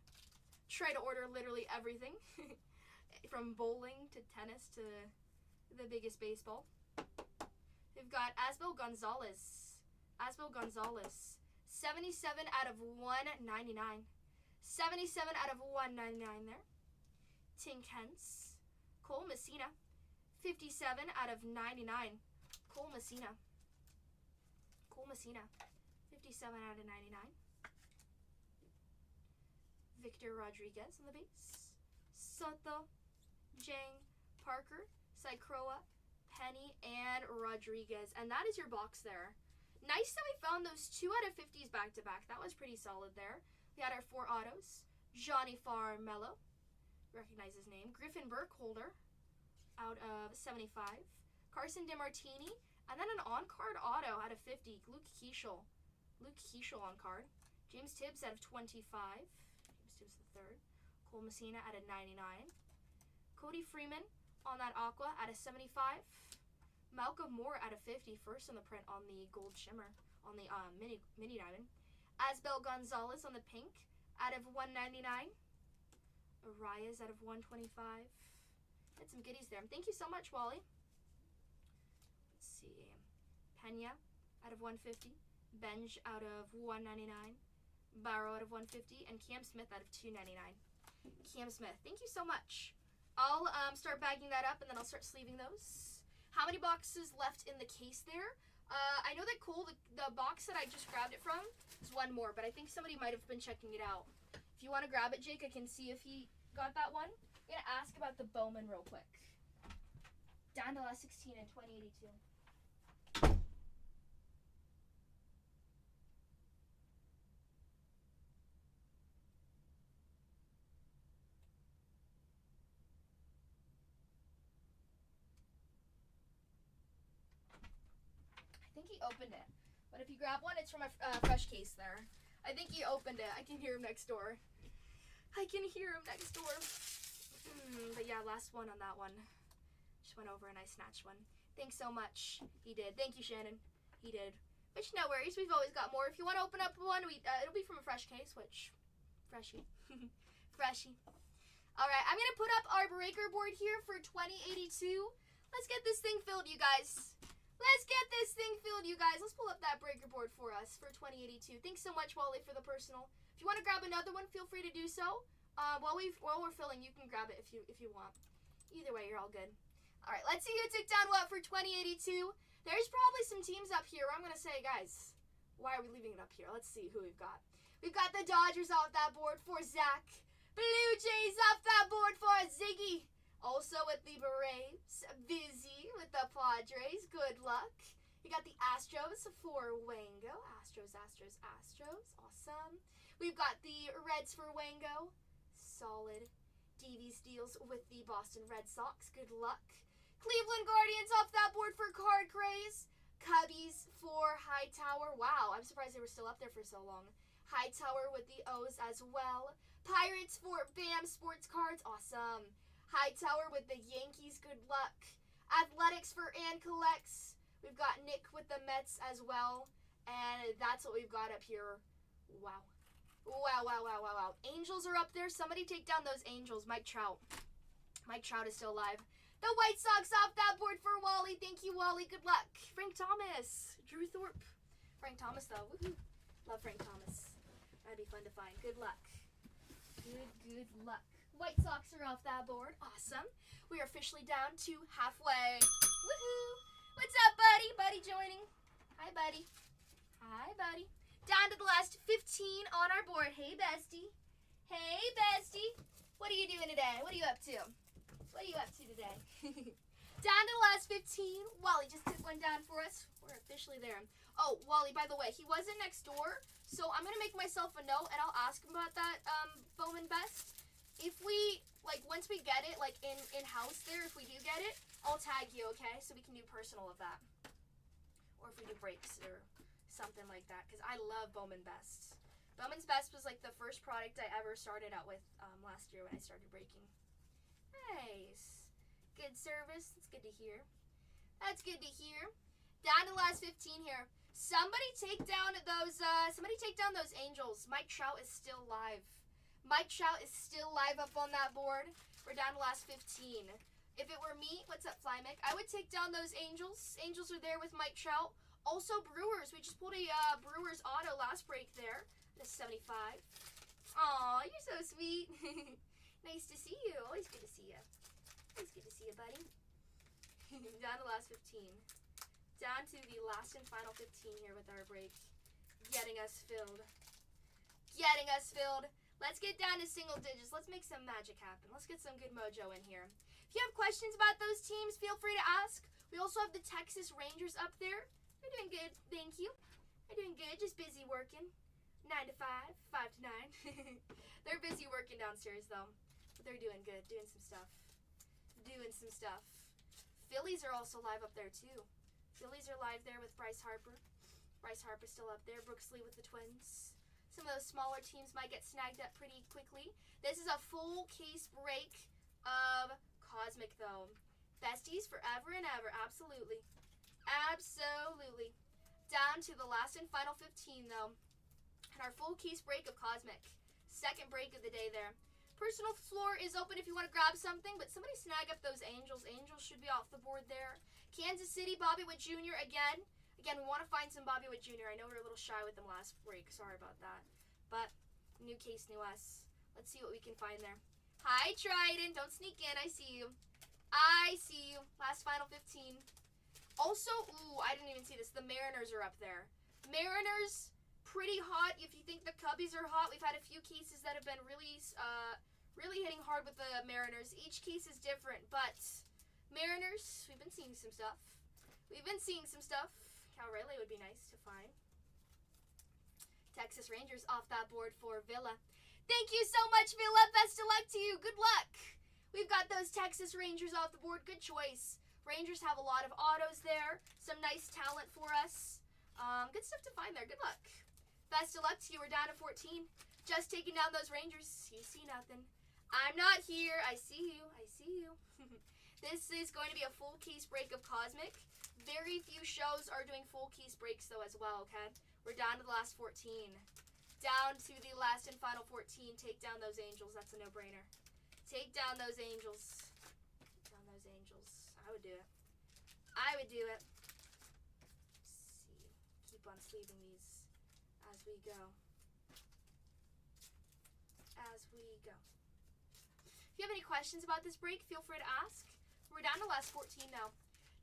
Try to order literally everything. From bowling to tennis to the biggest baseball. We've got Asbel Gonzalez. Asbel Gonzalez. 77 out of 199. 77 out of 199 there. Tink Hence. Cole Messina. 57 out of 99. Cole Messina. Cole Messina. 57 out of 99. Victor Rodriguez on the base. Soto. Jang, Parker, Cycroa, Penny, and Rodriguez. And that is your box there. Nice that we found those 2 out of 50s back to back. That was pretty solid there. We had our 4 autos. Johnny Farmello. Recognize his name. Griffin Burkholder out of 75. Carson DeMartini. And then an on-card auto out of 50. Luke Keeschel. Luke Keeschel on card. James Tibbs out of 25. James Tibbs the third. Cole Messina out of 99. Cody Freeman on that Aqua out of 75. Malcolm Moore out of 50. First on the print on the Gold Shimmer. On the mini diamond. Asbel Gonzalez on the pink out of 199. Arias out of 125. Had some goodies there. Thank you so much, Wally. Let's see. Pena out of 150. Benj out of 199. Barrow out of 150. And Cam Smith out of 299. Cam Smith, thank you so much. I'll start bagging that up and then I'll start sleeving those. How many boxes left in the case there? I know that Cole, the box that I just grabbed it from, is one more, but I think somebody might have been checking it out. If you want to grab it, Jake, I can see if he got that one. I'm going to ask about the Bowman real quick. Down to last 16 in 2082. I think he opened it. But if you grab one, it's from a fresh case there. I think he opened it. I can hear him next door. I can hear him next door. But yeah, last one on that one. Just went over and I snatched one. Thanks so much. He did. Thank you, Shannon. He did. Which, no worries. We've always got more. If you want to open up one, it'll be from a fresh case, which... Freshy. Freshy. Alright, I'm going to put up our breaker board here for 2082. Let's get this thing filled, you guys. Let's get this thing filled, you guys. Let's pull up that breaker board for us for 2082. Thanks so much, Wally, for the personal. If you want to grab another one, feel free to do so. While we're filling, you can grab it if you want. Either way, you're all good. All right, let's see who took down what for 2082. There's probably some teams up here where I'm going to say, guys, why are we leaving it up here? Let's see who we've got. We've got the Dodgers off that board for Zach. Blue Jays off that board for Ziggy. Also with the Braves, Busy with the Padres. Good luck. We got the Astros for Wango. Astros. Awesome. We've got the Reds for Wango. Solid. DV Steals with the Boston Red Sox. Good luck. Cleveland Guardians off that board for Card Craze. Cubbies for Hightower. Wow, I'm surprised they were still up there for so long. Hightower with the O's as well. Pirates for BAM Sports Cards. Awesome. Hightower with the Yankees. Good luck. Athletics for Ann Collects. We've got Nick with the Mets as well. And that's what we've got up here. Wow. Wow. Angels are up there. Somebody take down those Angels. Mike Trout. Mike Trout is still alive. The White Sox off that board for Wally. Thank you, Wally. Good luck. Frank Thomas. Drew Thorpe. Frank Thomas, though. Woohoo. Love Frank Thomas. That'd be fun to find. Good luck. Good luck. White Sox are off that board. Awesome. We are officially down to halfway. Woohoo. What's up, buddy? Buddy joining. Hi, buddy. Hi, buddy. Down to the last 15 on our board. Hey, bestie. Hey, bestie. What are you doing today? What are you up to? What are you up to today? Down to the last 15. Wally just took one down for us. We're officially there. Oh, Wally, by the way, he wasn't next door, so I'm going to make myself a note, and I'll ask him about that Bowman Best. If we, once we get it, in-house there, if we do get it, I'll tag you, okay? So we can do personal of that. Or if we do breaks or something like that, because I love Bowman Best. Bowman's Best was, the first product I ever started out with last year when I started breaking. Nice. Good service. That's good to hear. That's good to hear. Down to the last 15 here. Somebody take down those Angels. Mike Trout is still live. Mike Trout is still live up on that board. We're down to the last 15. If it were me, what's up, Flymic? I would take down those Angels. Angels are there with Mike Trout. Also Brewers. We just pulled a Brewers auto last break there. That's 75. Aw, you're so sweet. Nice to see you. Always good to see you. Always good to see you, buddy. Down to the last 15. Down to the last and final 15 here with our break. Getting us filled. Getting us filled. Let's get down to single digits. Let's make some magic happen. Let's get some good mojo in here. If you have questions about those teams, feel free to ask. We also have the Texas Rangers up there. They're doing good. Thank you. They're doing good. Just busy working. 9 to 5. 5 to 9. They're busy working downstairs, though. They're doing good. Doing some stuff. Phillies are also live up there, too. Phillies are live there with Bryce Harper. Bryce Harper's still up there. Brooks Lee with the Twins. Some of those smaller teams might get snagged up pretty quickly. This is a full case break of Cosmic, though. Besties forever and ever. Absolutely. Absolutely. Down to the last and final 15, though. And our full case break of Cosmic. Second break of the day there. Personal floor is open if you want to grab something, but somebody snag up those Angels. Angels should be off the board there. Kansas City, Bobby Witt Jr. again. Again, we want to find some Bobby Witt Jr. I know we were a little shy with them last break. Sorry about that. But new case, new us. Let's see what we can find there. Hi, Trident. Don't sneak in. I see you. I see you. Last final 15. Also, ooh, I didn't even see this. The Mariners are up there. Mariners, pretty hot. If you think the Cubbies are hot, we've had a few cases that have been really hitting hard with the Mariners. Each case is different, but Mariners, we've been seeing some stuff. Cal Raleigh would be nice to find. Texas Rangers off that board for Villa. Thank you so much, Villa. Best of luck to you. Good luck. We've got those Texas Rangers off the board. Good choice. Rangers have a lot of autos there. Some nice talent for us. Good stuff to find there. Good luck. Best of luck to you. We're down to 14. Just taking down those Rangers. You see nothing. I'm not here. I see you. This is going to be a full case break of Cosmic. Very few shows are doing full case breaks, though, as well, okay? We're down to the last 14. Down to the last and final 14. Take down those Angels. That's a no-brainer. Take down those Angels. I would do it. Let's see. Keep on sleeving these as we go. If you have any questions about this break, feel free to ask. We're down to the last 14 now.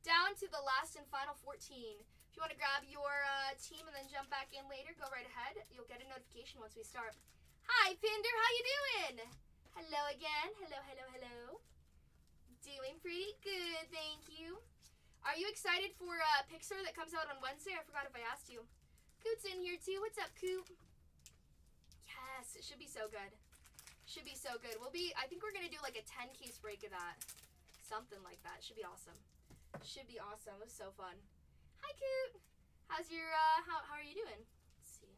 Down to the last and final 14. If you want to grab your team and then jump back in later, go right ahead. You'll get a notification once we start. Hi, Pinder. How you doing? Hello again. Hello. Doing pretty good, thank you. Are you excited for Pixar that comes out on Wednesday? I forgot if I asked you. Coot's in here too. What's up, Coot? Yes, it should be so good. I think we're gonna do like a 10 case break of that. Something like that. Should be awesome. It was so fun. Hi, Coot. How's your how are you doing? Let's see.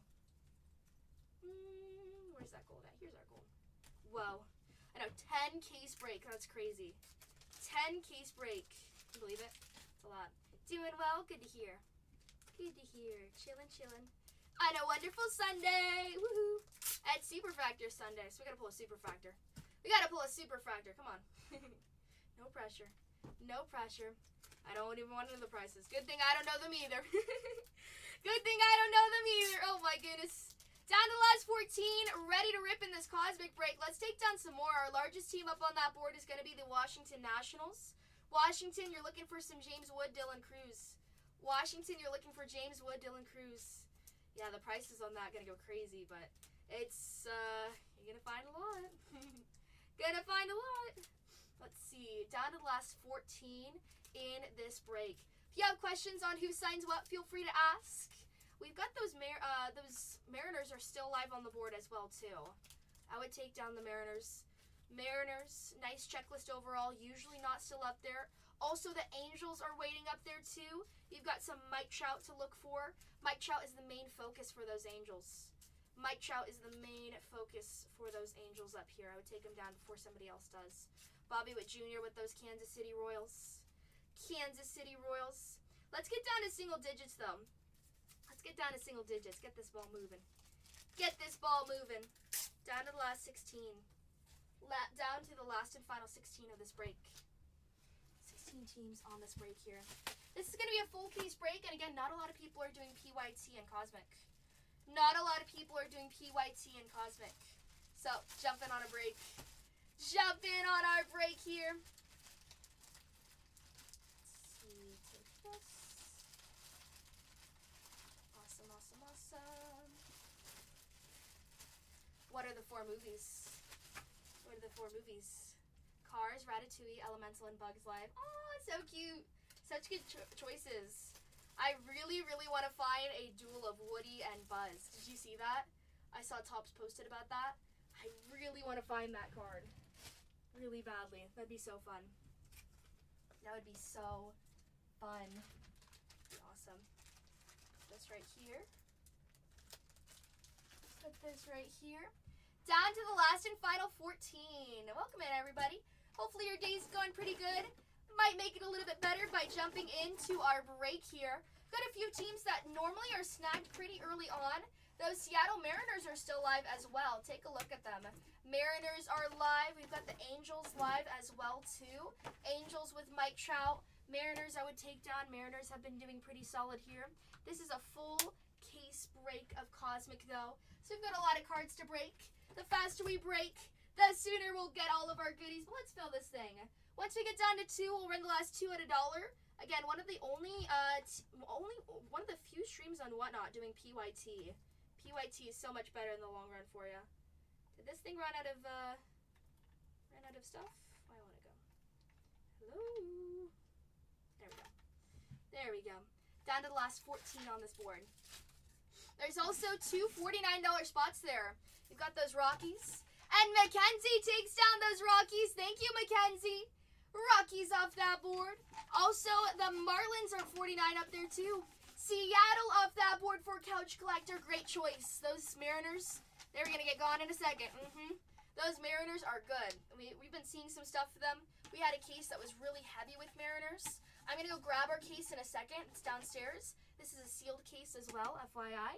Where's that gold at? Here's our gold. Whoa. I know, 10 case break. That's crazy. 10 case break. Can you believe it? It's a lot. Doing well. Good to hear. Chillin'. On a wonderful Sunday. Woohoo. At Superfactor Sunday. So we gotta pull a Superfactor. Come on. No pressure. I don't even want to know the prices. Good thing I don't know them either. Oh my goodness. Down to the last 14. Ready to rip in this Cosmic break. Let's take down some more. Our largest team up on that board is going to be the Washington Nationals. Washington, you're looking for some James Wood, Dylan Cruz. Yeah, the prices on that going to go crazy, but it's, you're going to find a lot. Let's see. Down to the last 14 in this break. If you have questions on who signs what, feel free to ask. We've got those Mariners are still live on the board as well, too. I would take down the Mariners. Nice checklist overall. Usually not still up there. Also, the Angels are waiting up there, too. You've got some Mike Trout to look for. Mike Trout is the main focus for those Angels. up here. I would take him down before somebody else does. Bobby Witt Jr. with those Kansas City Royals. Let's get down to single digits, though. Get this ball moving. Down to the last 16. Down to the last and final 16 of this break. 16 teams on this break here. This is going to be a full case break, and again, not a lot of people are doing PYT and Cosmic. So, jump in on a break. Jump in on our break here. Let's see, take this. Awesome. What are the four movies? Cars, Ratatouille, Elemental, and Bugs Life. Oh, so cute. Such good choices. I really want to find a duel of Woody and Buzz. Did you see that? I saw Tops posted about that. I really want to find that card. really badly. That'd be so fun. That would be so fun. Awesome. Put this right here. Put this right here. Down to the last and final 14. Welcome in, everybody. Hopefully your day's going pretty good. Might make it a little bit better by jumping into our break here. Got a few teams that normally are snagged pretty early on. Those Seattle Mariners are still live as well. Take a look at them. Mariners are live. We've got the Angels live as well, too. Angels with Mike Trout. Mariners I would take down. Mariners have been doing pretty solid here. This is a full case break of Cosmic, though. So we've got a lot of cards to break. The faster we break, the sooner we'll get all of our goodies. But let's fill this thing. Once we get down to 2, we'll run the last 2 at $1. Again, one of the one of the few streams on Whatnot doing PYT. PYT is so much better in the long run for you. Did this thing run out of stuff? I want to go. Hello. There we go. There we go. Down to the last 14 on this board. There's also 2 $49 spots there. You've got those Rockies. And Mackenzie takes down those Rockies. Thank you, Mackenzie. Rockies off that board. Also, the Marlins are 49 up there, too. Seattle off that board for Couch Collector. Great choice. Those Mariners, they're going to get gone in a second. Those Mariners are good. We've been seeing some stuff for them. We had a case that was really heavy with Mariners. I'm going to go grab our case in a second. It's downstairs. This is a sealed case as well, FYI.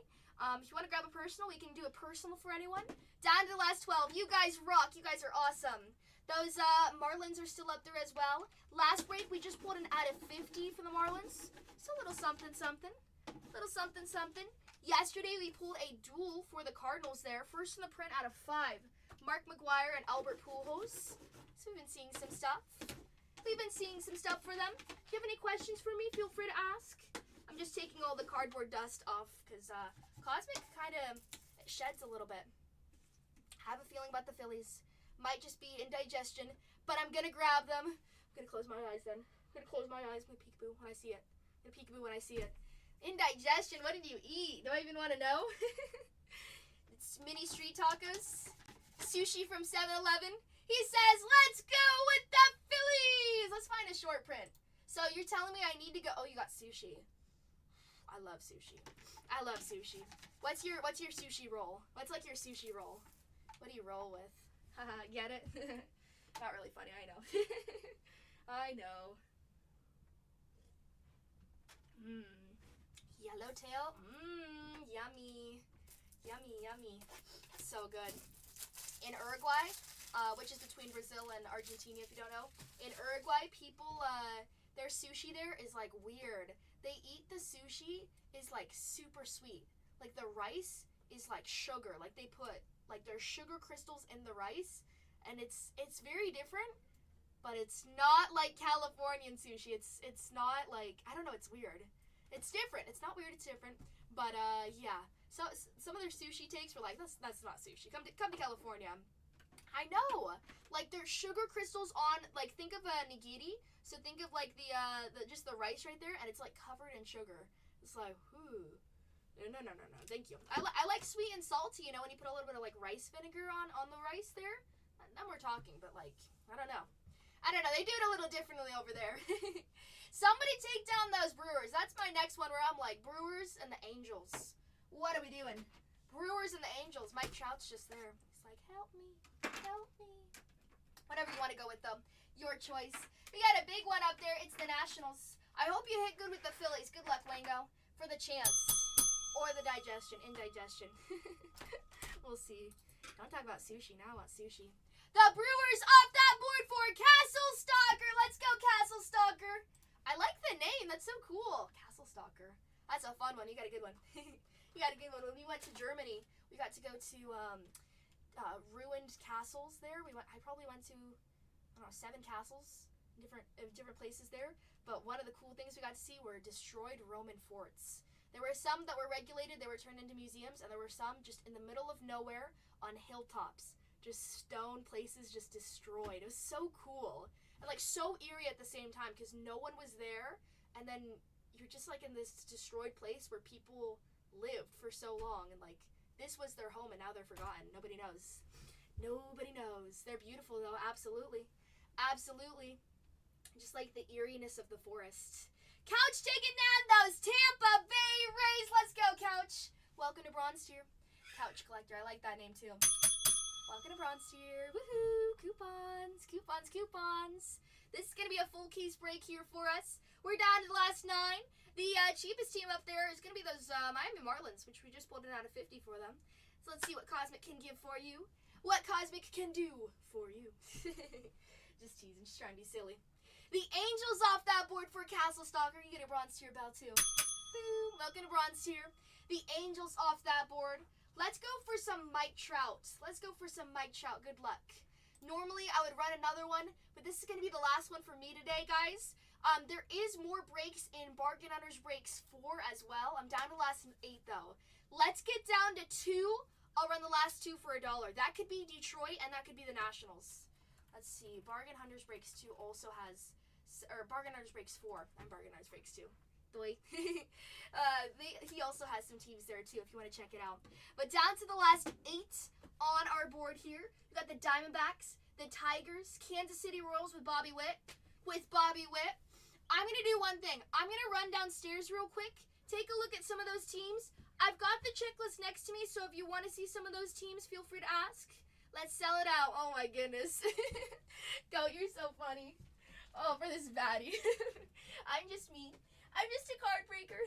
If you want to grab a personal, we can do a personal for anyone. Down to the last 12. You guys rock. You guys are awesome. Those Marlins are still up there as well. Last break, we just pulled an out of 50 for the Marlins. It's a little something, something. Little something, something. Yesterday, we pulled a duel for the Cardinals there. First in the print out of 5. Mark McGuire and Albert Pujols. So we've been seeing some stuff. We've been seeing some stuff for them. If you have any questions for me, feel free to ask. I'm just taking all the cardboard dust off because Cosmic kind of sheds a little bit. I have a feeling about the Phillies. Might just be indigestion, but I'm going to grab them. I'm going to close my eyes then. I'm going to close my eyes. I'm going to peekaboo when I see it. I'm going to peekaboo when I see it. Indigestion, what did you eat? Do I even want to know? It's mini street tacos. Sushi from 7-Eleven. He says, let's go with the Phillies. Let's find a short print. So you're telling me I need to go. Oh, you got sushi. I love sushi. I love sushi. What's your sushi roll? What's like your sushi roll? What do you roll with? Haha, get it? Not really funny, I know. I know. Yellowtail. Yummy. Yummy, yummy. So good. In Uruguay, which is between Brazil and Argentina, if you don't know. In Uruguay, people, their sushi there is like weird. They eat the sushi is like super sweet. Like the rice is like sugar. Like they put like there's sugar crystals in the rice, and it's very different, but it's not like Californian sushi. It's not like, I don't know, it's weird. It's different. It's not weird, it's different. But yeah. So some of their sushi takes were like, that's not sushi. Come to California. I know. Like there's sugar crystals on, like think of a nigiri. So think of like the just the rice right there, and it's like covered in sugar. It's like, whoo. No, thank you. I like sweet and salty, you know, when you put a little bit of like rice vinegar on the rice there. Then we're talking, but like, I don't know. They do it a little differently over there. Somebody take down those Brewers. That's my next one where I'm like, Brewers and the Angels. What are we doing? Brewers and the Angels. Mike Trout's just there. He's like, help me. Help me. Whatever you want to go with, though. Your choice. We got a big one up there. It's the Nationals. I hope you hit good with the Phillies. Good luck, Wango, for the chance. Or the indigestion. We'll see. Don't talk about sushi. Now I want sushi. The Brewers off that board for Castle Stalker. Let's go, Castle Stalker. I like the name. That's so cool. Castle Stalker. That's a fun one. You got a good one. You got a good one. When we went to Germany, we got to go to ruined castles there. I probably went to, I don't know, 7 castles in different places there. But one of the cool things we got to see were destroyed Roman forts. There were some that were regulated, they were turned into museums, and there were some just in the middle of nowhere on hilltops. Just stone places just destroyed. It was so cool. And like so eerie at the same time because no one was there, and then you're just like in this destroyed place where people lived for so long, and like this was their home and now they're forgotten. Nobody knows. Nobody knows. They're beautiful though, absolutely. Absolutely. Just like the eeriness of the forest. Couch taking down those Tampa Bay Rays. Let's go, Couch. Welcome to Bronze Tier. Couch Collector, I like that name too. Welcome to Bronze Tier. Woohoo! Coupons, coupons, coupons. This is going to be a full case break here for us. We're down to the last 9. The cheapest team up there is going to be those Miami Marlins, which we just pulled it out of 50 for them. So let's see what Cosmic can give for you. What Cosmic can do for you. Just teasing, just trying to be silly. The Angels off that board for Castle Stalker. You get a Bronze Tier bell too. Boom. Welcome to Bronze Tier. The Angels off that board. Let's go for some Mike Trout. Let's go for some Mike Trout. Good luck. Normally, I would run another one, but this is going to be the last one for me today, guys. There is more breaks in Bargain Hunters Breaks 4 as well. I'm down to the last 8, though. Let's get down to 2. I'll run the last 2 for $1. That could be Detroit, and that could be the Nationals. Let's see. Bargain Hunters Breaks 2 also has... Or Bargain Hunters Breaks 4 and Bargain Hunters Breaks 2. He also has some teams there too if you want to check it out. But down to the last 8 on our board here. We got the Diamondbacks, the Tigers, Kansas City Royals with Bobby Witt. I'm going to do one thing. I'm going to run downstairs real quick, take a look at some of those teams. I've got the checklist next to me, so if you want to see some of those teams, feel free to ask. Let's sell it out. Oh my goodness. Goat, you're so funny. Oh, for this baddie. I'm just me. I'm just a card breaker.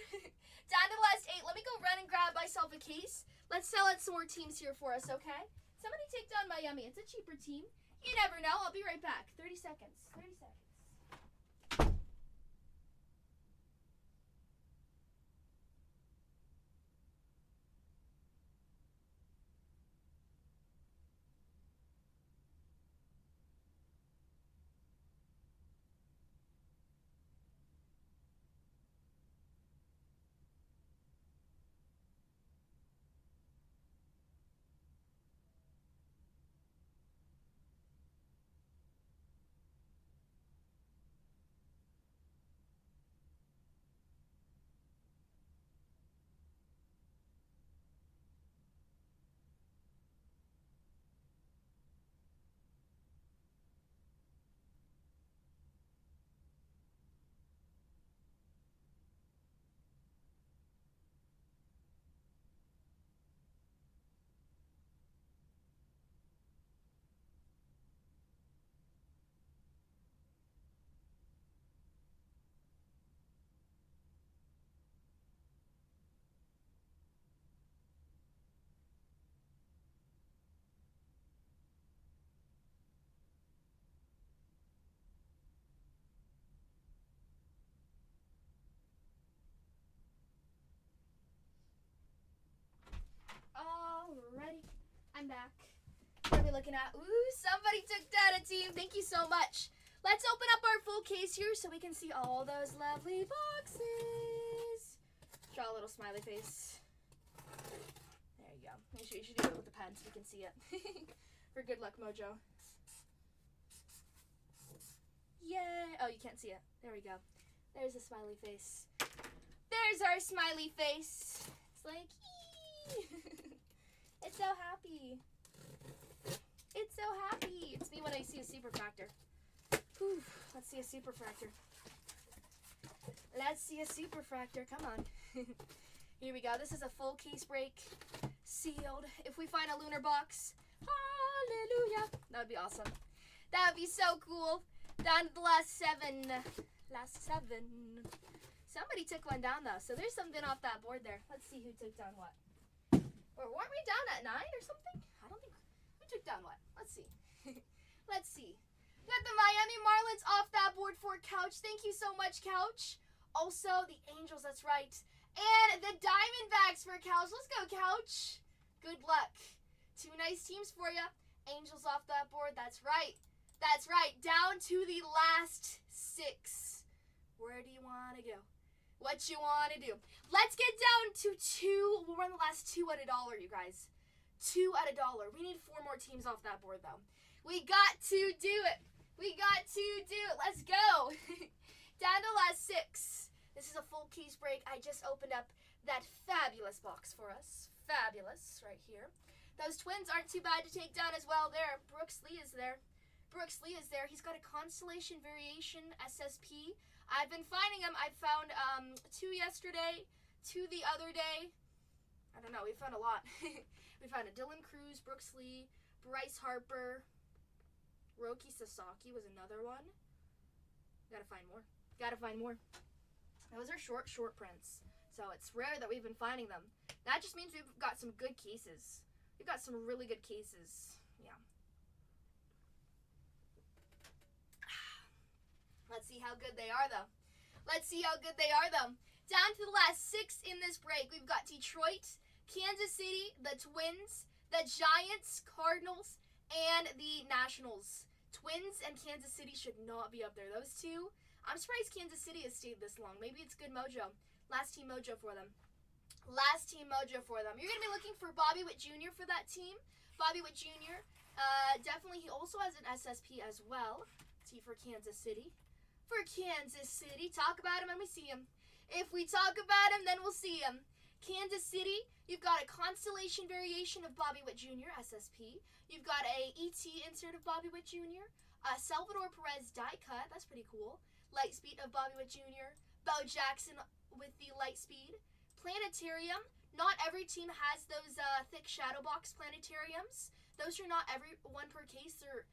Down to the last 8. Let me go run and grab myself a case. Let's sell out some more teams here for us, okay? Somebody take down Miami. It's a cheaper team. You never know. I'll be right back. 30 seconds. 30 seconds. Alrighty, I'm back. What are we looking at? Ooh, somebody took down a team. Thank you so much. Let's open up our full case here so we can see all those lovely boxes. Draw a little smiley face. There you go. You should do it with the pen so we can see it. For good luck, Mojo. Yay! Oh, you can't see it. There we go. There's a smiley face. There's our smiley face. It's like, it's so happy. It's so happy. It's me when I see a superfractor. Whew. Let's see a superfractor. Let's see a superfractor. Come on. Here we go. This is a full case break. Sealed. If we find a lunar box, hallelujah. That would be awesome. That would be so cool. Down to the last 7. Last 7. Somebody took one down though. So there's something off that board there. Let's see who took down what. Or weren't we down at 9 or something? I don't think. Who took down what? Let's see. Let's see. We got the Miami Marlins off that board for Couch. Thank you so much, Couch. Also, the Angels, that's right. And the Diamondbacks for Couch. Let's go, Couch. Good luck. 2 nice teams for you. Angels off that board. That's right. That's right. Down to the last 6. Where do you want to go? What you want to do? Let's get down to 2. We'll run the last 2 at $1, you guys. 2 at $1. We need 4 more teams off that board, though. We got to do it. We got to do it. Let's go. Down to the last 6. This is a full case break. I just opened up that fabulous box for us. Fabulous right here. Those Twins aren't too bad to take down as well there. Brooks Lee is there. Brooks Lee is there. He's got a Constellation Variation SSP. I've been finding them. I found 2 yesterday, 2 the other day. I don't know. We found a lot. We found a Dylan Cruz, Brooks Lee, Bryce Harper, Roki Sasaki was another one. Gotta find more. Gotta find more. Those are short prints. So it's rare that we've been finding them. That just means we've got some good cases. We've got some really good cases. Yeah. Let's see how good they are, though. Let's see how good they are, though. Down to the last 6 in this break. We've got Detroit, Kansas City, the Twins, the Giants, Cardinals, and the Nationals. Twins and Kansas City should not be up there. Those two, I'm surprised Kansas City has stayed this long. Maybe it's good mojo. Last team mojo for them. Last team mojo for them. You're going to be looking for Bobby Witt Jr. for that team. Bobby Witt Jr. Definitely, he also has an SSP as well. Let's see for Kansas City. For Kansas City. Talk about him and we see him. If we talk about him, then we'll see him. Kansas City, you've got a Constellation Variation of Bobby Witt Jr., SSP. You've got a ET insert of Bobby Witt Jr., Salvador Perez die cut, that's pretty cool. Lightspeed of Bobby Witt Jr., Bo Jackson with the Lightspeed. Planetarium, not every team has those thick shadow box planetariums. Those are not every one per case. They're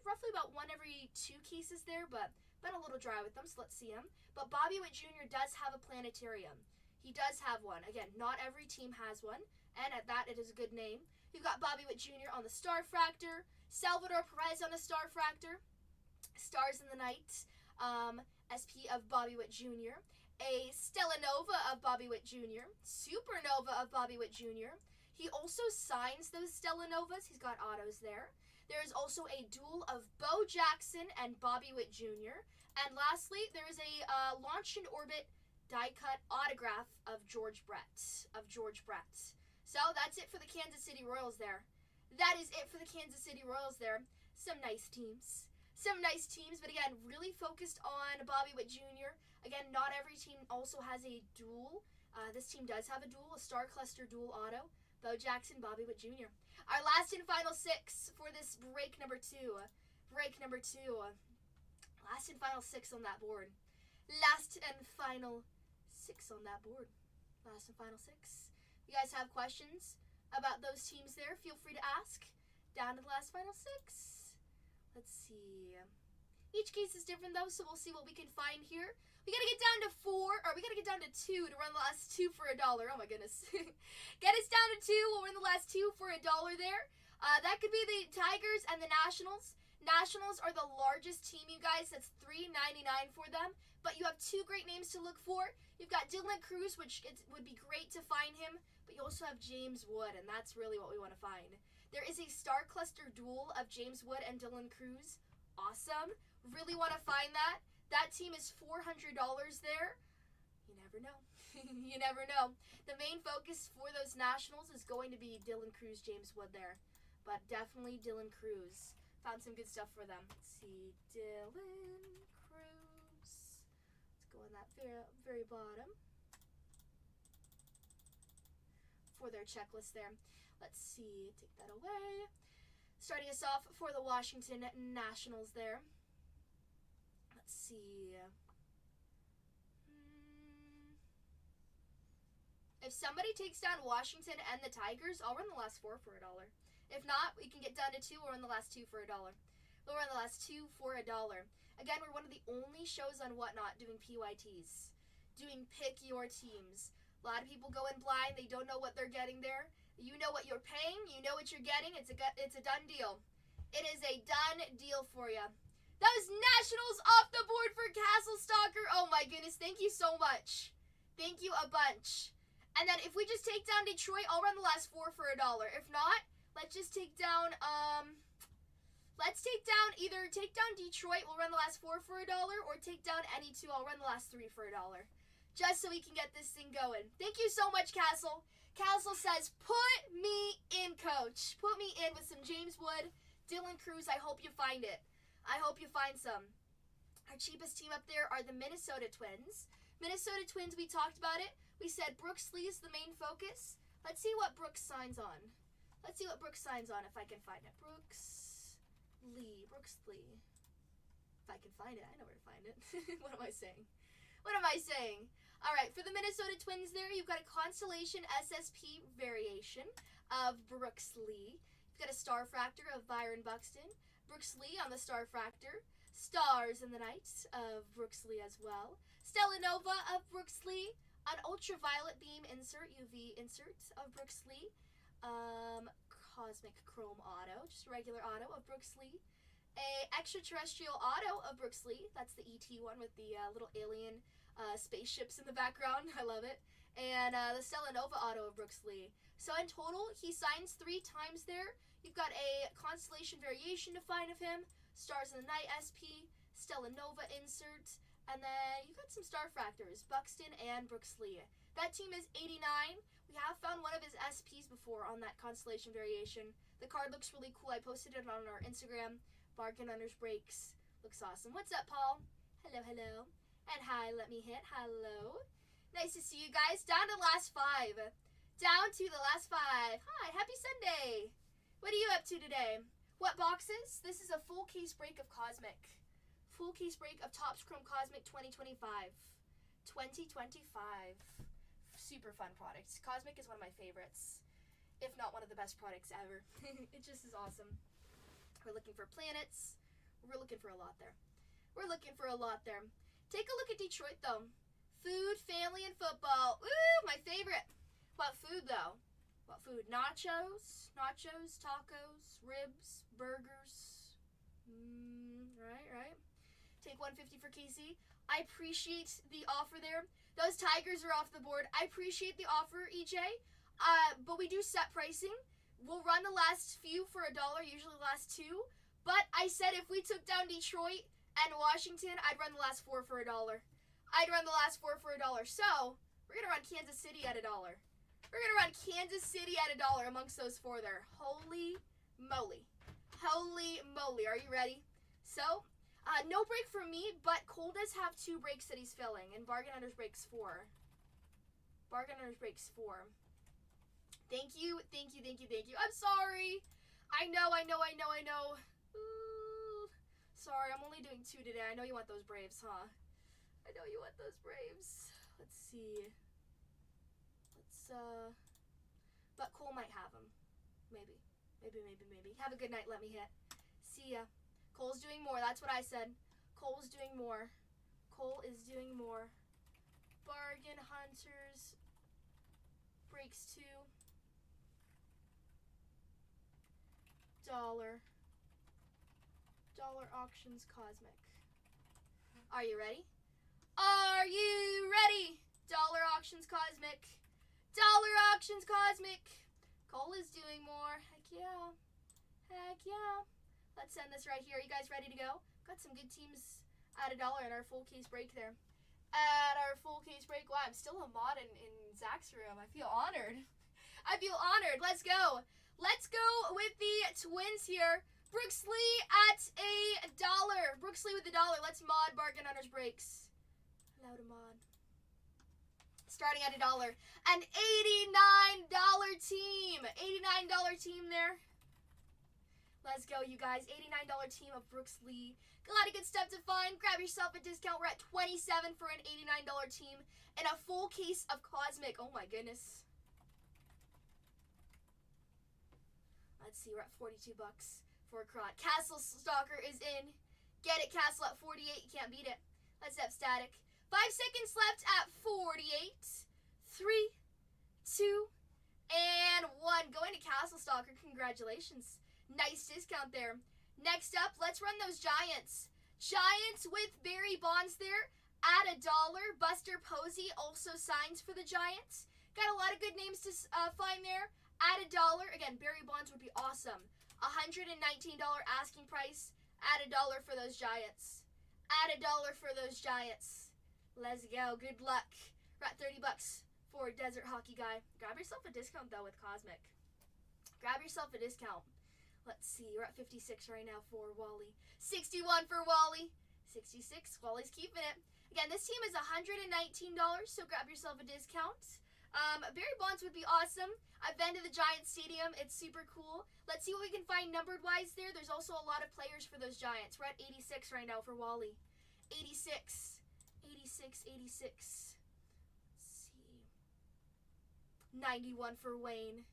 roughly about 1 every 2 cases there, but been a little dry with them, so let's see them. But Bobby Witt Jr. does have a planetarium. He does have one. Again, not every team has one, and at that, it is a good name. You've got Bobby Witt Jr. on the Starfractor, Salvador Perez on the Starfractor, Stars in the Night, SP of Bobby Witt Jr., a Stellanova of Bobby Witt Jr., Supernova of Bobby Witt Jr. He also signs those Stellanovas. He's got autos there. There is also a duel of Bo Jackson and Bobby Witt Jr. And lastly, there is a Launch and Orbit die-cut autograph of George Brett. So that's it for the Kansas City Royals there. That is it for the Kansas City Royals there. Some nice teams. But again, really focused on Bobby Witt Jr. Again, not every team also has a duel. This team does have a duel, a Star Cluster dual auto. Bo Jackson, Bobby Witt Jr. Our last and final 6 for this break number 2. Last and final 6 on that board. Last and final 6 on that board. Last and final 6. You guys have questions about those teams there, feel free to ask. Down to the last final 6. Let's see. Each case is different though, so we'll see what we can find here. We gotta get down to 4, or we gotta get down to 2 to run the last 2 for $1. Oh my goodness. Get us down to 2, we'll run the last 2 for $1 there. That could be the Tigers and the Nationals. Nationals are the largest team, you guys. That's $3.99 for them. But you have 2 great names to look for. You've got Dylan Cruz, which it would be great to find him. But you also have James Wood, and that's really what we want to find. There is a Star Cluster duel of James Wood and Dylan Cruz. Awesome. Really want to find that. That team is $400 there. You never know. You never know. The main focus for those Nationals is going to be Dylan Cruz, James Wood there. But definitely Dylan Cruz. Found some good stuff for them. Let's see. Dylan Cruz. Let's go on that very bottom. For their checklist there. Let's see. Take that away. Starting us off for the Washington Nationals there. Let's see. If somebody takes down Washington and the Tigers, I'll run the last 4 for $1. If not, we can get down to 2. We'll run the last 2 for $1. We'll run the last 2 for $1. Again, we're one of the only shows on Whatnot doing PYTs. Doing pick your teams. A lot of people go in blind. They don't know what they're getting there. You know what you're paying. You know what you're getting. It's a done deal. It is a done deal for you. Those Nationals off the board for Castle Stalker. Oh my goodness. Thank you so much. Thank you a bunch. And then if we just take down Detroit, I'll run the last 4 for $1. If not, let's just take down, either take down Detroit, we'll run the last 4 for $1, or take down any 2, I'll run the last 3 for $1. Just so we can get this thing going. Thank you so much, Castle. Castle says, put me in, coach. Put me in with some James Wood, Dylan Cruz. I hope you find it. I hope you find some. Our cheapest team up there are the Minnesota Twins. Minnesota Twins, we talked about it. We said Brooks Lee is the main focus. Let's see what Brooks signs on. Let's see what Brooks signs on if I can find it. Brooks Lee. If I can find it, I know where to find it. What am I saying? All right, for the Minnesota Twins there, you've got a Constellation SSP variation of Brooks Lee. You've got a Star Fractor of Byron Buxton. Brooks Lee on the Star Fractor. Stars in the Night of Brooks Lee as well. Stella Nova of Brooks Lee. An Ultraviolet Beam insert, UV insert of Brooks Lee. Cosmic Chrome Auto, just a regular auto of Brooks Lee. A Extraterrestrial Auto of Brooks Lee. That's the ET one with the little alien spaceships in the background. I love it. And the Stella Nova Auto of Brooks Lee. So in total, he signs 3 times there. You've got a Constellation variation to find of him. Stars in the Night SP. Stella Nova insert. And then you've got some Star Fractors, Buxton and Brooks Lee. That team is 89. We have found one of his SPs before on that Constellation variation. The card looks really cool. I posted it on our Instagram. Bargain Hunters Breaks. Looks awesome. What's up, Paul? Hello. And hi, let me hit. Hello. Nice to see you guys. Down to the last 5. Down to the last 5. Hi, happy Sunday. What are you up to today? What boxes? This is a full case break of Cosmic. Full case break of Topps Chrome Cosmic 2025. 2025. Super fun products. Cosmic is one of my favorites, if not one of the best products ever. It just is awesome. We're looking for planets. We're looking for a lot there. Take a look at Detroit, though. Food, family, and football. Ooh, my favorite. What food, though? What food? Nachos, tacos, ribs, burgers. Right. Take 150 for Casey. I appreciate the offer there. Those Tigers are off the board. I appreciate the offer, EJ. But we do set pricing. We'll run the last few for $1, usually the last 2. But I said if we took down Detroit and Washington, I'd run the last 4 for $1. So, we're going to run Kansas City at $1. Amongst those 4 there. Holy moly. Are you ready? So, no break for me, but Cole does have 2 breaks that he's filling, and Bargain Hunters breaks 4. Thank you. I'm sorry. I know. Ooh, sorry, I'm only doing 2 today. I know you want those Braves, huh? Let's see. But Cole might have them. Maybe. Have a good night, let me hit. See ya. Cole's doing more, that's what I said. Cole is doing more. Bargain Hunters breaks 2. Dollar Auctions Cosmic. Are you ready? Dollar Auctions Cosmic. Cole is doing more. Heck yeah. Let's send this right here. Are you guys ready to go? Got some good teams at $1 in our full case break there. Wow, I'm still a mod in Zach's room. I feel honored. Let's go with the Twins here. Brooks Lee at $1. Brooks Lee with $1. Let's mod Bargain Hunters Breaks. Allow to mod. Starting at $1. An $89 team. $89 team there. Let's go, you guys. $89 team of Brooks Lee. A lot of good stuff to find. Grab yourself a discount. We're at $27 for an $89 team. And a full case of Cosmic. Oh my goodness. Let's see, we're at $42 for a Crot. Castle Stalker is in. Get it, Castle at 48. You can't beat it. Let's have Static. 5 seconds left at 48. 3, 2, and 1. Going to Castle Stalker. Congratulations. Nice discount there. Next up, let's run those Giants. Giants with Barry Bonds there at $1. Buster Posey also signs for the Giants. Got a lot of good names to find there. At $1. Again, Barry Bonds would be awesome. $119 asking price. At $1 for those Giants. Let's go. Good luck. We're at $30 for Desert Hockey Guy. Grab yourself a discount, though, with Cosmic. Let's see. We're at 56 right now for Wally. 61 for Wally. 66. Wally's keeping it. Again, this team is $119, so grab yourself a discount. Barry Bonds would be awesome. I've been to the Giants Stadium. It's super cool. Let's see what we can find numbered-wise there. There's also a lot of players for those Giants. We're at 86 right now for Wally. 86. 86, 86. Let's see. 91 for Wayne.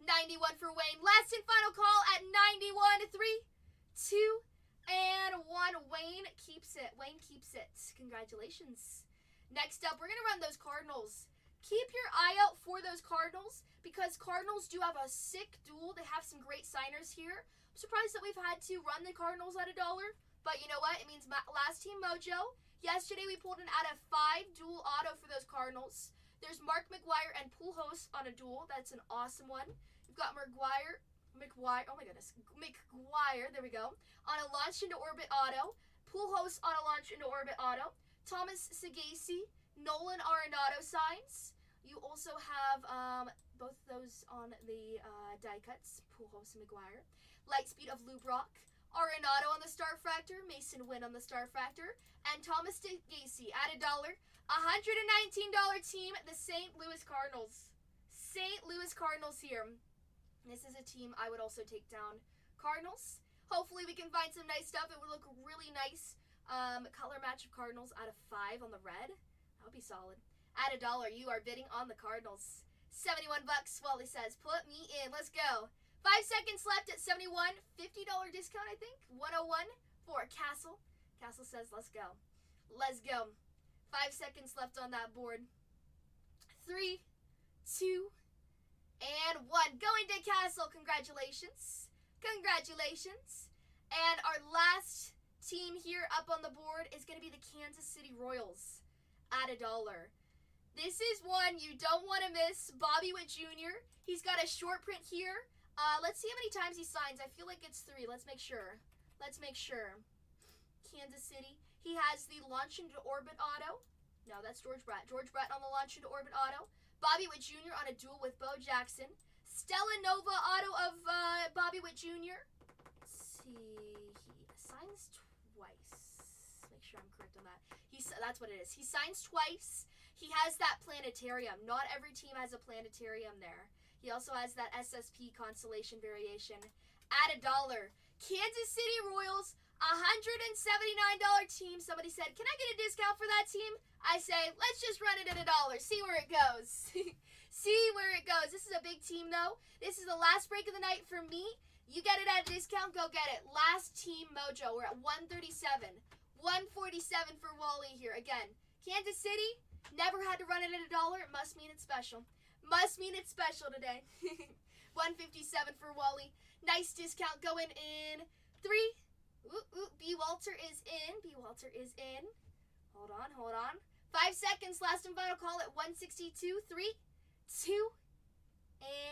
91 for Wayne. Last and final call at 91. 3, 2, and 1. Wayne keeps it. Wayne keeps it. Congratulations. Next up, we're going to run those Cardinals. Keep your eye out for those Cardinals because Cardinals do have a sick duel. They have some great signers here. I'm surprised that we've had to run the Cardinals at $1, but you know what? It means last team mojo. Yesterday we pulled an out of 5 dual auto for those Cardinals. There's Mark McGwire and Pujols on a duel. That's an awesome one. We've got McGwire, oh my goodness, McGwire, there we go, on a launch into orbit auto. Pujols on a launch into orbit auto. Thomas Sagasi, Nolan Arenado signs. You also have both those on the die cuts, Pujols and McGwire. Lightspeed of Lou Brock. Arenado on the Star Fractor. Mason Wynn on the Star Fractor. And Thomas Sagasi at $1. $119 team, the St. Louis Cardinals. St. Louis Cardinals here. This is a team I would also take down. Cardinals. Hopefully we can find some nice stuff. It would look really nice. Color match of Cardinals out of 5 on the red. That would be solid. At $1, you are bidding on the Cardinals. 71 bucks, Wally says. Put me in. Let's go. 5 seconds left at 71. $50 discount, I think. 101 for Castle. Castle says, let's go. Let's go. 5 seconds left on that board. 3, 2, and 1. Going to Castle. Congratulations. Congratulations. And our last team here up on the board is going to be the Kansas City Royals at $1. This is one you don't want to miss. Bobby Witt Jr. He's got a short print here. Let's see how many times he signs. I feel like it's 3. Let's make sure. Let's make sure. Kansas City. He has the launch into orbit auto. No, that's George Brett. George Brett on the launch into orbit auto. Bobby Witt Jr. on a duel with Bo Jackson. Stella Nova auto of Bobby Witt Jr. Let's see. He signs twice. Make sure I'm correct on that. That's what it is. He signs twice. He has that planetarium. Not every team has a planetarium there. He also has that SSP constellation variation at $1. Kansas City Royals, $179 team. Somebody said, can I get a discount for that team? I say, let's just run it at $1. See where it goes. See where it goes. This is a big team, though. This is the last break of the night for me. You get it at a discount, go get it. Last team mojo. We're at 137. 147 for Wally here. Again, Kansas City, never had to run it at $1. It must mean it's special. Must mean it's special today. 157 for Wally. Nice discount going in 3. B. Walter is in. B. Walter is in. Hold on, hold on. 5 seconds, last and final call at 162. 3, 2,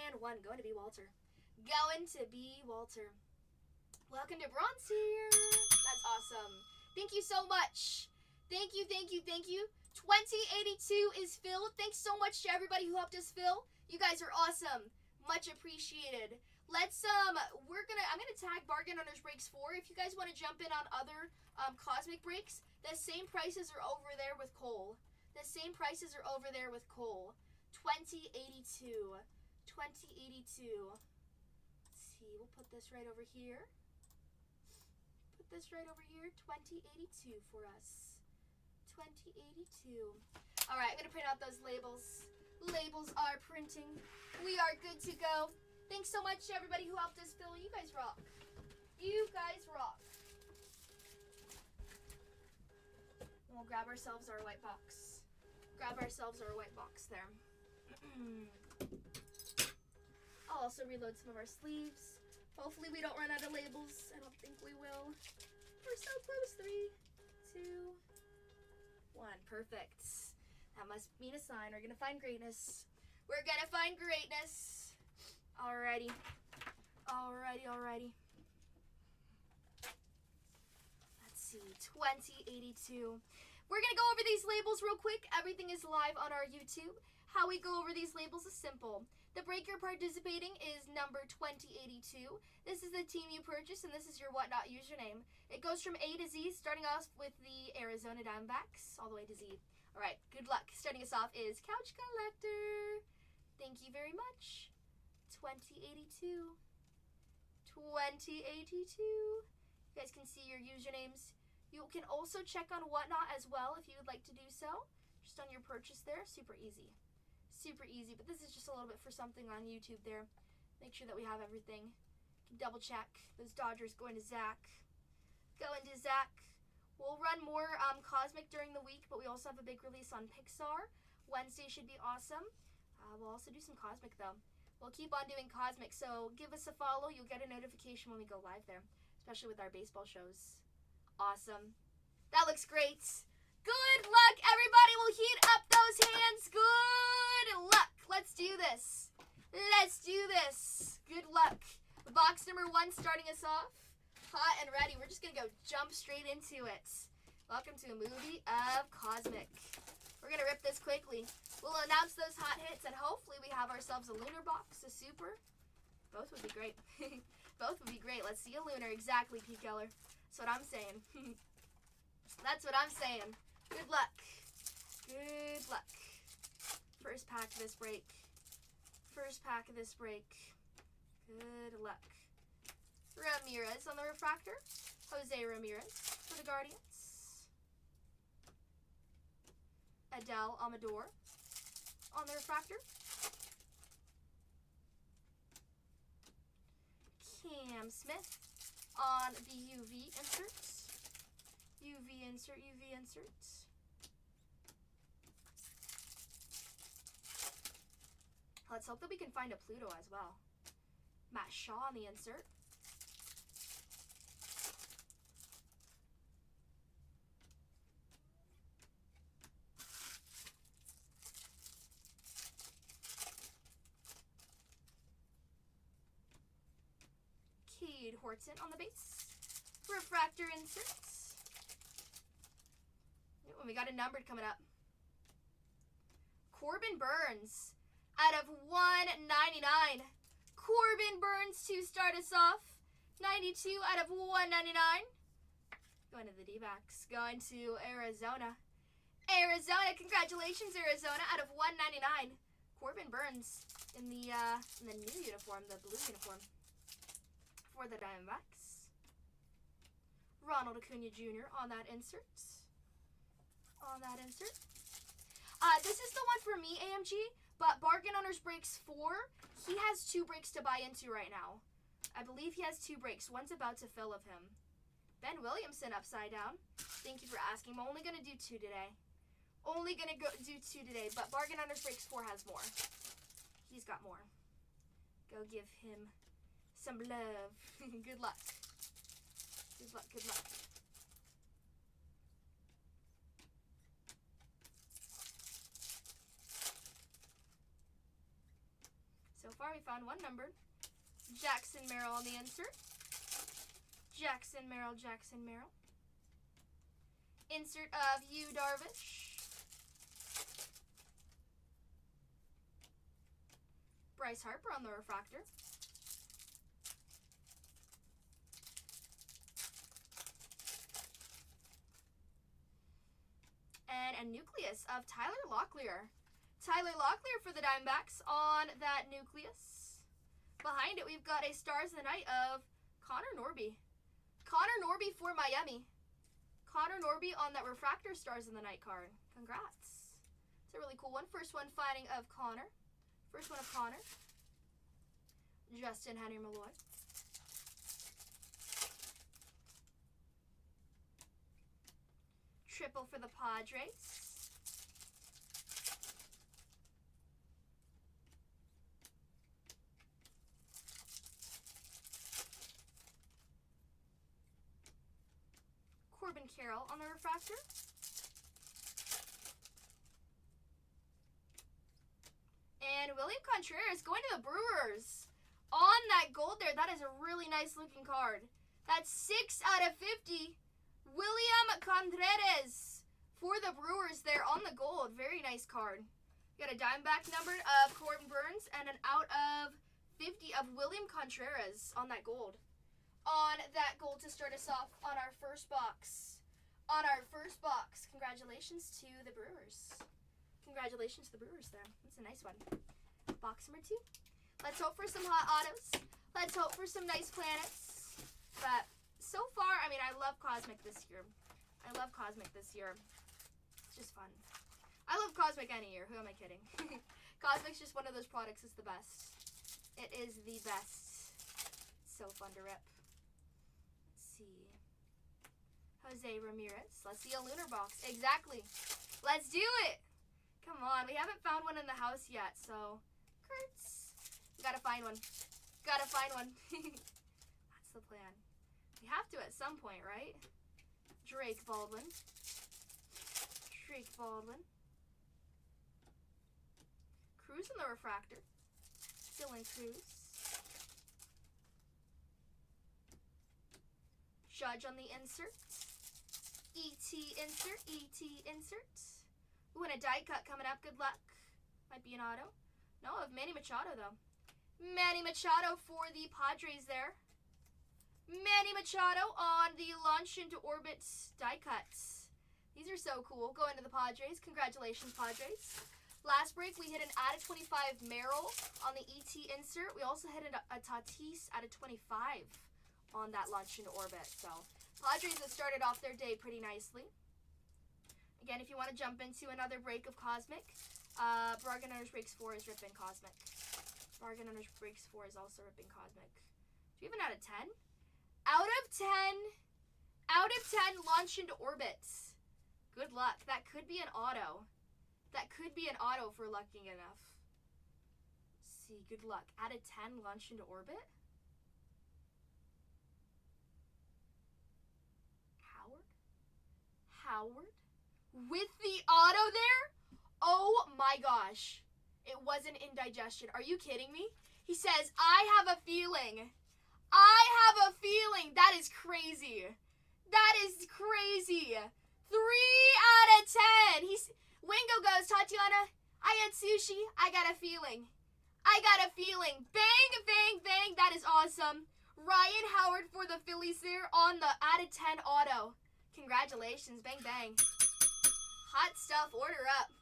and 1. Going to B. Walter. Going to B. Walter. Welcome to Bronze here. That's awesome. Thank you so much. Thank you, thank you, thank you. 2082 is filled. Thanks so much to everybody who helped us fill. You guys are awesome. Much appreciated. Let's I'm gonna tag Bargain Hunters Breaks 4. If you guys want to jump in on other cosmic breaks, the same prices are over there with Cole. The same prices are over there with Cole. 2082. 2082. Let's see, we'll put this right over here. Put this right over here. 2082 for us. 2082. All right, I'm gonna print out those labels. Labels are printing. We are good to go. Thanks so much to everybody who helped us fill. You guys rock. You guys rock. And we'll grab ourselves our white box. Grab ourselves our white box there. I'll also reload some of our sleeves. Hopefully we don't run out of labels. I don't think we will. We're so close. 3, 2, 1. Perfect. That must mean a sign. We're gonna find greatness. We're gonna find greatness. Alrighty. Alrighty, alrighty. Let's see. 2082. We're gonna go over these labels real quick. Everything is live on our YouTube. How we go over these labels is simple. The break you're participating is number 2082. This is the team you purchased, and this is your Whatnot username. It goes from A to Z, starting off with the Arizona Diamondbacks, all the way to Z. All right, good luck. Starting us off is Couch Collector. Thank you very much. 2082. 2082. You guys can see your usernames. You can also check on Whatnot as well if you would like to do so. Just on your purchase there. Super easy. Super easy. But this is just a little bit for something on YouTube there. Make sure that we have everything. Double check. Those Dodgers going to Zach. Going to Zach. We'll run more Cosmic during the week, but we also have a big release on Pixar. Wednesday should be awesome. We'll also do some Cosmic, though. We'll keep on doing Cosmic, so give us a follow. You'll get a notification when we go live there, especially with our baseball shows. Awesome. That looks great. Good luck, everybody. We'll heat up those hands. Good luck. Let's do this. Let's do this. Good luck. Box number 1 starting us off. Hot and ready. We're just going to go jump straight into it. Welcome to a movie of Cosmic. We're going to rip this quickly. We'll announce those hot hits, and hopefully we have ourselves a lunar box, a super. Both would be great. Both would be great. Let's see a lunar. Exactly, P. Keller. That's what I'm saying. That's what I'm saying. Good luck. Good luck. First pack of this break. First pack of this break. Good luck. Ramirez on the refractor. Jose Ramirez for the Guardians. Adele Amador on the refractor. Cam Smith on the UV inserts. UV insert, UV insert. Let's hope that we can find a Pluto as well. Matt Shaw on the insert. Cade Horton on the base. Refractor inserts. Ooh, and we got a numbered coming up. Corbin Burns out of 199. Corbin Burns to start us off. 92 out of 199. Going to the D-backs. Going to Arizona. Arizona, congratulations, Arizona, out of 199. Corbin Burns in the new uniform, the blue uniform for the Diamondbacks. Ronald Acuna Jr. on that insert. On that insert. This is the one for me, AMG, but Bargain Owners Breaks 4, he has 2 breaks to buy into right now. I believe he has 2 breaks. One's about to fill of him. Ben Williamson upside down. Thank you for asking. I'm only going to do 2 today. Only going to go do 2 today, but Bargain Owners Breaks 4 has more. He's got more. Go give him some love. Good luck. Good luck, good luck. So far we found one number. Jackson Merrill on the insert. Jackson Merrill, Jackson Merrill. Insert of Yu Darvish. Bryce Harper on the refractor. And a nucleus of Tyler Locklear. Tyler Locklear for the Diamondbacks on that nucleus. Behind it, we've got a Stars of the Night of Connor Norby. Connor Norby for Miami. Connor Norby on that refractor Stars of the Night card. Congrats. It's a really cool one. First one finding of Connor. First one of Connor. Justin Henry Malloy. Triple for the Padres. Corbin Carroll on the refractor. And William Contreras going to the Brewers. On that gold there, that is a really nice looking card. That's 6 out of 50. William Contreras for the Brewers there on the gold. Very nice card. We got a Diamondback number of Corbin Burns and an out of 50 of William Contreras on that gold. On that gold to start us off on our first box on our first box. Congratulations to the Brewers. Congratulations to the Brewers there. That's a nice one. Box number 2. Let's hope for some hot autos. Let's hope for some nice planets. But so far, I mean, I love Cosmic this year. I love Cosmic this year. It's just fun. I love Cosmic any year. Who am I kidding? Cosmic's just one of those products that's the best. It is the best. So fun to rip. Let's see. Jose Ramirez. Let's see a lunar box. Exactly. Let's do it. Come on. We haven't found one in the house yet, so Kurtz. We gotta find one. Gotta find one. That's the plan. We have to at some point, right? Drake Baldwin. Drake Baldwin. Cruz in the refractor. Dylan Cruz. Judge on the insert. ET insert. ET insert. Ooh, and a die cut coming up. Good luck. Might be an auto. No, of Manny Machado, though. Manny Machado for the Padres there. Manny Machado on the launch into orbit die cuts. These are so cool. Going to the Padres. Congratulations, Padres. Last break, we hit an out of 25 Merrill on the ET insert. We also hit a Tatis out of 25 on that launch into orbit. So, Padres have started off their day pretty nicely. Again, if you want to jump into another break of Cosmic, Bargain Hunters Breaks 4 is ripping Cosmic. Bargain Hunters Breaks 4 is also ripping Cosmic. Do we have an out of 10? Out of 10! Out of 10, launch into orbits. Good luck. That could be an auto. That could be an auto if we're lucky enough. Let's see, good luck. Out of 10, launch into orbit. Howard? With the auto there? Oh my gosh. It wasn't indigestion. Are you kidding me? He says, I have a feeling. I have a feeling. That is crazy. That is crazy. 3 out of 10. Wingo goes, Tatiana, I had sushi. I got a feeling. I got a feeling. Bang, bang, bang. That is awesome. Ryan Howard for the Phillies there on the out of 10 auto. Congratulations. Bang, bang. Hot stuff. Order up.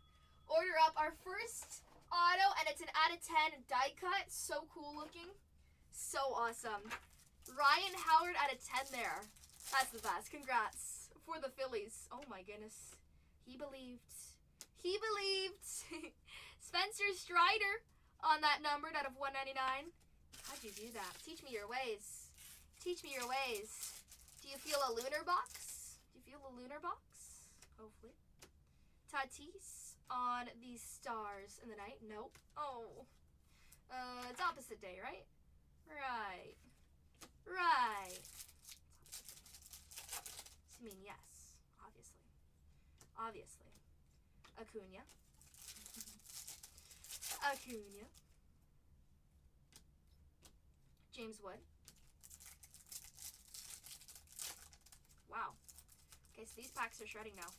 Order up our first auto, and it's an out of 10 die cut. So cool looking. So awesome. Ryan Howard out of 10 there. That's the best. Congrats for the Phillies. Oh my goodness. He believed. He believed. Spencer Strider on that numbered out of 199. How'd you do that? Teach me your ways. Teach me your ways. Do you feel a lunar box? Do you feel a lunar box? Hopefully. Tatis on the Stars in the night. Nope. Oh. It's opposite day, right? Right. Right. I mean, yes. Obviously. Obviously. Acuna. Acuna. James Wood. Wow. Okay, so these packs are shredding now.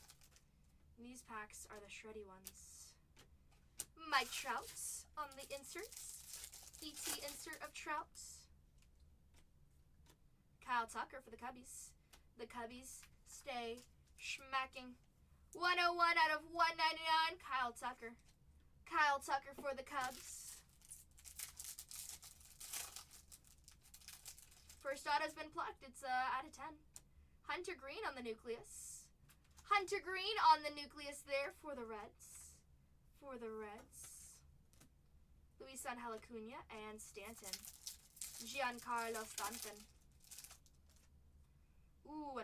These packs are the shreddy ones. Mike Trout on the inserts. ET insert of Trout. Kyle Tucker for the Cubbies. The Cubbies stay schmacking. 101 out of 199. Kyle Tucker. Kyle Tucker for the Cubs. First auto's been plucked. It's out of 10. Hunter Green on the nucleus. Hunter Green on the nucleus there for the Reds. For the Reds. Luis Angel Acuna and Stanton. Giancarlo Stanton. Ooh,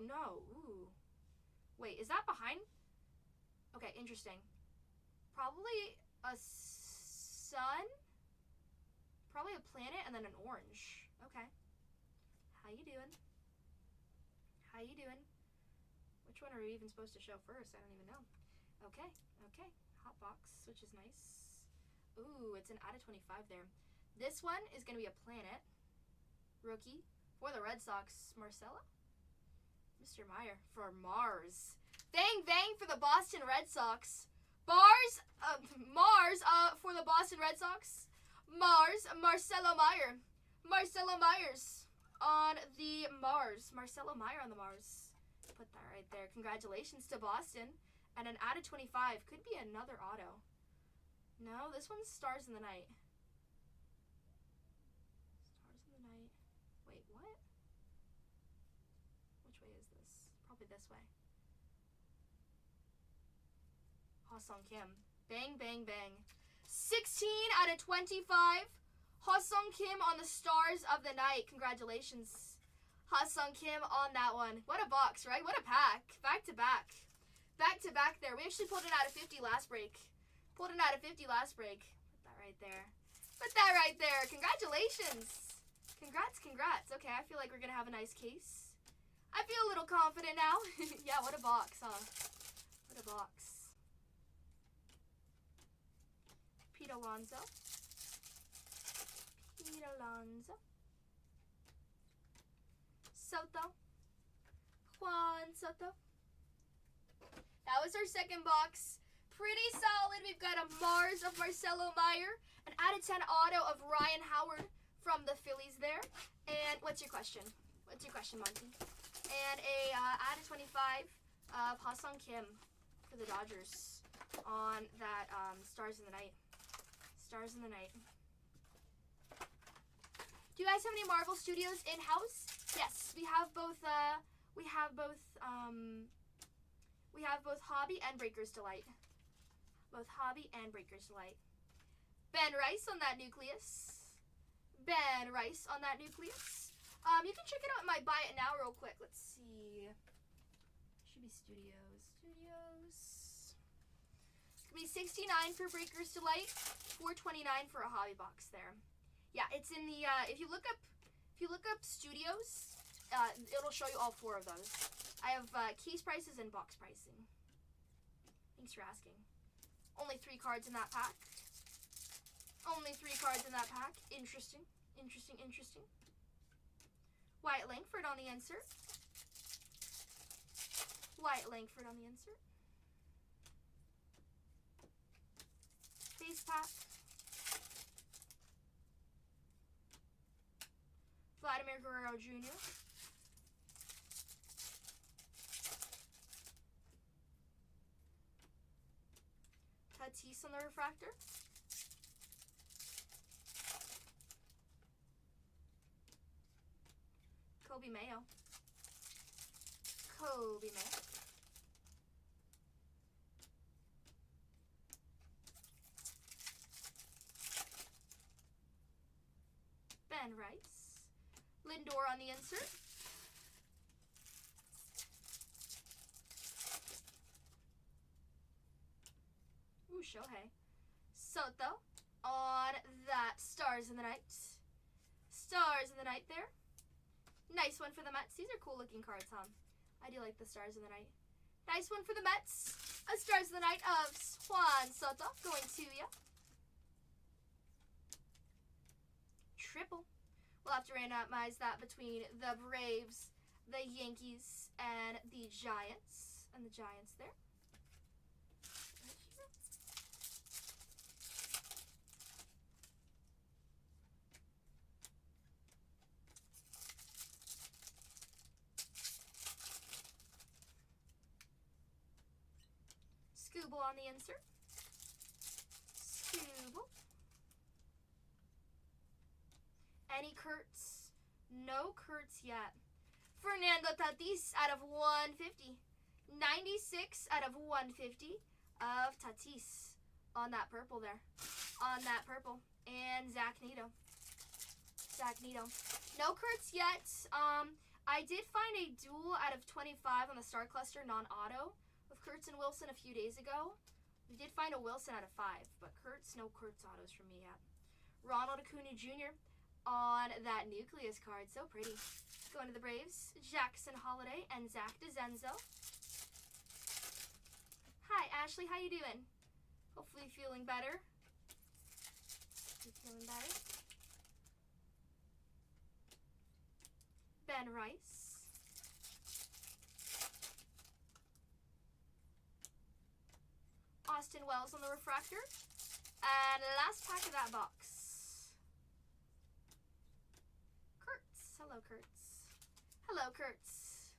no. Ooh. Wait, is that behind? Okay, interesting. Probably a sun? Probably a planet and then an orange. Okay. How you doing? How you doing? Which one are we even supposed to show first? I don't even know. Okay, okay. Hot box, which is nice. Ooh, it's an out of 25 there. This one is going to be a planet. Rookie for the Red Sox, Marcelo. Mr. Meyer for Mars. Bang, bang for the Boston Red Sox. Mars for the Boston Red Sox. Marcelo Meyer. Marcelo Myers on the Mars. Marcelo Meyer on the Mars. Put that right there. Congratulations to Boston. And an out of 25 could be another auto. No, this one's Stars in the Night. Stars in the Night. Wait, what? Which way is this? Probably this way. Ha-Sung Kim. Bang, bang, bang. 16 out of 25. Ha-Sung Kim on the Stars of the Night. Congratulations, Ha-Sung Kim, on that one. What a box, right? What a pack. Back to back. Back to back there. We actually pulled it out of 50 last break. Pulled it out of 50 last break. Put that right there. Put that right there. Congratulations. Congrats, congrats. Okay, I feel like we're going to have a nice case. I feel a little confident now. Yeah, what a box, huh? What a box. Pete Alonso. Pete Alonso. Soto. Juan Soto. That was our second box. Pretty solid. We've got a Mars of Marcelo Meyer, an out of 10 auto of Ryan Howard from the Phillies there. And what's your question? What's your question, Monty? And a out of 25 of Ha-Sung Kim for the Dodgers on that Stars in the Night. Stars in the Night. Do you guys have any Marvel Studios in-house? Yes, we have both. We have both Hobby and Breaker's Delight. Both Hobby and Breaker's Delight. Ben Rice on that Nucleus. Ben Rice on that Nucleus. You can check it out in my Buy It Now real quick. Let's see. Should be Studios. Studios. It's gonna be $69 for Breaker's Delight, $4.29 for a hobby box there. Yeah, it's in the if you look up Studios, it'll show you all four of those. I have case prices and box pricing. Thanks for asking. Only 3 cards in that pack. Only 3 cards in that pack. Interesting. Interesting, interesting. Wyatt Langford on the insert. Wyatt Langford on the insert. Base pack. Vladimir Guerrero Jr. Tatis on the refractor. Kobe Mayo. Kobe Mayo. Ben Rice. Lindor on the insert. Ooh, Shohei. Soto on that Stars in the Night. Stars in the Night there. Nice one for the Mets. These are cool looking cards, huh? I do like the Stars in the Night. Nice one for the Mets. A Stars in the Night of Juan Soto going to you. Triple. We'll have to randomize that between the Braves, the Yankees, and the Giants. And the Giants there. Right here. Scooble on the insert. Scooble. Any Kurtz? No Kurtz yet. Fernando Tatis out of 150. 96 out of 150 of Tatis on that purple there. On that purple. And Zach Neto. Zach Neto. No Kurtz yet. I did find a duel out of 25 on the Star Cluster non-auto of Kurtz and Wilson a few days ago. We did find a Wilson out of 5, but Kurtz, no Kurtz autos for me yet. Ronald Acuna Jr. on that Nucleus card. So pretty. Going to the Braves, Jackson Holiday and Zach DeZenzo. Hi, Ashley. How you doing? Hopefully feeling better. Feeling better. Ben Rice. Austin Wells on the refractor. And last pack of that box. Kurtz. Hello, Kurtz. Hello, Kurtz.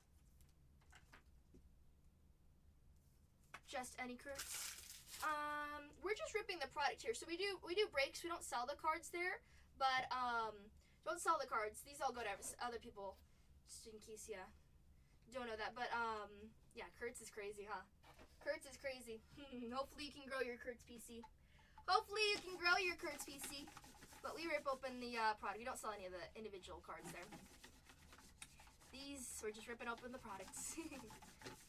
Just any Kurtz. We're just ripping the product here. So we do breaks. We don't sell the cards there, but don't sell the cards. These all go to other people. Just in case you don't know that. But yeah, Kurtz is crazy, huh? Kurtz is crazy. Hopefully you can grow your Kurtz PC. Hopefully you can grow your Kurtz PC. But we rip open the product. We don't sell any of the individual cards there. We're just ripping open the products.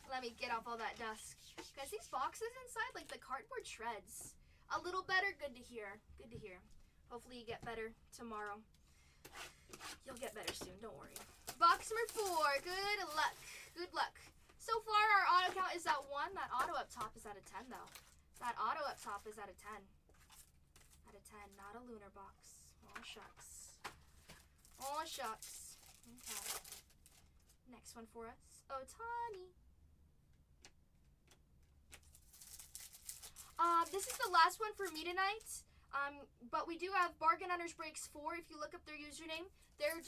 Let me get off all that dust. Guys, these boxes inside, like the cardboard shreds. A little better, good to hear. Good to hear. Hopefully you get better tomorrow. You'll get better soon, don't worry. Box number 4, good luck. Good luck. So far, our auto count is at 1. That auto up top is at a 10, though. That auto up top is at a 10. At a 10, not a lunar box. Oh, shucks. Oh, shucks. Okay. Next one for us. Ohtani. This is the last one for me tonight. But we do have Bargain Hunters Breaks 4. If you look up their username, they're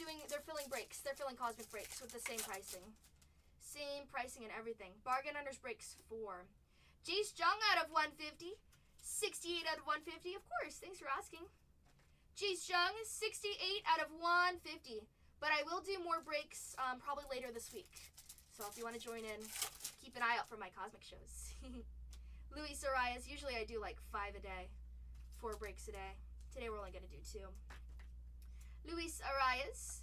filling breaks. They're filling cosmic breaks with the same pricing. Same pricing and everything. Bargain Hunters Breaks 4. Jace Jung out of 150. 68 out of 150. Of course, thanks for asking. Jace Jung, 68 out of 150. But I will do more breaks probably later this week. So if you want to join in, keep an eye out for my cosmic shows. Luis Arias, usually I do like 5 a day. 4 breaks a day. Today we're only going to do 2. Luis Arias,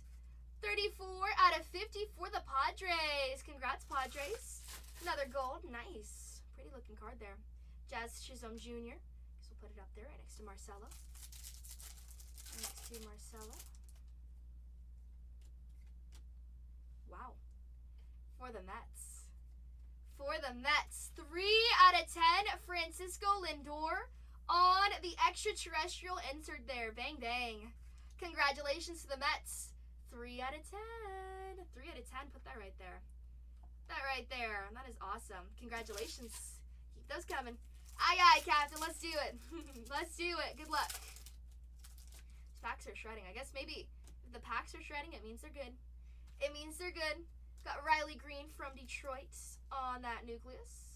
34 out of 50 for the Padres. Congrats, Padres. Another gold. Nice. Pretty looking card there. Jazz Chisholm Jr. Guess we'll put it up there right next to Marcelo. Next to Marcelo. Wow. For the Mets. For the Mets. 3 out of 10. Francisco Lindor on the extraterrestrial insert there. Bang, bang. Congratulations to the Mets. 3 out of 10. 3 out of 10. Put that right there. That right there. That is awesome. Congratulations. Keep those coming. Aye, aye, Captain. Let's do it. Let's do it. Good luck. These packs are shredding. I guess maybe if the packs are shredding, it means they're good. It means they're good. Got Riley Green from Detroit on that nucleus.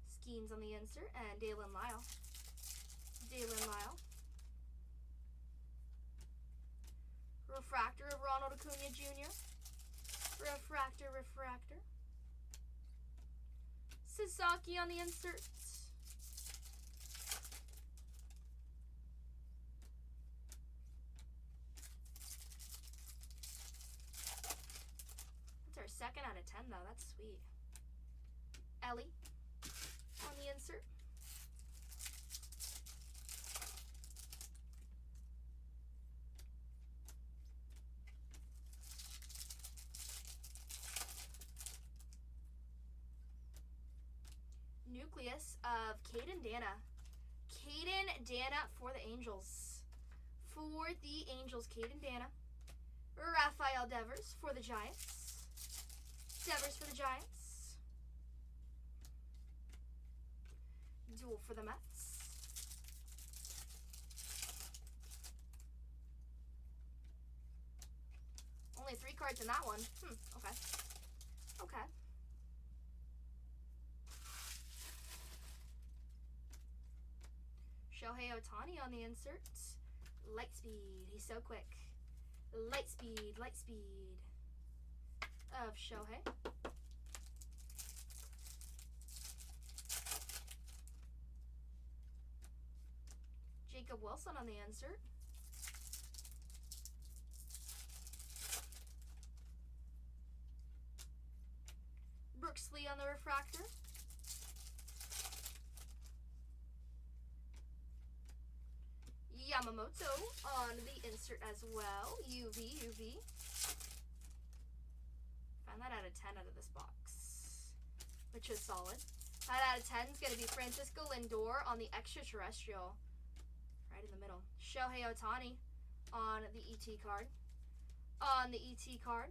Skeens on the insert. And Dalen Lyle. Dalen Lyle. Refractor of Ronald Acuna Jr. Refractor, refractor. Sasaki on the insert. That's our 2nd out of 10 though. That's sweet. Ellie on the insert. Nucleus of Caden Dana. Caden Dana for the Angels. For the Angels, Caden Dana. Rafael Devers for the Giants. Devers for the Giants. Duel for the Mets. Only 3 cards in that one. Okay. Okay. Shohei Ohtani on the insert. Light speed. He's so quick. Light speed. Light speed. Of Shohei. Jacob Wilson on the insert. Brooks Lee on the refractor. Yamamoto on the insert as well. UV, UV. Found that out of 10 out of this box, which is solid. That out of 10 is going to be Francisco Lindor on the extraterrestrial. Right in the middle. Shohei Ohtani on the ET card. On the ET card.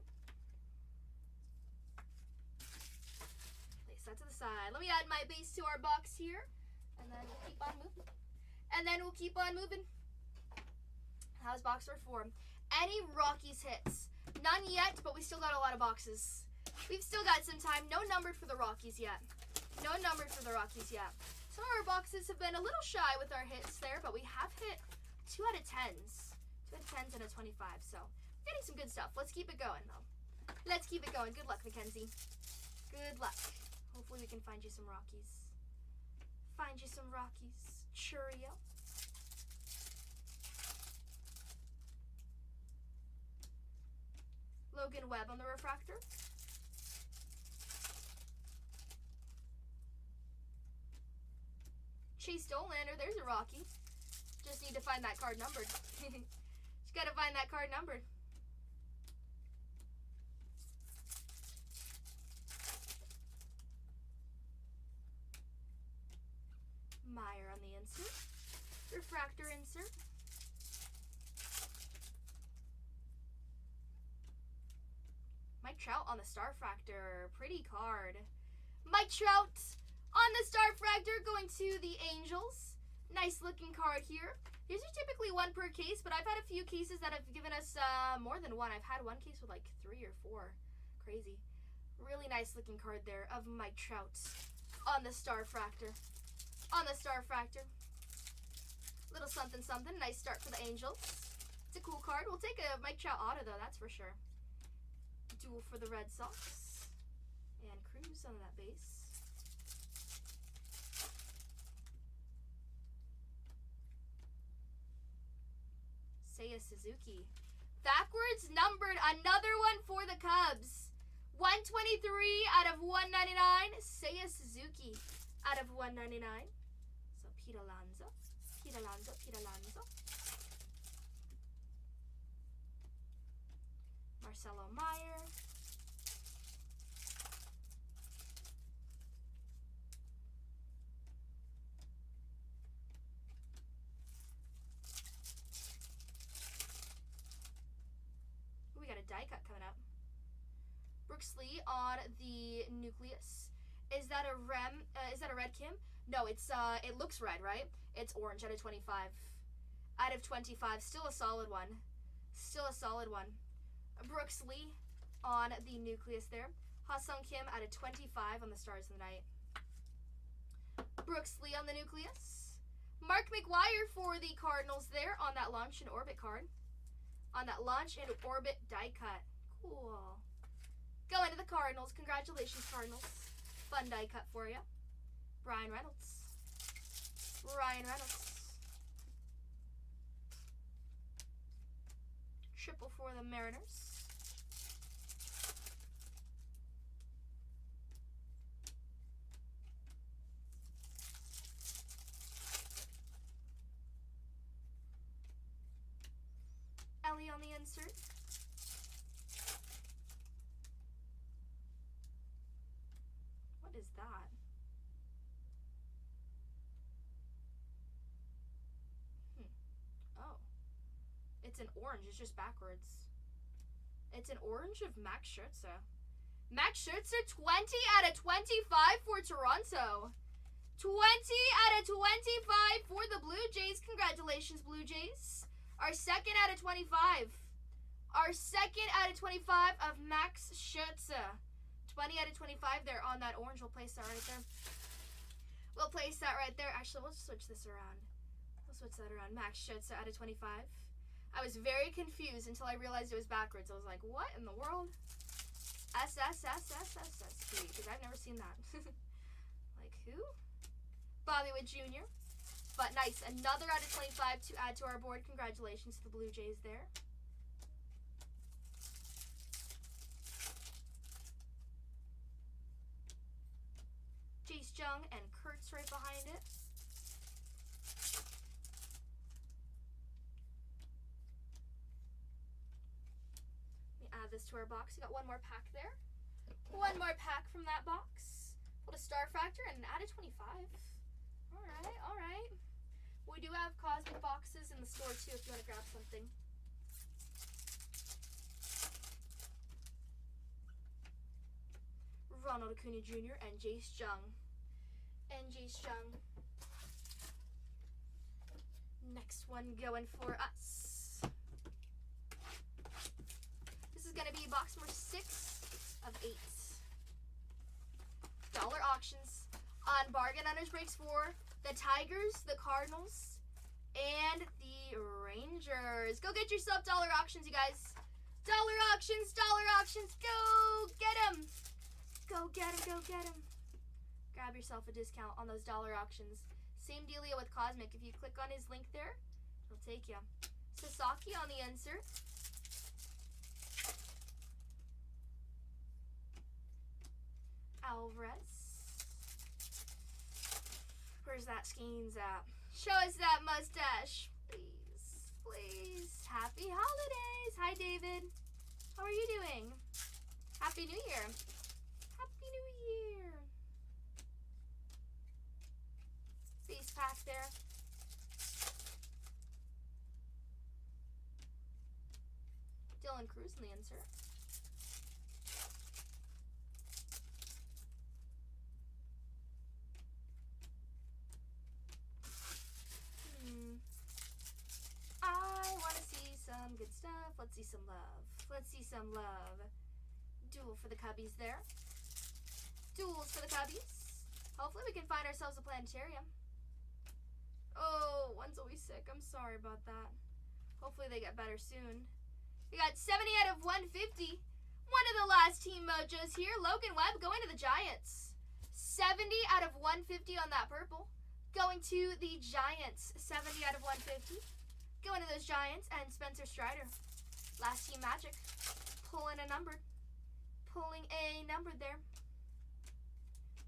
Place that to the side. Let me add my base to our box here. And then we'll keep on moving. And then we'll keep on moving. How's box number 4? Any Rockies hits? None yet, but we still got a lot of boxes. We've still got some time. No numbered for the Rockies yet. No numbered for the Rockies yet. Some of our boxes have been a little shy with our hits there, but we have hit 2 out of 10s. 2 out of 10s and a 25, so we're getting some good stuff. Let's keep it going, though. Let's keep it going. Good luck, Mackenzie. Good luck. Hopefully we can find you some Rockies. Find you some Rockies. Churio. Logan Webb on the refractor. Chase Dolander, there's a Rocky. Just need to find that card numbered. Just gotta find that card numbered. Meyer on the insert. Refractor insert. Mike Trout on the Starfractor. Pretty card. Mike Trout on the Starfractor going to the Angels. Nice looking card here. These are typically 1 per case, but I've had a few cases that have given us more than 1. I've had one case with like 3 or 4. Crazy. Really nice looking card there of Mike Trout on the Starfractor. On the Starfractor. Little something something. Nice start for the Angels. It's a cool card. We'll take a Mike Trout auto though, that's for sure. Duel for the Red Sox. And Cruz on that base. Seiya Suzuki. Backwards numbered. Another one for the Cubs. 123 out of 199. Seiya Suzuki out of 199. So Pete Alonso. Pete Alonso. Pete Alonso. Marcelo Meyer. We got a die cut coming up. Brooks Lee on the Nucleus. Is that a red Kim? No, it's it looks red, right? It's orange out of 25. Out of 25, still a solid one. Still a solid one. Brooks Lee on the Nucleus there. Ha-Sung Kim out of 25 on the Stars of the Night. Brooks Lee on the Nucleus. Mark McGwire for the Cardinals there on that Launch and Orbit card. On that Launch and Orbit die cut. Cool. Going to the Cardinals. Congratulations, Cardinals. Fun die cut for you. Ryan Reynolds. Ryan Reynolds. Triple for the Mariners. Ellie on the insert. What is that? Oh. It's an orange. It's just backwards. It's an orange of Max Scherzer. Max Scherzer, 20 out of 25 for Toronto. 20 out of 25 for the Blue Jays. Congratulations, Blue Jays. Our second out of 25. Our second out of 25 of Max Scherzer. 20 out of 25 there on that orange. We'll place that right there. We'll place that right there. Actually, we'll switch this around. We'll switch that around. Max Scherzer out of 25. I was very confused until I realized it was backwards. I was like, what in the world? S-S-S-S-S-S-S-T, because I've never seen that. Like, who? Bobby Witt Jr. But nice. Another out of 25 to add to our board. Congratulations to the Blue Jays there. Jace Jung and Kurtz right behind it. Add this to our box. We got one more pack there. One more pack from that box. Put a Starfractor and add a 25. Alright, alright. We do have cosmic boxes in the store too if you want to grab something. Ronald Acuna Jr. and Jace Jung. Next one going for us. This is going to be box number 6 of 8. Dollar auctions. On Bargain Hunters breaks 4, the Tigers, the Cardinals, and the Rangers. Go get yourself dollar auctions, you guys. Dollar auctions, go get them. Go get them, go get them. Grab yourself a discount on those dollar auctions. Same dealio with Cosmic. If you click on his link there, it'll take you. Sasaki on the insert. Alvarez. Where's that Skeens at? Show us that mustache, please, please. Happy holidays. Hi, David. How are you doing? Happy New Year. Happy New Year. Base pack there. Dylan Cruz in the insert. I want to see some good stuff. Let's see some love. Let's see some love. Duel for the Cubbies there. Duels for the Cubbies. Hopefully we can find ourselves a planetarium. Oh, one's always sick. I'm sorry about that. Hopefully they get better soon. We got 70 out of 150. One of the last team mojos here. Logan Webb going to the Giants. 70 out of 150 on that purple. Going to the Giants. 70 out of 150. Going to those Giants. And Spencer Strider. Last team Magic. Pulling a number. Pulling a number there.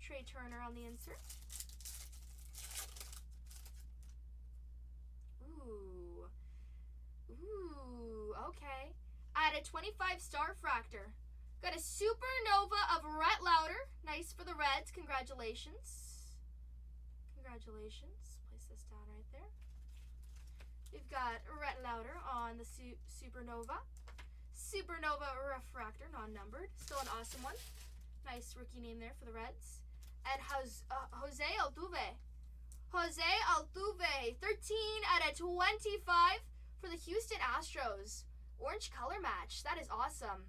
Trey Turner on the insert. Ooh. Ooh, okay. I had a 25-star Fractor. Got a Supernova of Rhett Lauder. Nice for the Reds. Congratulations. Congratulations. Place this down right there. We've got Rhett Lauder on the Supernova. Supernova Refractor, non-numbered. Still an awesome one. Nice rookie name there for the Reds. And Jose Altuve. Jose Altuve, 13 out of 25 for the Houston Astros. Orange color match. That is awesome.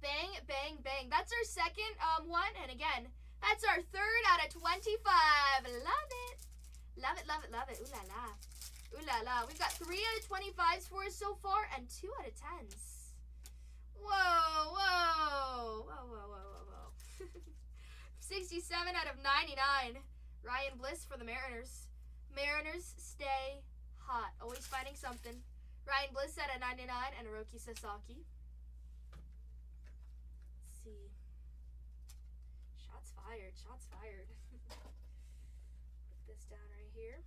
Bang, bang, bang. That's our second one. And again, that's our third out of 25. Love it. Love it, love it, love it. Ooh la la. Ooh la la. We've got 3 out of 25s for us so far and 2 out of 10s. Whoa, whoa. Whoa, whoa, whoa, whoa, whoa. 67 out of 99. Ryan Bliss for the Mariners. Mariners stay hot. Always finding something. Ryan Bliss at a 99 and Hiroki Sasaki. Let's see. Shots fired. Shots fired. Put this down right here.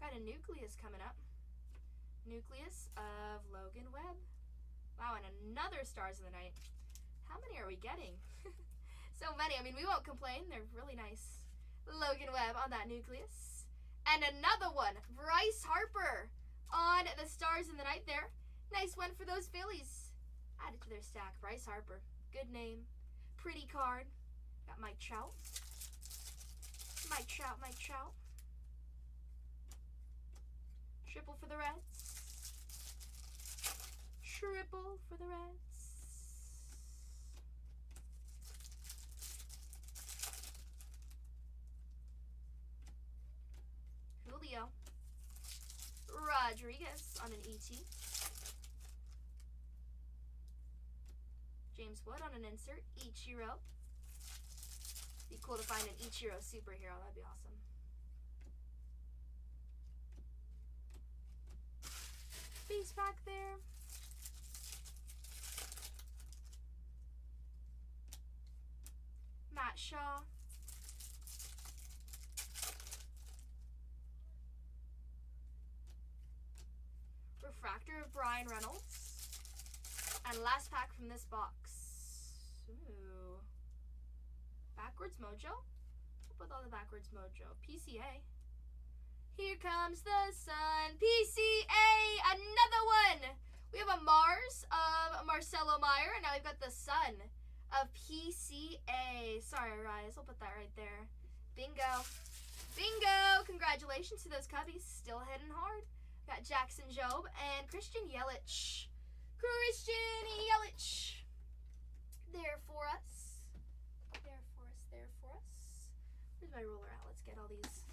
Got a Nucleus coming up. Nucleus of Logan Webb. Wow, and another Stars of the Night. How many are we getting? So many. I mean, we won't complain. They're really nice. Logan Webb on that Nucleus. And another one. Bryce Harper on the Stars of the Night there. Nice one for those Phillies. Add it to their stack. Bryce Harper. Good name. Pretty card. Got Mike Trout. Mike Trout, Mike Trout. Triple for the Reds. Triple for the Reds. Julio. Rodriguez on an ET. James Wood on an insert. Ichiro. Be cool to find an Ichiro superhero. That'd be awesome. Base pack there. Matt Shaw. Refractor of Brian Reynolds. And last pack from this box. Ooh. Backwards Mojo? Up with all the backwards Mojo. PCA. Here comes the sun. PCA! Another one! We have a Mars of Marcelo Meyer. And now we've got the sun of PCA. Sorry, Rise. I'll put that right there. Bingo. Bingo! Congratulations to those Cubbies. Still hitting hard. Got Jackson Jobe and Christian Yelich. Christian Yelich. There for us. There for us. There for us. Where's my ruler at? Let's get all these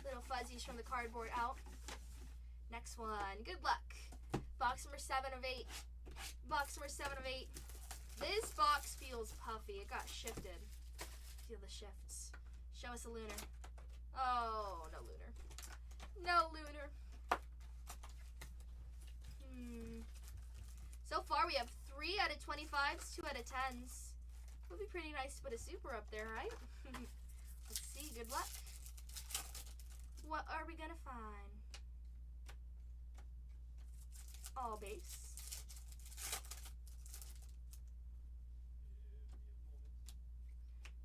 little fuzzies from the cardboard out. Next one. Good luck. Box number 7 of 8. Box number 7 of 8. This box feels puffy. It got shifted. Feel the shifts. Show us a lunar. Oh, no lunar. No lunar. So far we have 3 out of 25s, 2 out of 10s. Would be pretty nice to put a super up there, right? Let's see. Good luck. What are we gonna find? All base.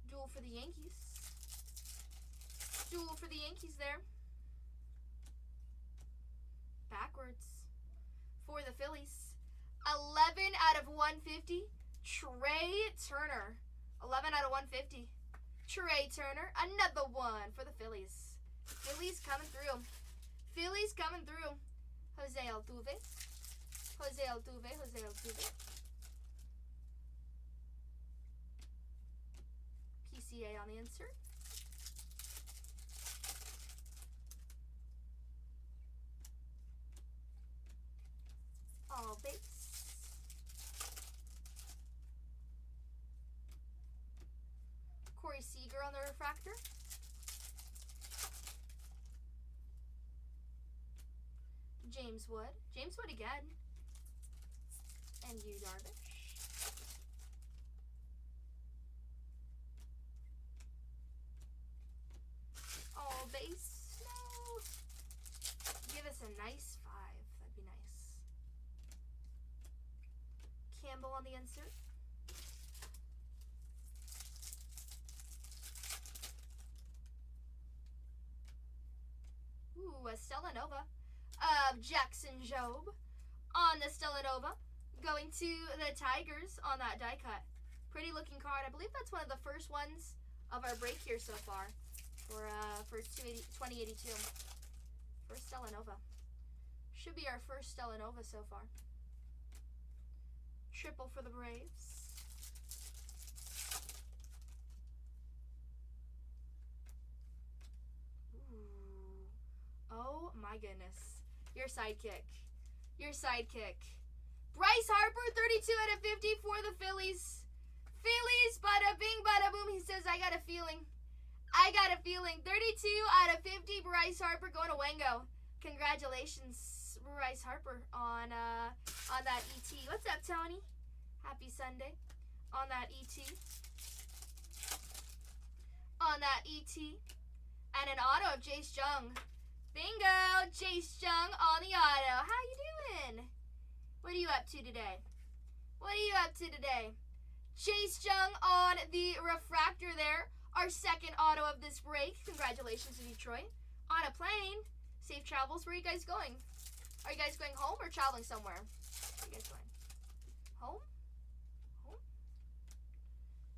Duel for the Yankees. Duel for the Yankees there. Backwards. For the Phillies. 11 out of 150. Trey Turner. 11 out of 150. Trey Turner. Another one for the Phillies. Phillies coming through. Phillies coming through. Jose Altuve. Jose Altuve. Jose Altuve. PCA on the insert. All base. Corey Seager on the refractor. James Wood. James Wood again. And Yu Darvish. All base. No. Give us a nice 5. That'd be nice. Campbell on the insert. Ooh, a Stellanova of Jackson Jobe on the Stellanova. Going to the Tigers on that die cut. Pretty looking card. I believe that's one of the first ones of our break here so far for 2082. First Stellanova. Should be our first Stellanova so far. Triple for the Braves. Ooh. Oh my goodness. Your sidekick. Your sidekick. Bryce Harper, 32 out of 50 for the Phillies. Phillies, bada bing, bada boom. He says, I got a feeling. I got a feeling. 32 out of 50, Bryce Harper going to Wengo. Congratulations, Bryce Harper, on that ET. What's up, Tony? Happy Sunday. On that ET. On that ET. And an auto of Jace Jung. Bingo! Jace Jung on the auto. How you doing? What are you up to today? What are you up to today? Jace Jung on the refractor there. Our second auto of this break. Congratulations to Detroit. On a plane. Safe travels. Where are you guys going? Are you guys going home or traveling somewhere? Where are you guys going? Home? Home?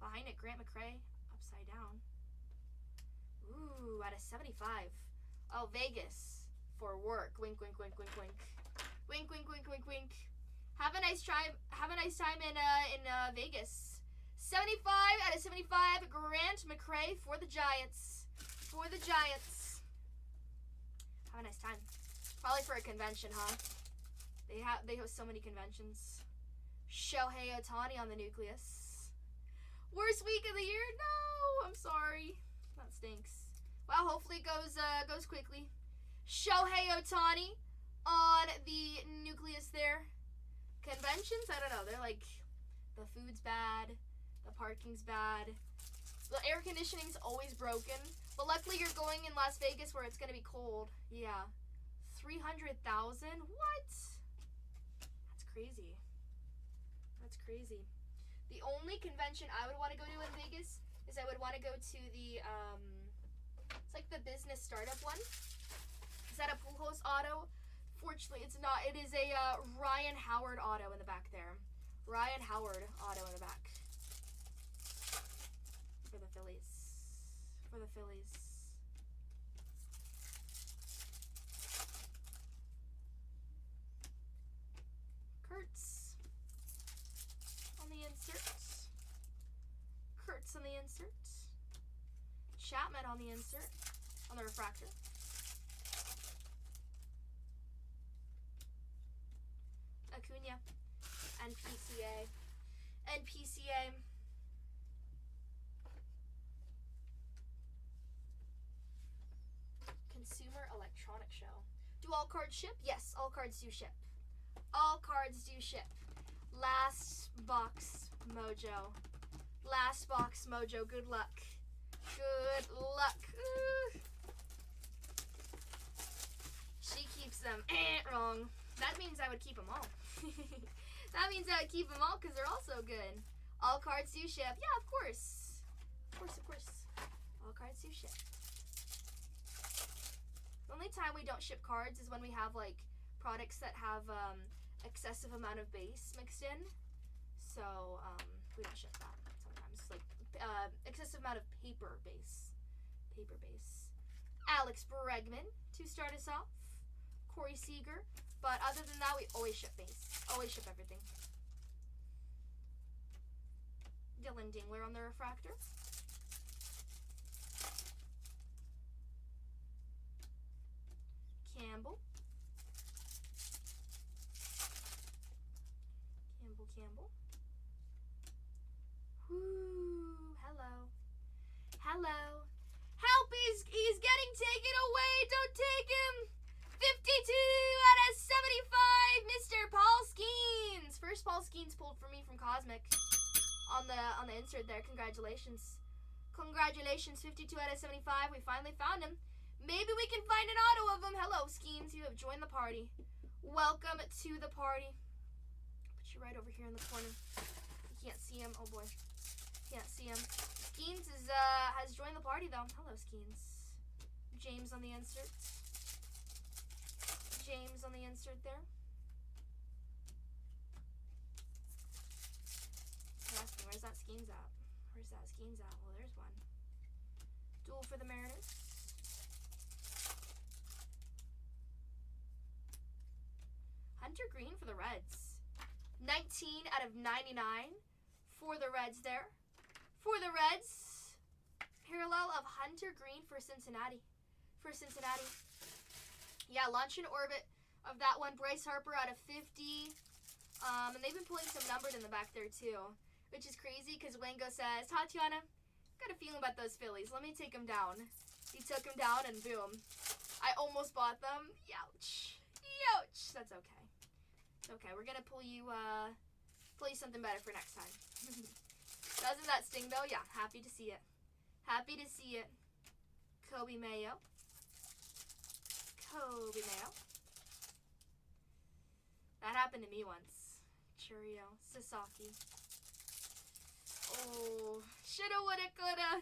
Behind it, Grant McCray. Upside down. Ooh, out of 75. Oh, Vegas. For work. Wink, wink, wink, wink, wink. Wink, wink, wink, wink, wink. Have a nice time. Have a nice time in Vegas. 75 out of 75. Grant McCray for the Giants. For the Giants. Have a nice time. Probably for a convention, huh? They host so many conventions. Shohei Ohtani on the nucleus. Worst week of the year? No, I'm sorry. That stinks. Well, hopefully it goes quickly. Shohei Ohtani on the nucleus there. Conventions? I don't know. They're like, the food's bad. The parking's bad. The air conditioning's always broken. But luckily you're going in Las Vegas where it's going to be cold. Yeah. 300,000? What? That's crazy. That's crazy. The only convention I would want to go to in Vegas is I would want to go to the, it's like the business startup one. Is that a Pujols auto? Fortunately, it's not. It is a Ryan Howard auto in the back there. Ryan Howard auto in the back. For the Phillies. For the Phillies. Kurtz. Chapman on the insert, on the refractor. Acuna. NPCA. NPCA. Consumer Electronic Show. Do all cards ship? Yes, all cards do ship. All cards do ship. Last box mojo. Last box mojo. Good luck. Good luck. Ooh. She keeps them wrong. That means I would keep them all. That means I would keep them all because they're all so good. All cards do ship. Yeah, of course. Of course, of course. All cards do ship. The only time we don't ship cards is when we have like products that have excessive amount of base mixed in. So we don't ship that sometimes. Like excessive amount of paper base. Paper base. Alex Bregman to start us off. Corey Seager. But other than that, we always ship base. Always ship everything. Dylan Dingler on the refractor. Campbell. Campbell. Whoo. Hello. Hello. Help! He's getting taken away. Don't take him. 52 out of 75, Mr. Paul Skeens. First Paul Skeens pulled for me from Cosmic on the insert there. Congratulations. Congratulations, 52 out of 75. We finally found him. Maybe we can find an auto of him. Hello, Skeens. You have joined the party. Welcome to the party. Put you right over here in the corner. You can't see him. Oh boy. Can't see him. Skeens has joined the party though. Hello, Skeens. James on the insert. James on the insert there. You're asking, where's that Skeens at? Where's that Skeens at? Well, there's one. Duel for the Mariners. Hunter Green for the Reds. 19 out of 99 for the Reds there. For the Reds, parallel of Hunter Green for Cincinnati. Yeah, launch in orbit of that one. Bryce Harper out of 50. And they've been pulling some numbered in the back there too, which is crazy because Wango says, Tatiana, got a feeling about those Phillies. Let me take them down. He took them down and boom. I almost bought them. Youch. Youch. That's okay. It's okay. We're going to pull you something better for next time. Doesn't that sting though? Yeah, happy to see it. Happy to see it. Kobe Mayo. That happened to me once. Churio. Sasaki. Oh, shoulda, woulda, coulda.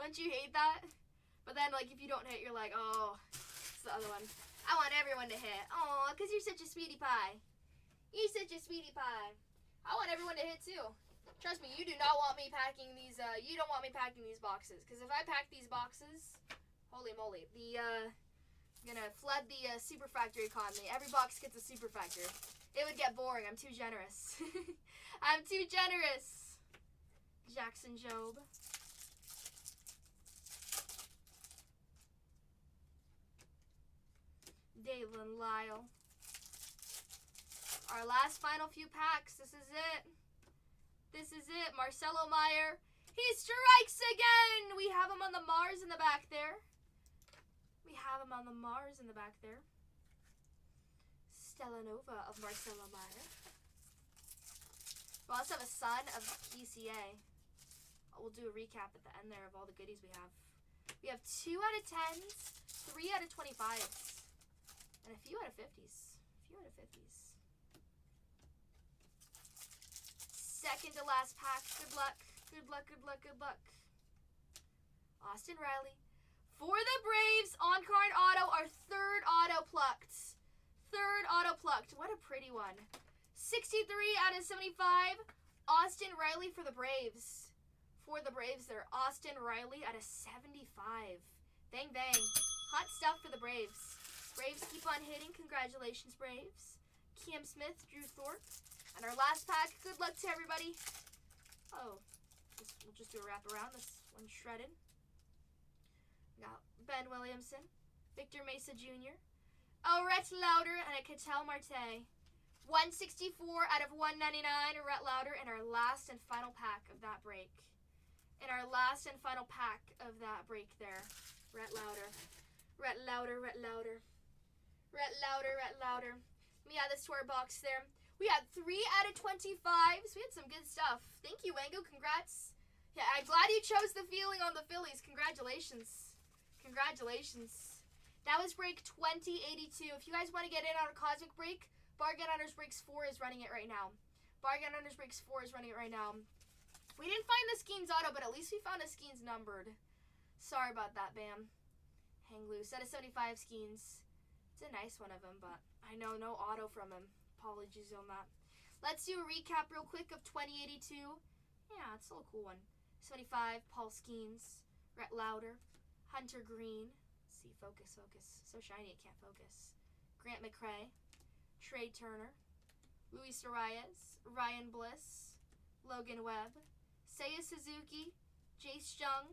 Don't you hate that? But then, like, if you don't hit, you're like, oh, it's the other one. I want everyone to hit. Oh, because you're such a sweetie pie. You're such a sweetie pie. I want everyone to hit, too. Trust me, you do not want me packing these, you don't want me packing these boxes. Because if I pack these boxes, holy moly, I'm gonna flood the Super Factory economy. Every box gets a Super Factor. It would get boring. I'm too generous. I'm too generous. Jackson Job. Dalen Lyle. Our last final few packs. This is it. This is it. Marcelo Meyer. He strikes again. We have him on the Mars in the back there. We have him on the Mars in the back there. Stellanova of Marcelo Meyer. We also have a son of PCA. We'll do a recap at the end there of all the goodies we have. We have 2 out of 10s, 3 out of 25s, and a few out of 50s. Second to last pack. Good luck. Good luck, good luck, good luck. Austin Riley. For the Braves, on-card auto, our third auto plucked. What a pretty one. 63 out of 75. Austin Riley for the Braves. For the Braves there. Austin Riley out of 75. Bang, bang. Hot stuff for the Braves. Braves keep on hitting. Congratulations, Braves. Cam Smith, Drew Thorpe. And our last pack. Good luck to everybody. Oh, we'll just do a wrap around. This one's shredded. Ben Williamson, Victor Mesa Jr., a Rhett Lauder, and a Ketel Marte. 164 out of 199, Rhett Lauder, in our last and final pack of that break. In our last and final pack of that break there. Rhett Lauder. Rhett Lauder, Rhett Lauder. Rhett Lauder, Rhett Lauder. Let me add this to our box there. We had 3 out of 25s. We had some good stuff. Thank you, Wango. Congrats. Yeah, I'm glad you chose the feeling on the Phillies. Congratulations. Congratulations. That was break 2082. If you guys want to get in on a Cosmic break, Bargain Hunters Breaks 4 is running it right now. Bargain Hunters Breaks 4 is running it right now. We didn't find the Skeens auto, but at least we found a Skeens numbered. Sorry about that, Bam. Hang loose. Out of 75 Skeens. It's a nice one of him, but I know no auto from him. Apologies on that. Let's do a recap real quick of 2082. Yeah, it's still a cool one. 75, Paul Skeens, Rhett Lauder, Hunter Green. Let's see, focus. So shiny it can't focus. Grant McCray, Trey Turner, Luis Arias, Ryan Bliss, Logan Webb, Seiya Suzuki, Jace Jung,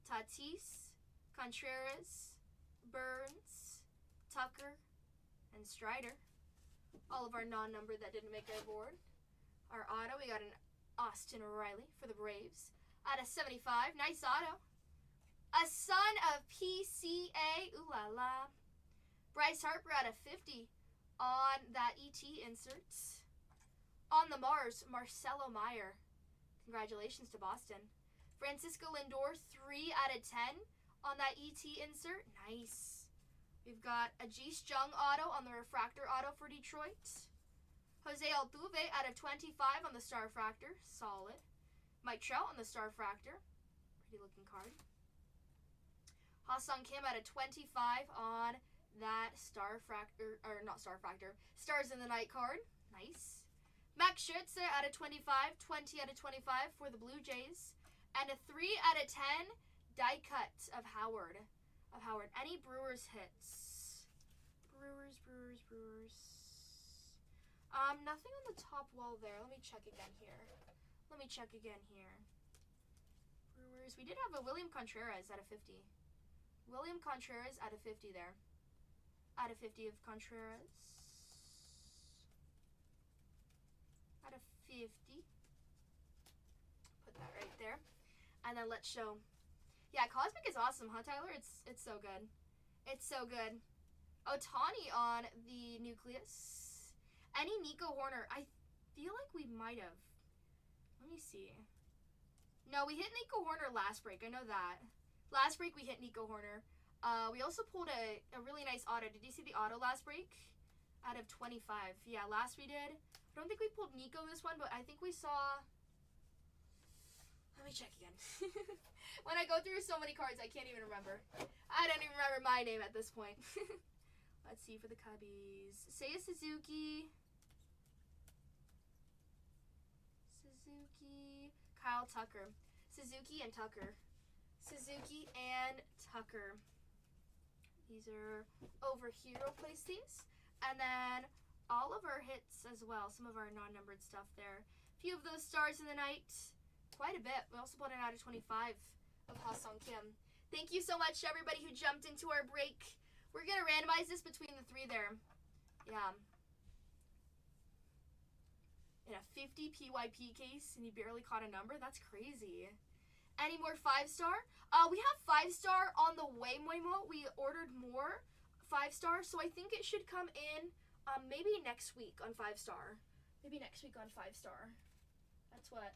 Tatis, Contreras, Burns, Tucker, and Strider. All of our non-numbered that didn't make our board. Our auto, we got an Austin Riley for the Braves. Out of 75, nice auto. A son of PCA, ooh la la. Bryce Harper out of 50 on that ET inserts. On the Mars, Marcelo Meyer. Congratulations to Boston. Francisco Lindor, 3 out of 10 on that ET insert. Nice. We've got a Jace Jung auto on the refractor auto for Detroit. Jose Altuve out of 25 on the Starfractor. Solid. Mike Trout on the Starfractor. Pretty looking card. Ha-Seong Kim out of 25 on that Starfractor, or not Starfractor, Stars in the Night card. Nice. Max Scherzer out of 25, 20 out of 25 for the Blue Jays. And a 3 out of 10 die cut of Howard. Any Brewers hits? Brewers. Nothing on the top wall there. Let me check again here. Brewers. We did have a William Contreras out of 50. William Contreras out of 50 there. Out of 50 of Contreras. Out of 50. Put that right there. And then let's show. Yeah, Cosmic is awesome, huh, Tyler? It's so good. It's so good. Ohtani on the Nucleus. Any Nico Horner. I feel like we might have. Let me see. No, we hit Nico Horner last break. I know that. Last break we hit Nico Horner. We also pulled a really nice auto. Did you see the auto last break? Out of 25. Yeah, last we did. I don't think we pulled Nico this one, but I think we saw... Let me check again. When I go through so many cards, I can't even remember. I don't even remember my name at this point. Let's see for the Cubbies. Seiya Suzuki. Kyle Tucker. Suzuki and Tucker. These are over here. We'll place these. And then all of our hits as well. Some of our non-numbered stuff there. A few of those Stars in the Night. Quite a bit. We also put an out of 25 of Ha-Seong Kim. Thank you so much to everybody who jumped into our break. We're going to randomize this between the 3 there. Yeah. In a 50 PYP case and you barely caught a number? That's crazy. Any more 5-star? We have 5-star on the way, Moimo. We ordered more 5-star, so I think it should come in maybe next week on 5-star. That's what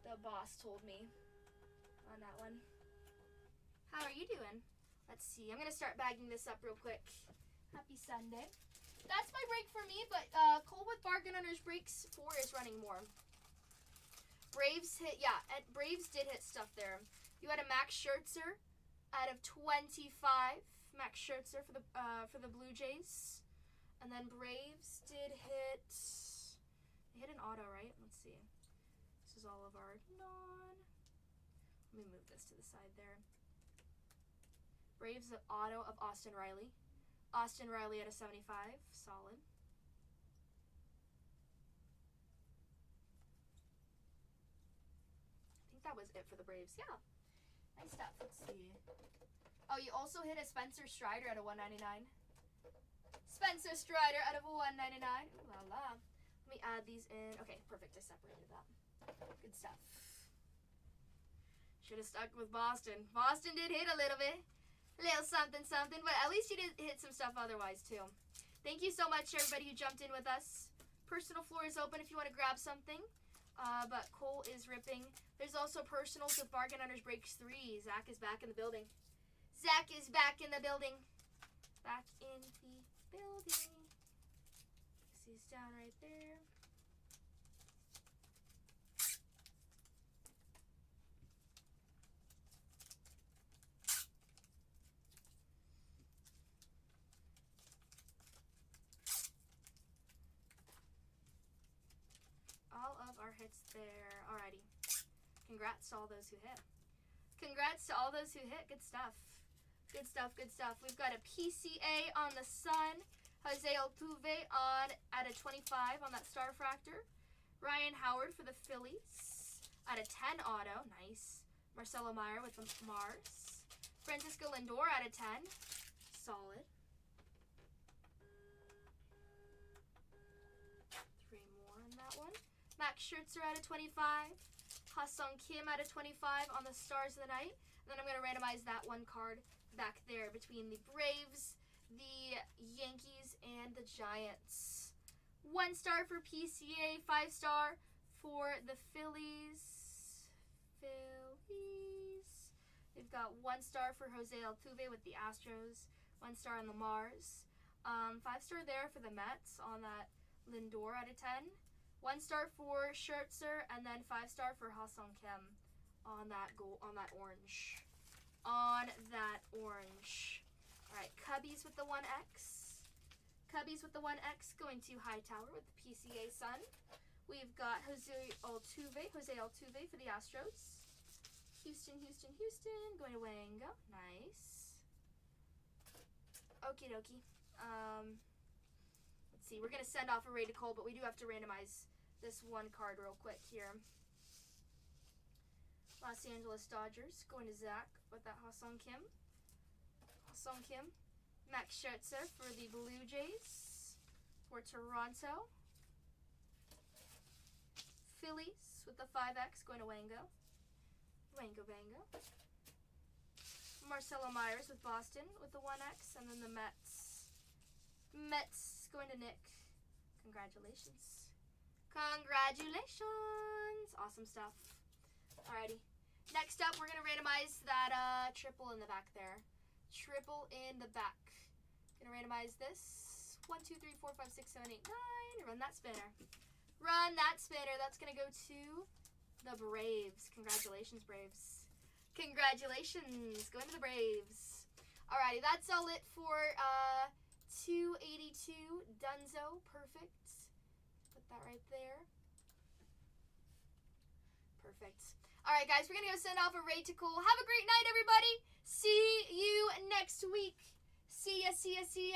the boss told me on that one. How are you doing? Let's see. I'm going to start bagging this up real quick. Happy Sunday. That's my break for me, but Cole with Bargain Hunters Breaks 4 is running more. Braves hit, yeah, and Braves did hit stuff there. You had a Max Scherzer out of 25. Max Scherzer for the Blue Jays. And then Braves did hit, they hit an auto, right? Let's see. This is all of our let me move this to the side there. Braves auto of Austin Riley. Austin Riley out of 75, solid. I think that was it for the Braves. Yeah, nice stuff. Let's see. Oh, you also hit a Spencer Strider out of 199. Spencer Strider out of 199. Ooh la la. Let me add these in. Okay, perfect. I separated that. Good stuff. Should have stuck with Boston. Boston did hit a little bit. Little something, something. But at least you did hit some stuff otherwise, too. Thank you so much, everybody who jumped in with us. Personal floor is open if you want to grab something. But Cole is ripping. There's also personals with Bargain Hunters Breaks 3. Zach is back in the building. Zach is back in the building. Back in the building. He's down right there. All of our hits there. Alrighty. Congrats to all those who hit. Congrats to all those who hit. Good stuff. Good stuff, good stuff. We've got a PCA on the Sun. Jose Altuve on at a 25 on that Starfractor. Ryan Howard for the Phillies at a 10 auto. Nice. Marcelo Meyer with the Mars. Francisco Lindor at a 10. Solid. 3 more on that one. Max Scherzer at a 25. Ha-Sung Kim at a 25 on the Stars of the Night. And then I'm going to randomize that one card back there between the Braves, the Yankees, and the Giants. 1 star for PCA, 5 star for the Phillies. They've got 1 star for Jose Altuve with the Astros, 1 star on the Mars. 5 star there for the Mets on that Lindor at a 10. 1 star for Scherzer, and then 5 star for Ha-Sung Kim on that orange. On that orange. Alright, Cubbies with the 1X. Cubbies with the 1X going to Hightower with the PCA Sun. We've got Jose Altuve for the Astros. Houston, going to Wango. Nice. Okie dokie. Let's see, we're going to send off a Ray to Cole, but we do have to randomize this one card real quick here. Los Angeles Dodgers going to Zach with that Ha-Sung Kim. Ha-Sung Kim. Max Scherzer for the Blue Jays for Toronto. Phillies with the 5X going to Wango. Wango Bango. Marcelo Myers with Boston with the 1X, and then the Mets. Mets going to Nick. Congratulations. Congratulations. Awesome stuff. Alrighty. Next up, we're going to randomize that triple in the back there. Triple in the back. Going to randomize this. 1, 2, 3, 4, 5, 6, 7, 8, 9. Run that spinner. Run that spinner. That's going to go to the Braves. Congratulations, Braves. Congratulations. Going to the Braves. Alrighty, that's all it for 282 Dunzo. Perfect. Put that right there. Perfect. Alright, guys, we're going to go send off a Ray to Cole. Have a great night, everybody. See you next week. See ya, see ya, see ya.